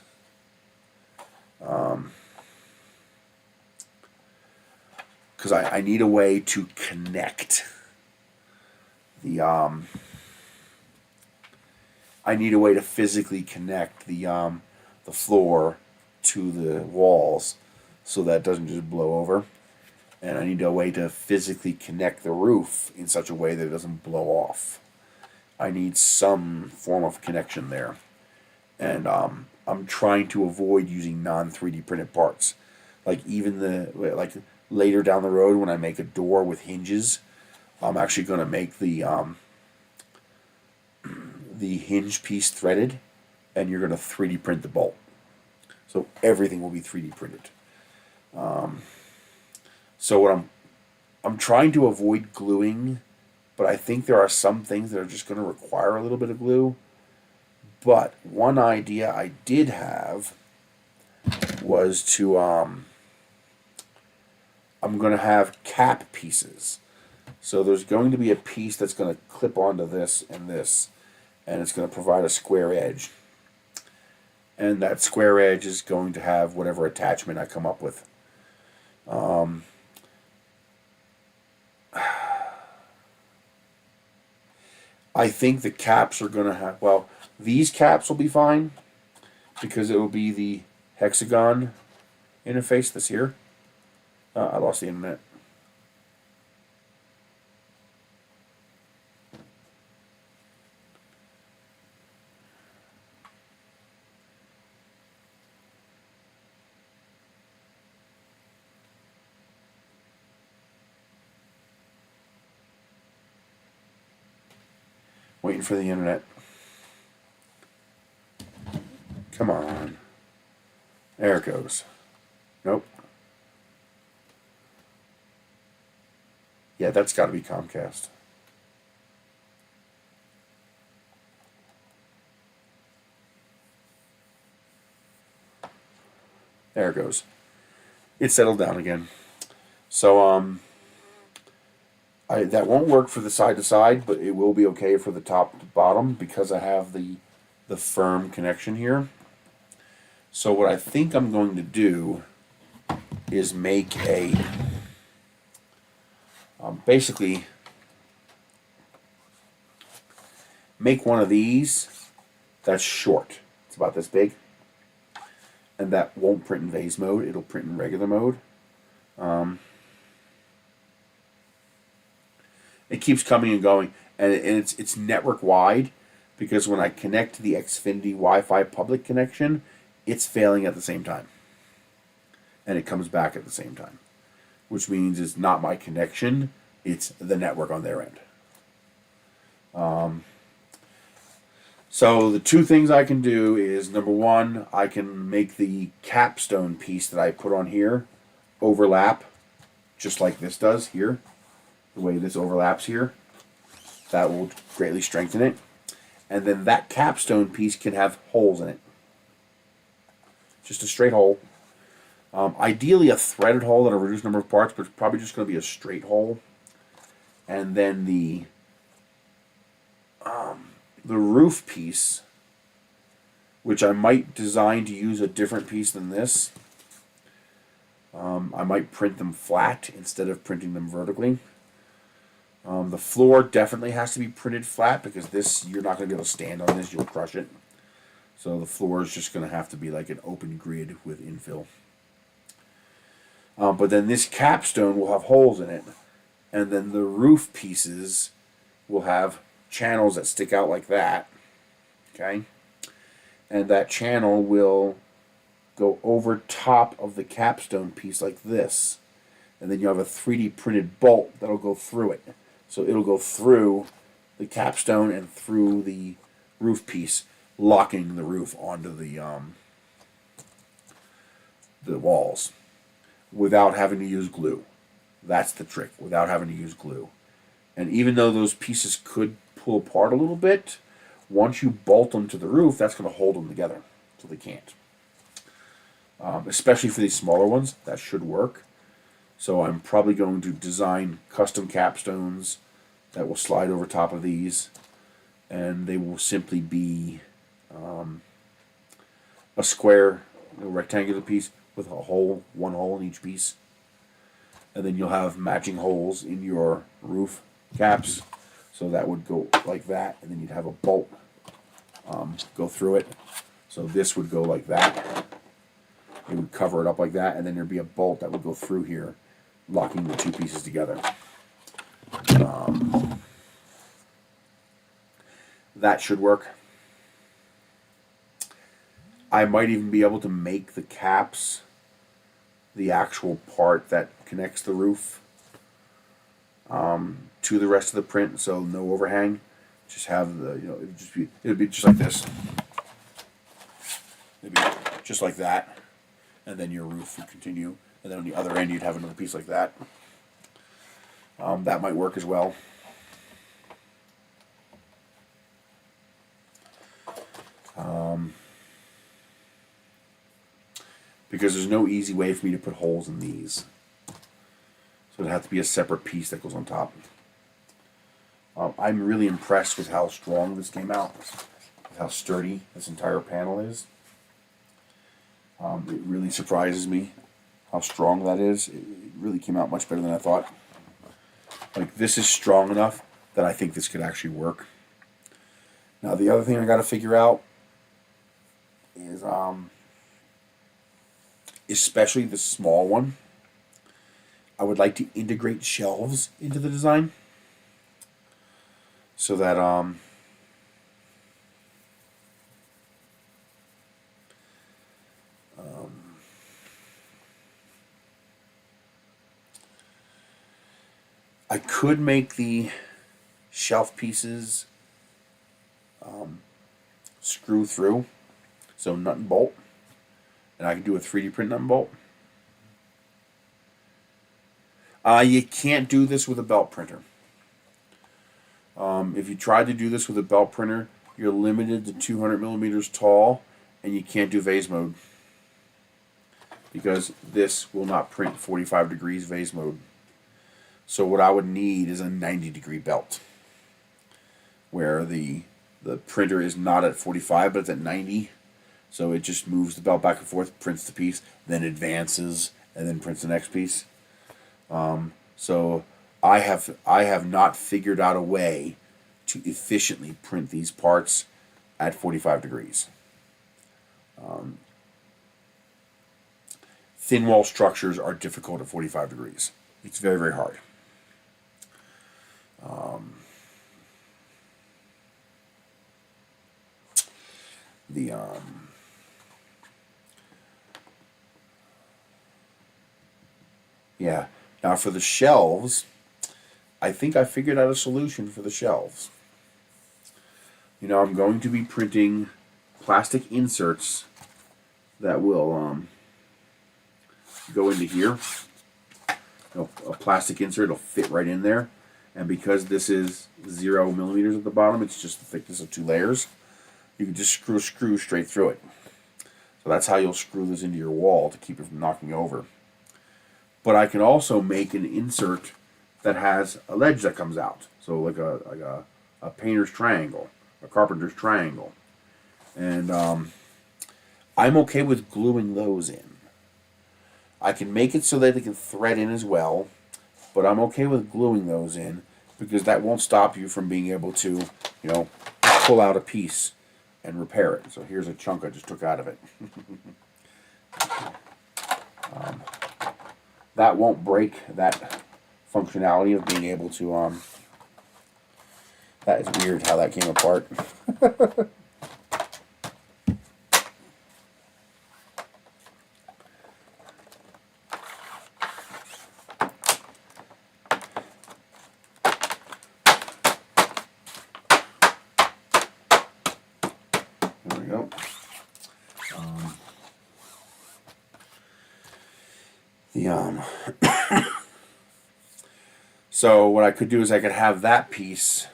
Because I need a way to connect the I need a way to physically connect the floor to the walls so that it doesn't just blow over. And I need a way to physically connect the roof in such a way that it doesn't blow off. I need some form of connection there. And I'm trying to avoid using non-3D printed parts. Like even later down the road when I make a door with hinges, I'm actually going to make the hinge piece threaded, and you're going to 3D print the bolt. So everything will be 3D printed. So what I'm trying to avoid gluing, but I think there are some things that are just going to require a little bit of glue. But one idea I did have was to I'm going to have cap pieces. So there's going to be a piece that's going to clip onto this, and it's going to provide a square edge. And that square edge is going to have whatever attachment I come up with. I think the caps are going to have, well, these caps will be fine because it will be the hexagon interface that's here. I lost the internet. Waiting for the internet. Come on. There it goes. Nope. Yeah, that's got to be Comcast. There it goes. It settled down again. So, that won't work for the side to side, but it will be okay for the top to bottom because I have the firm connection here. So what I think I'm going to do is make a basically make one of these that's short. It's about this big, and that won't print in vase mode. It'll print in regular mode. It keeps coming and going, and it's network wide because when I connect to the Xfinity Wi-Fi public connection, it's failing at the same time, and it comes back at the same time, which means it's not my connection, it's the network on their end. So the two things I can do is, number one, I can make the capstone piece that I put on here overlap just like this does here. The way this overlaps here, that will greatly strengthen it. And then that capstone piece can have holes in it. just a straight hole. Ideally a threaded hole at a reduced number of parts, but it's probably just going to be a straight hole. And then the roof piece, which I might design to use a different piece than this. I might print them flat instead of printing them vertically. The floor definitely has to be printed flat because this, you're not going to be able to stand on this, you'll crush it. So the floor is just going to have to be like an open grid with infill. But then this capstone will have holes in it. And then the roof pieces will have channels that stick out like that. Okay? And that channel will go over top of the capstone piece like this. And then you have a 3D printed bolt that'll go through it. So it'll go through the capstone and through the roof piece, locking the roof onto the walls without having to use glue. That's the trick, without having to use glue. And even though those pieces could pull apart a little bit, once you bolt them to the roof, that's going to hold them together, so they can't. Especially for these smaller ones, that should work. So I'm probably going to design custom capstones that will slide over top of these, and they will simply be a square, a rectangular piece with a hole, one hole in each piece. And then you'll have matching holes in your roof caps. So that would go like that, and then you'd have a bolt go through it. So this would go like that. It would cover it up like that, and then there'd be a bolt that would go through here, locking the two pieces together. That should work. I might even be able to make the caps the actual part that connects the roof to the rest of the print, so no overhang. Just have the, it'd be just like this. It'd be just like that, and then your roof would continue, and then on the other end you'd have another piece like that. That might work as well. Because there's no easy way for me to put holes in these. So it'd have to be a separate piece that goes on top. I'm really impressed with how strong this came out, with how sturdy this entire panel is. It really surprises me how strong that is. It really came out much better than I thought. Like, this is strong enough that I think this could actually work. Now, the other thing I got to figure out is, especially the small one, I would like to integrate shelves into the design so that I could make the shelf pieces screw through, so nut and bolt, and I can do a 3D print nut and bolt. You can't do this with a belt printer. If you tried to do this with a belt printer, you're limited to 200 millimeters tall, and you can't do vase mode because this will not print 45 degrees vase mode. So what I would need is a 90-degree belt where the printer is not at 45 but it's at 90. So it just moves the belt back and forth, prints the piece, then advances, and then prints the next piece. So I have not figured out a way to efficiently print these parts at 45 degrees. Thin wall structures are difficult at 45 degrees. It's very, very hard. Yeah. Now for the shelves, I think I figured out a solution for the shelves. I'm going to be printing plastic inserts that will go into here. A plastic insert will fit right in there, and because this is 0 millimeters at the bottom, it's just the thickness of 2 layers. You can just screw straight through it. So that's how you'll screw this into your wall to keep it from knocking over. But I can also make an insert that has a ledge that comes out. So like a painter's triangle, a carpenter's triangle. And I'm okay with gluing those in. I can make it so that they can thread in as well, but I'm okay with gluing those in because that won't stop you from being able to, you know, pull out a piece and repair it. So here's a chunk I just took out of it. That won't break that functionality of being able to, that is weird how that came apart. There we go. So what I could do is I could have that piece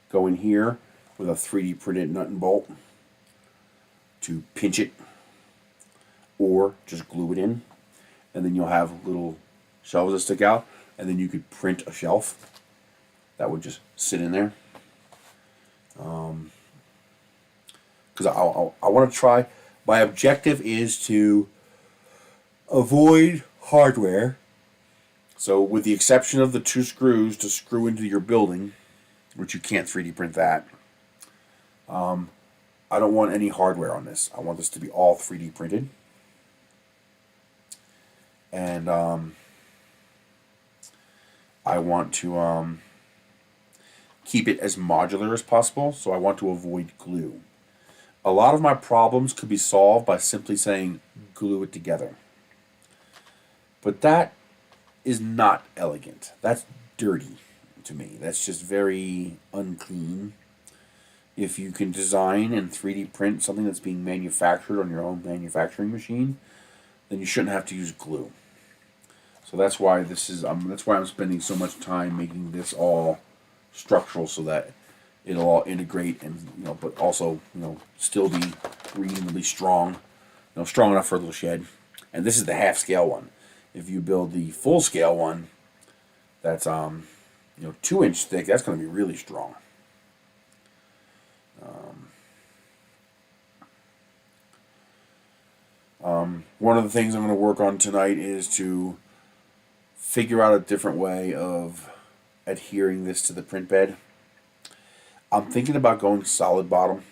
go in here with a 3D printed nut and bolt to pinch it, or just glue it in, and then you'll have little shelves that stick out, and then you could print a shelf that would just sit in there. Because I want to try. My objective is to avoid hardware. So with the exception of the 2 screws to screw into your building, which you can't 3D print that, I don't want any hardware on this. I want this to be all 3D printed. And I want to keep it as modular as possible, so I want to avoid glue. A lot of my problems could be solved by simply saying glue it together. But that is not elegant. That's dirty to me. That's just very unclean. If you can design and 3D print something that's being manufactured on your own manufacturing machine, then you shouldn't have to use glue. So that's why that's why I'm spending so much time making this all structural, so that it'll all integrate and, you know, but also, you know, still be reasonably strong, you know, strong enough for a little shed. And this is the half scale one. If you build the full scale one, that's 2-inch thick, that's going to be really strong. One of the things I'm going to work on tonight is to figure out a different way of adhering this to the print bed. I'm thinking about going solid bottom,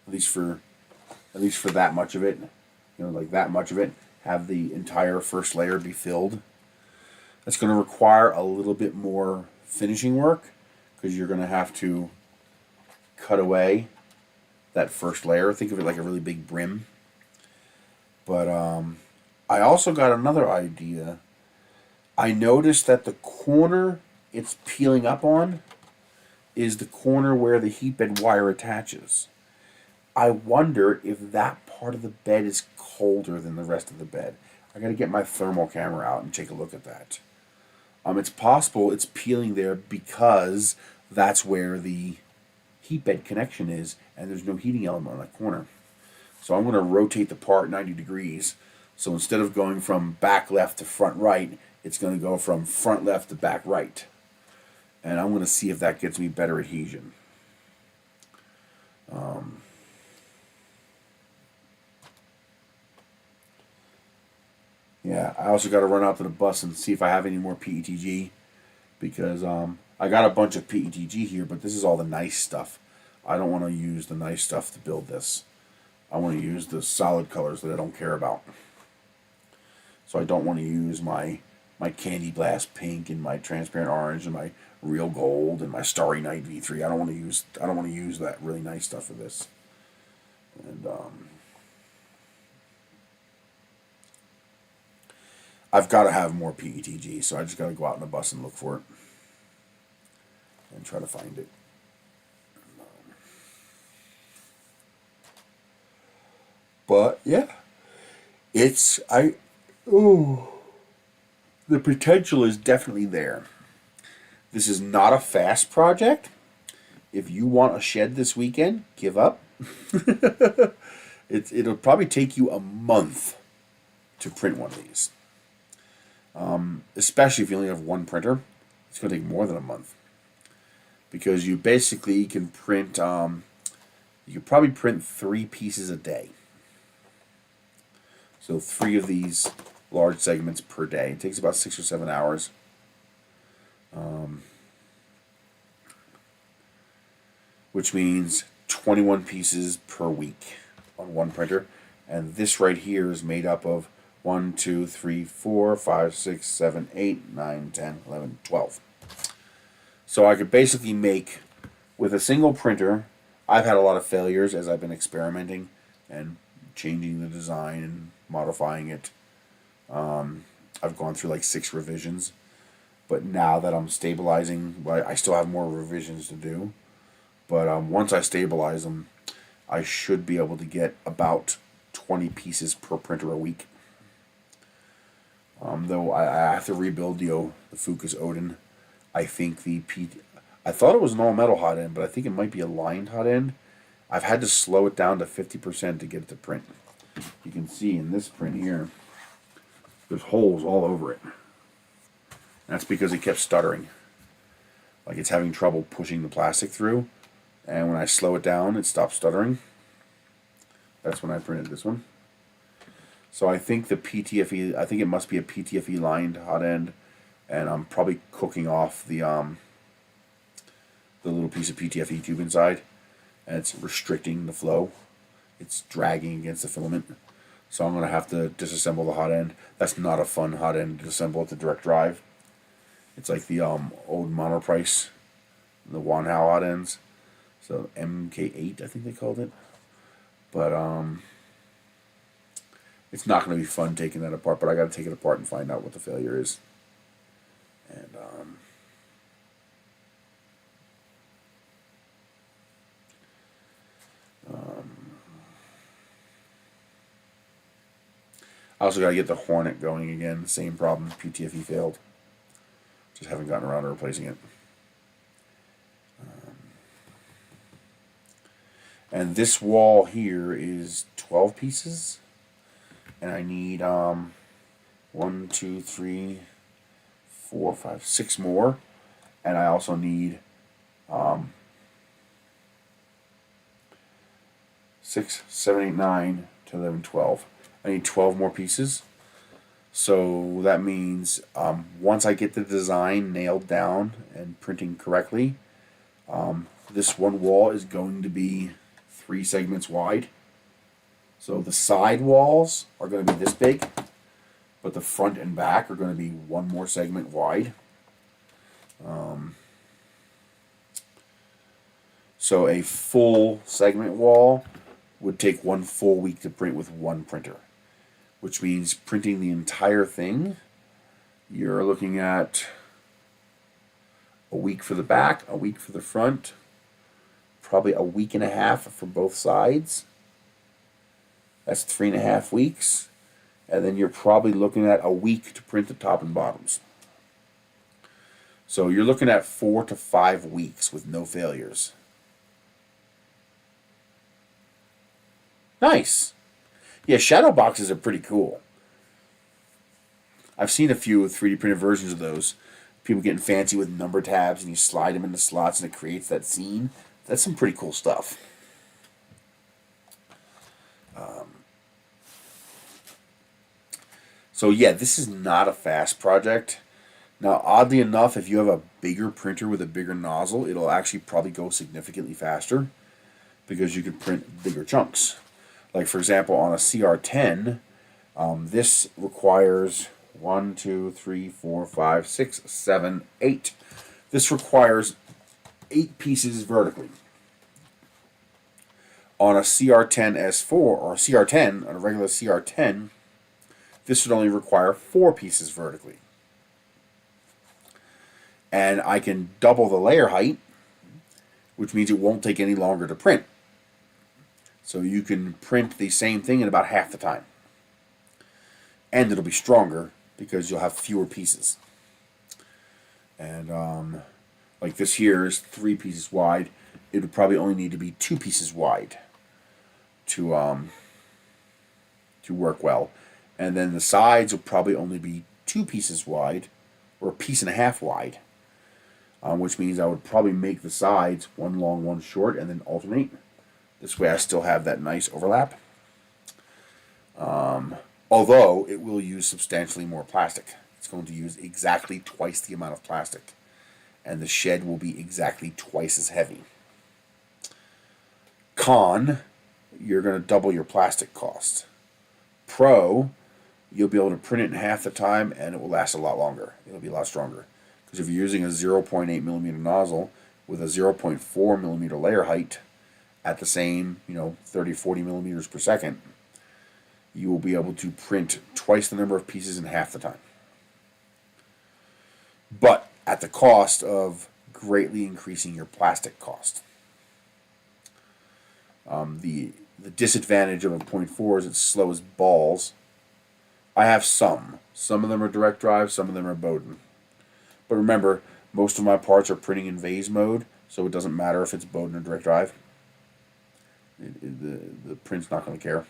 at least for that much of it. You know, like that much of it. Have the entire first layer be filled. That's going to require a little bit more finishing work, because you're going to have to cut away that first layer. Think of it like a really big brim. But I also got another idea. I noticed that the corner it's peeling up on is the corner where the heat bed wire attaches. I wonder if that part of the bed is colder than the rest of the bed. I got to get my thermal camera out and take a look at that. It's possible it's peeling there because that's where the heat bed connection is, and there's no heating element on that corner. So I'm going to rotate the part 90 degrees. So instead of going from back left to front right, it's going to go from front left to back right. And I'm going to see if that gets me better adhesion. Yeah, I also got to run out to the bus and see if I have any more PETG, because I got a bunch of PETG here, but this is all the nice stuff. I don't want to use the nice stuff to build this. I want to use the solid colors that I don't care about. So I don't want to use my Candy Blast pink and my transparent orange and my real gold and my Starry Night V3. I don't want to use that really nice stuff for this. And I've got to have more PETG, so I just got to go out in the bus and look for it and try to find it. But yeah, the potential is definitely there. This is not a fast project. If you want a shed this weekend, give up. It'll probably take you a month to print one of these. Especially if you only have one printer, it's going to take more than a month. Because you basically can print, you could probably print 3 pieces a day. So 3 of these large segments per day. It takes about 6 or 7 hours. Which means 21 pieces per week on one printer. And this right here is made up of 1, 2, 3, 4, 5, 6, 7, 8, 9, 10, 11, 12. So I could basically make, with a single printer, I've had a lot of failures as I've been experimenting and changing the design and modifying it. I've gone through like 6 revisions. But now that I'm stabilizing, well, I still have more revisions to do. But once I stabilize them, I should be able to get about 20 pieces per printer a week. Though I have to rebuild the Fucus Odin. I think I thought it was an all metal hot end, but I think it might be a lined hot end. I've had to slow it down to 50% to get it to print. You can see in this print here, there's holes all over it. That's because it kept stuttering. Like it's having trouble pushing the plastic through. And when I slow it down, it stops stuttering. That's when I printed this one. So I think the PTFE, I think it must be a PTFE lined hot end. And I'm probably cooking off the little piece of PTFE tube inside. And it's restricting the flow. It's dragging against the filament. So I'm going to have to disassemble the hot end. That's not a fun hot end to assemble at the direct drive. It's like the old Monoprice, the Wanhao hot ends. So MK8, I think they called it. But it's not going to be fun taking that apart. But I got to take it apart and find out what the failure is. And I also got to get the Hornet going again. Same problem. PTFE failed. Just haven't gotten around to replacing it. And this wall here is 12 pieces. And I need 1, 2, 3, 4, 5, 6 more. And I also need 6, 7, 8, 9, 10, 11, 12. I need 12 more pieces. So that means once I get the design nailed down and printing correctly, this one wall is going to be 3 segments wide. So the side walls are going to be this big, but the front and back are going to be 1 more segment wide. So a full segment wall would take 1 full week to print with 1 printer, which means printing the entire thing, you're looking at a week for the back, a week for the front, probably a week and a half for both sides. That's 3.5 weeks. And then you're probably looking at a week to print the top and bottoms. So you're looking at 4 to 5 weeks with no failures. Nice. Yeah, shadow boxes are pretty cool. I've seen a few 3D printed versions of those. People getting fancy with number tabs and you slide them into slots and it creates that scene. That's some pretty cool stuff. So yeah, this is not a fast project. Now, oddly enough, if you have a bigger printer with a bigger nozzle, it'll actually probably go significantly faster because you can print bigger chunks. Like, for example, on a CR10, this requires 1, 2, 3, 4, 5, 6, 7, 8. This requires 8 pieces vertically. On a CR10 S4 or a CR10, on a regular CR10, this would only require 4 pieces vertically. And I can double the layer height, which means it won't take any longer to print. So you can print the same thing in about half the time. And it'll be stronger because you'll have fewer pieces. And like this here is 3 pieces wide. It would probably only need to be 2 pieces wide to to work well. And then the sides will probably only be 2 pieces wide, or 1.5 wide, which means I would probably make the sides one long, one short, and then alternate. This way I still have that nice overlap. Although it will use substantially more plastic. It's going to use exactly twice the amount of plastic. And the shed will be exactly twice as heavy. Con, you're going to double your plastic cost. Pro, you'll be able to print it in half the time and it will last a lot longer. It'll be a lot stronger. Because if you're using a 0.8 millimeter nozzle with a 0.4 millimeter layer height at the same, 30, 40 millimeters per second, you will be able to print twice the number of pieces in half the time. But at the cost of greatly increasing your plastic cost. The disadvantage of a 0.4 is it's slow as balls. I have some. Some of them are direct drive, some of them are Bowden. But remember, most of my parts are printing in vase mode, so it doesn't matter if it's Bowden or direct drive. The print's not going to care.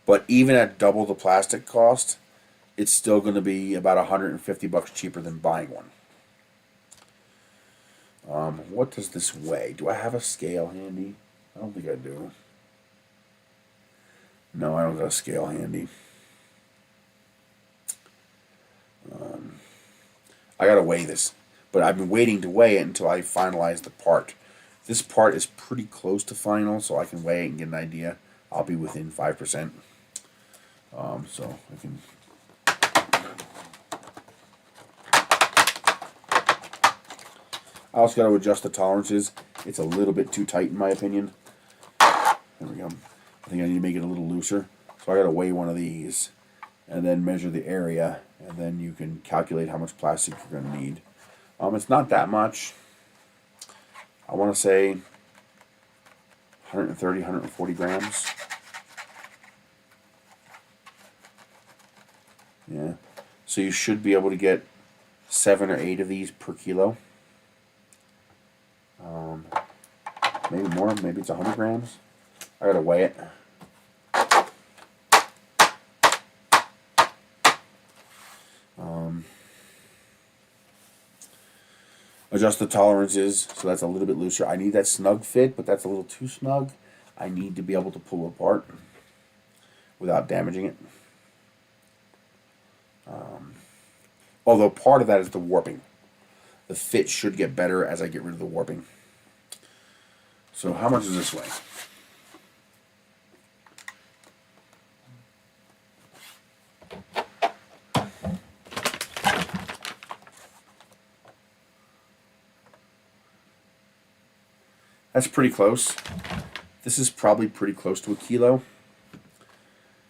But even at double the plastic cost, it's still going to be about $150 cheaper than buying one. What does this weigh? Do I have a scale handy? I don't think I do. No, I don't got a scale handy. I gotta weigh this, but I've been waiting to weigh it until I finalize the part. This part is pretty close to final, so I can weigh it and get an idea. I'll be within 5%. So I can. I also got to adjust the tolerances. It's a little bit too tight in my opinion. There we go. I think I need to make it a little looser. So I got to weigh one of these and then measure the area, and then you can calculate how much plastic you're going to need. It's not that much. I want to say 130, 140 grams. Yeah. So you should be able to get 7 or 8 of these per kilo. Maybe more, maybe it's 100 grams. I gotta weigh it. Adjust the tolerances so that's a little bit looser. I need that snug fit, but that's a little too snug. I need to be able to pull it apart without damaging it. Although part of that is the warping. The fit should get better as I get rid of the warping. So how much does this weigh? That's pretty close. This is probably pretty close to a kilo.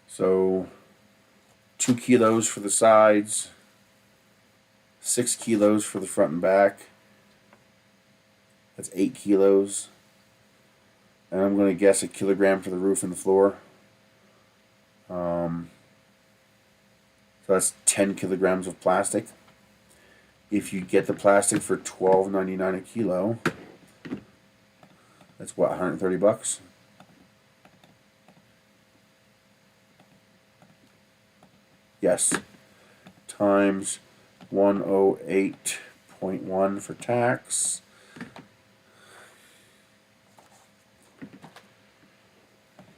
So 2 kilos for the sides, 6 kilos for the front and back. That's 8 kilos. And I'm going to guess a kilogram for the roof and the floor. So that's 10 kilograms of plastic. If you get the plastic for $12.99 a kilo, that's what, 130 bucks? Yes. Times 108.1 for tax.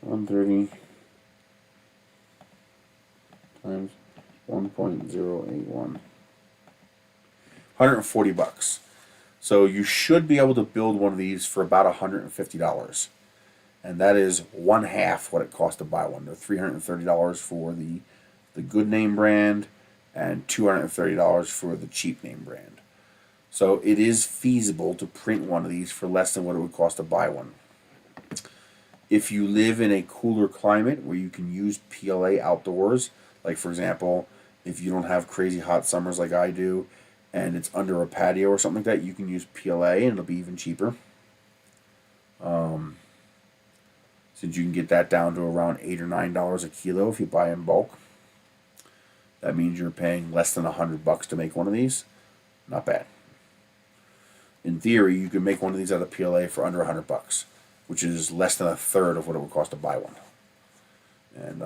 $130 times 1.081. 140 bucks. So you should be able to build one of these for about $150. And that is 1/2 what it costs to buy one. They're $330 for the good name brand and $230 for the cheap name brand. So it is feasible to print one of these for less than what it would cost to buy one. If you live in a cooler climate where you can use PLA outdoors, like for example, if you don't have crazy hot summers like I do, and it's under a patio or something like that, you can use PLA and it'll be even cheaper. Since you can get that down to around $8 or $9 a kilo if you buy in bulk. That means you're paying less than $100 to make one of these. Not bad. In theory, you could make one of these out of PLA for under $100, which is less than a third of what it would cost to buy one. And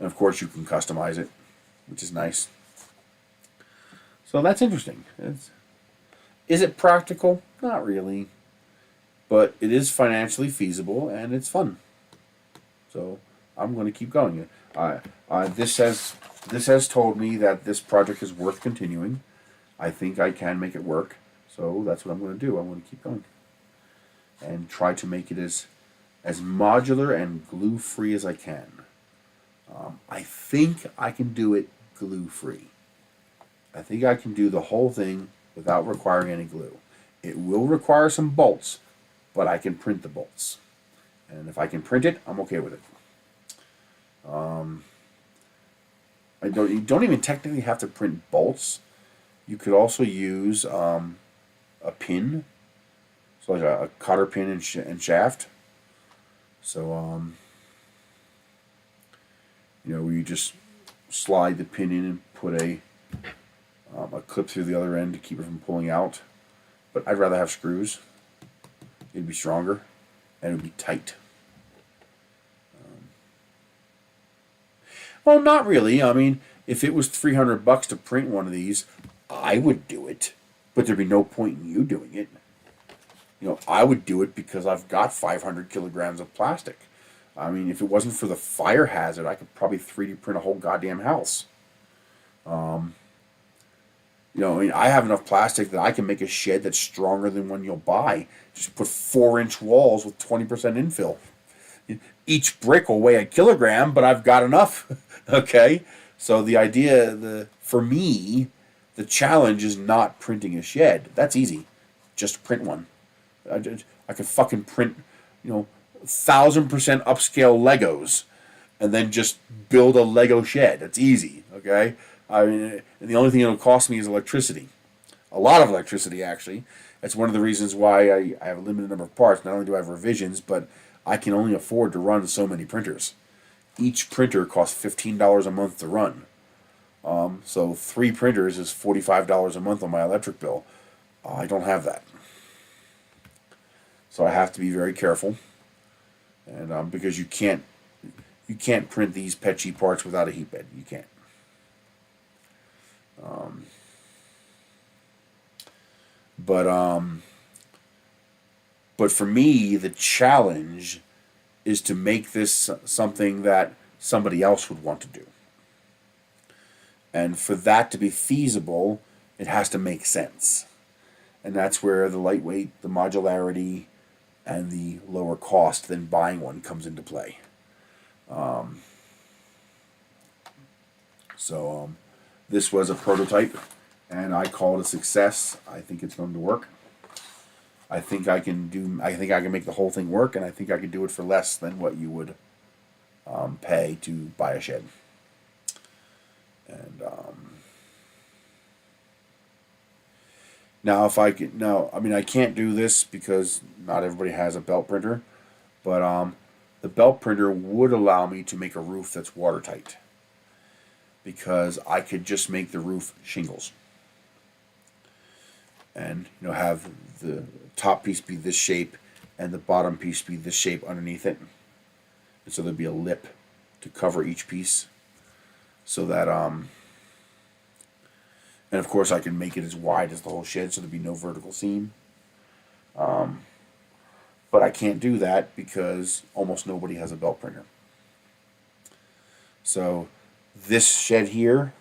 of course, you can customize it, which is nice. So that's interesting. Is it practical? Not really. But it is financially feasible, and it's fun. So I'm going to keep going. This has told me that this project is worth continuing. I think I can make it work. So that's what I'm going to do. I'm going to keep going. And try to make it as modular and glue-free as I can. I think I can do it glue-free. I think I can do the whole thing without requiring any glue. It will require some bolts, but I can print the bolts. And if I can print it, I'm okay with it. You don't even technically have to print bolts. You could also use a pin, so like a cotter pin and shaft. So where you just slide the pin in and put a clip through the other end to keep it from pulling out. But I'd rather have screws. It'd be stronger and it would be tight. Well, not really. I mean, if it was $300 to print one of these, I would do it. But there'd be no point in you doing it. I would do it because I've got 500 kilograms of plastic. I mean, if it wasn't for the fire hazard, I could probably 3D print a whole goddamn house. I mean, I have enough plastic that I can make a shed that's stronger than one you'll buy. Just put 4-inch walls with 20% infill. Each brick will weigh a kilogram, but I've got enough. Okay? So the idea, for me, the challenge is not printing a shed. That's easy. Just print one. I could fucking print, 1,000% upscale Legos and then just build a Lego shed. That's easy. Okay? I mean, and the only thing it'll cost me is electricity. A lot of electricity, actually. That's one of the reasons why I have a limited number of parts. Not only do I have revisions, but I can only afford to run so many printers. Each printer costs $15 a month to run. So 3 printers is $45 a month on my electric bill. I don't have that. So I have to be very careful. And because you can't print these PETG parts without a heat bed. You can't. But for me, the challenge is to make this something that somebody else would want to do. And for that to be feasible, it has to make sense. And that's where the lightweight, the modularity, and the lower cost than buying one comes into play. This was a prototype, and I call it a success. I think it's going to work. I think I can make the whole thing work, and I think I can do it for less than what you would pay to buy a shed. And I can't do this because not everybody has a belt printer, but the belt printer would allow me to make a roof that's watertight, because I could just make the roof shingles and have the top piece be this shape and the bottom piece be this shape underneath it, and so there'd be a lip to cover each piece, so that and of course I can make it as wide as the whole shed so there'd be no vertical seam, but I can't do that because almost nobody has a belt printer. So this shed here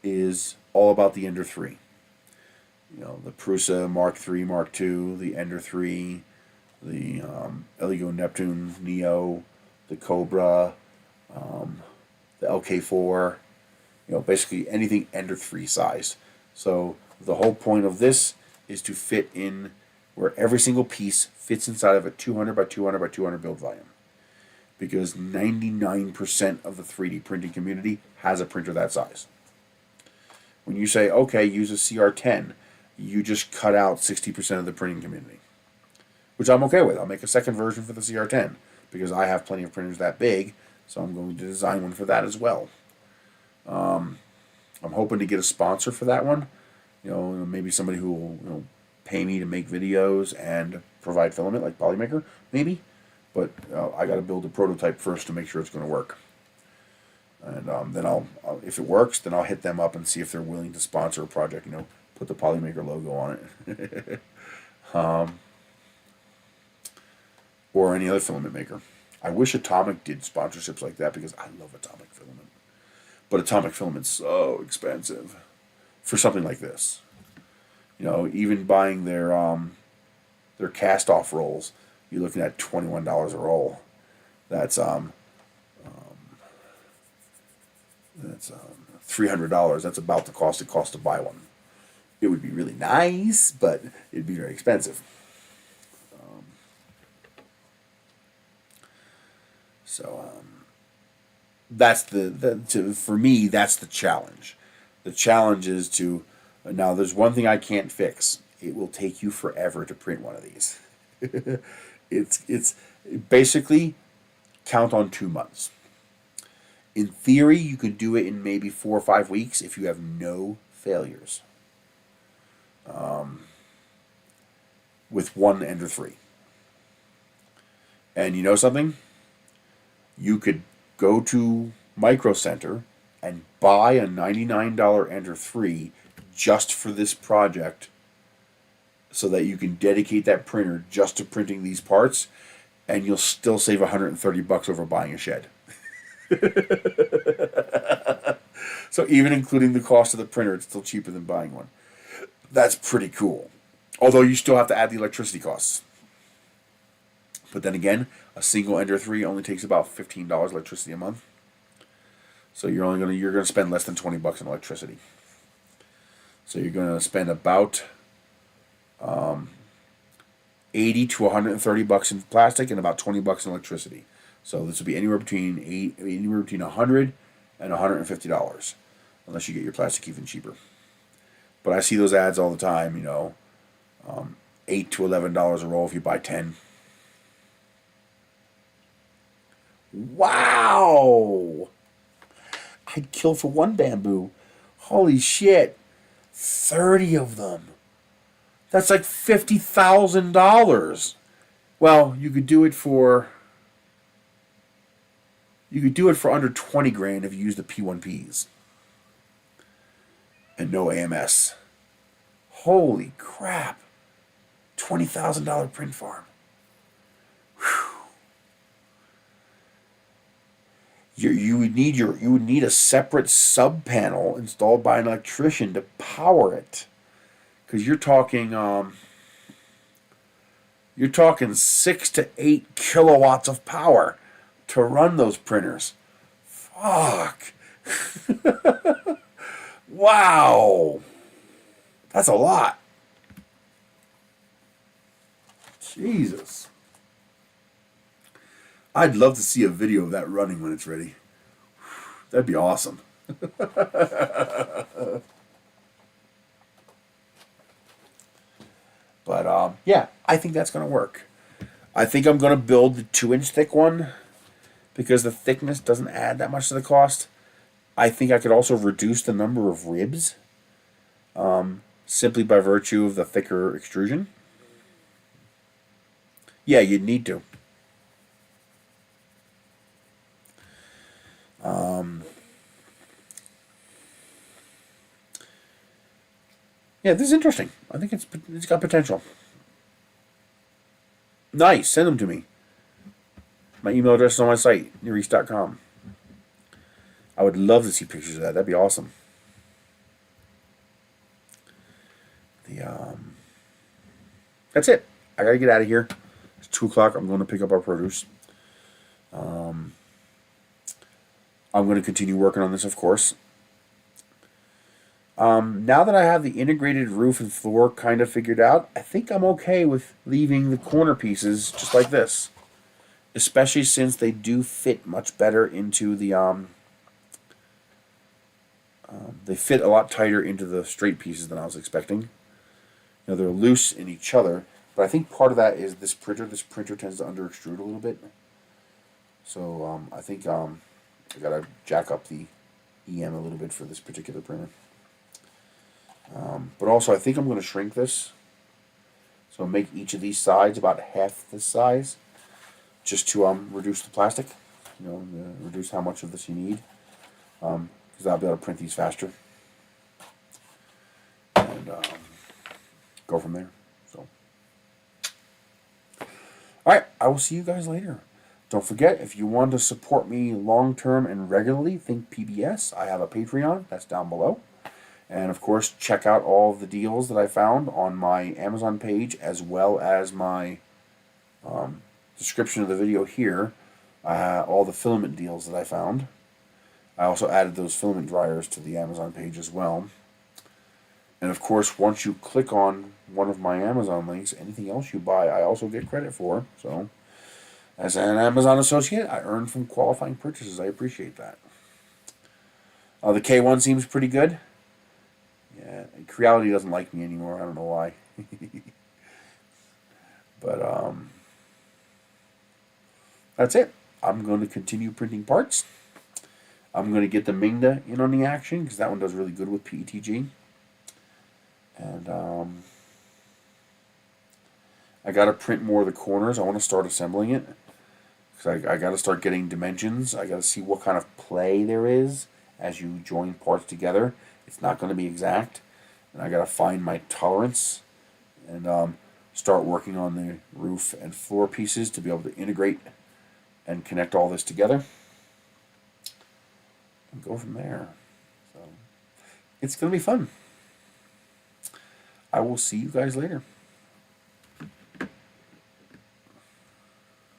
is all about the Ender 3. The Prusa Mark III, Mark II, the Ender 3, the Eryone Neptune Neo, the Cobra, the LK4, basically anything Ender 3 size. So the whole point of this is to fit in where every single piece fits inside of a 200 by 200 by 200 build volume. Because 99% of the 3D printing community has a printer that size. When you say, okay, use a CR10, you just cut out 60% of the printing community, which I'm okay with. I'll make a second version for the CR10 because I have plenty of printers that big, so I'm going to design one for that as well. I'm hoping to get a sponsor for that one, maybe somebody who will pay me to make videos and provide filament, like Polymaker, maybe. But I got to build a prototype first to make sure it's going to work. And then I'll, if it works, then I'll hit them up and see if they're willing to sponsor a project. Put the Polymaker logo on it, or any other filament maker. I wish Atomic did sponsorships like that because I love Atomic Filament. But Atomic Filament's so expensive for something like this. Even buying their cast off rolls, you're looking at $21 a roll. That's $300. That's about the cost it costs to buy one. It would be really nice, but it'd be very expensive. That's for me, that's the challenge. The challenge is to, now there's one thing I can't fix. It will take you forever to print one of these. It's basically count on 2 months. In theory, you could do it in maybe 4 or 5 weeks if you have no failures. With one Ender 3. And you know something? You could go to Micro Center and buy a $99 Ender 3 just for this project so that you can dedicate that printer just to printing these parts, and you'll still save $130 over buying a shed. So even including the cost of the printer, it's still cheaper than buying one. That's pretty cool. Although you still have to add the electricity costs. But then again, a single Ender 3 only takes about $15 electricity a month. So you're gonna spend less than $20 in electricity. So you're gonna spend about $80 to $130 in plastic and about $20 in electricity. So this would be anywhere between $100 and $150, unless you get your plastic even cheaper. But I see those ads all the time. $8 to $11 a roll if you buy 10. Wow! I'd kill for one bamboo. Holy shit! 30 of them. That's like $50,000. Well, you could do it for under 20 grand if you use the P1Ps and no AMS. Holy crap! $20,000 print farm. You would need a separate sub panel installed by an electrician to power it, because you're talking 6 to 8 kilowatts of power to run those printers. Fuck. Wow. That's a lot. Jesus. I'd love to see a video of that running when it's ready. That'd be awesome. But yeah, I think that's going to work. I think I'm going to build the 2-inch thick one because the thickness doesn't add that much to the cost. I think I could also reduce the number of ribs simply by virtue of the thicker extrusion. Yeah, you'd need to. Yeah, this is interesting. I think it's got potential. Nice. Send them to me. My email address is on my site, nereast.com. I would love to see pictures of that. That'd be awesome. That's it. I gotta get out of here. It's 2 o'clock. I'm going to pick up our produce. I'm going to continue working on this, of course. Now that I have the integrated roof and floor kind of figured out, I think I'm okay with leaving the corner pieces just like this. Especially since they do fit much better into the, they fit a lot tighter into the straight pieces than I was expecting. They're loose in each other, but I think part of that is this printer. This printer tends to under extrude a little bit. So I think I gotta jack up the EM a little bit for this particular printer. But also, I think I'm going to shrink this. So make each of these sides about half this size, just to reduce the plastic. You know, reduce how much of this you need, because I'll be able to print these faster and go from there. So, all right, I will see you guys later. Don't forget, if you want to support me long term and regularly, think PBS. I have a Patreon that's down below. And of course, check out all of the deals that I found on my Amazon page, as well as my description of the video here. All the filament deals that I found. I also added those filament dryers to the Amazon page as well. And of course, once you click on one of my Amazon links, anything else you buy, I also get credit for. So, as an Amazon associate, I earn from qualifying purchases. I appreciate that. The K1 seems pretty good. Yeah, Creality doesn't like me anymore. I don't know why. But that's it. I'm going to continue printing parts. I'm going to get the Mingda in on the action, because that one does really good with PETG. And I got to print more of the corners. I want to start assembling it, because I got to start getting dimensions. I got to see what kind of play there is as you join parts together. It's not going to be exact. And I got to find my tolerance and start working on the roof and floor pieces to be able to integrate and connect all this together and go from there. So it's going to be fun. I will see you guys later.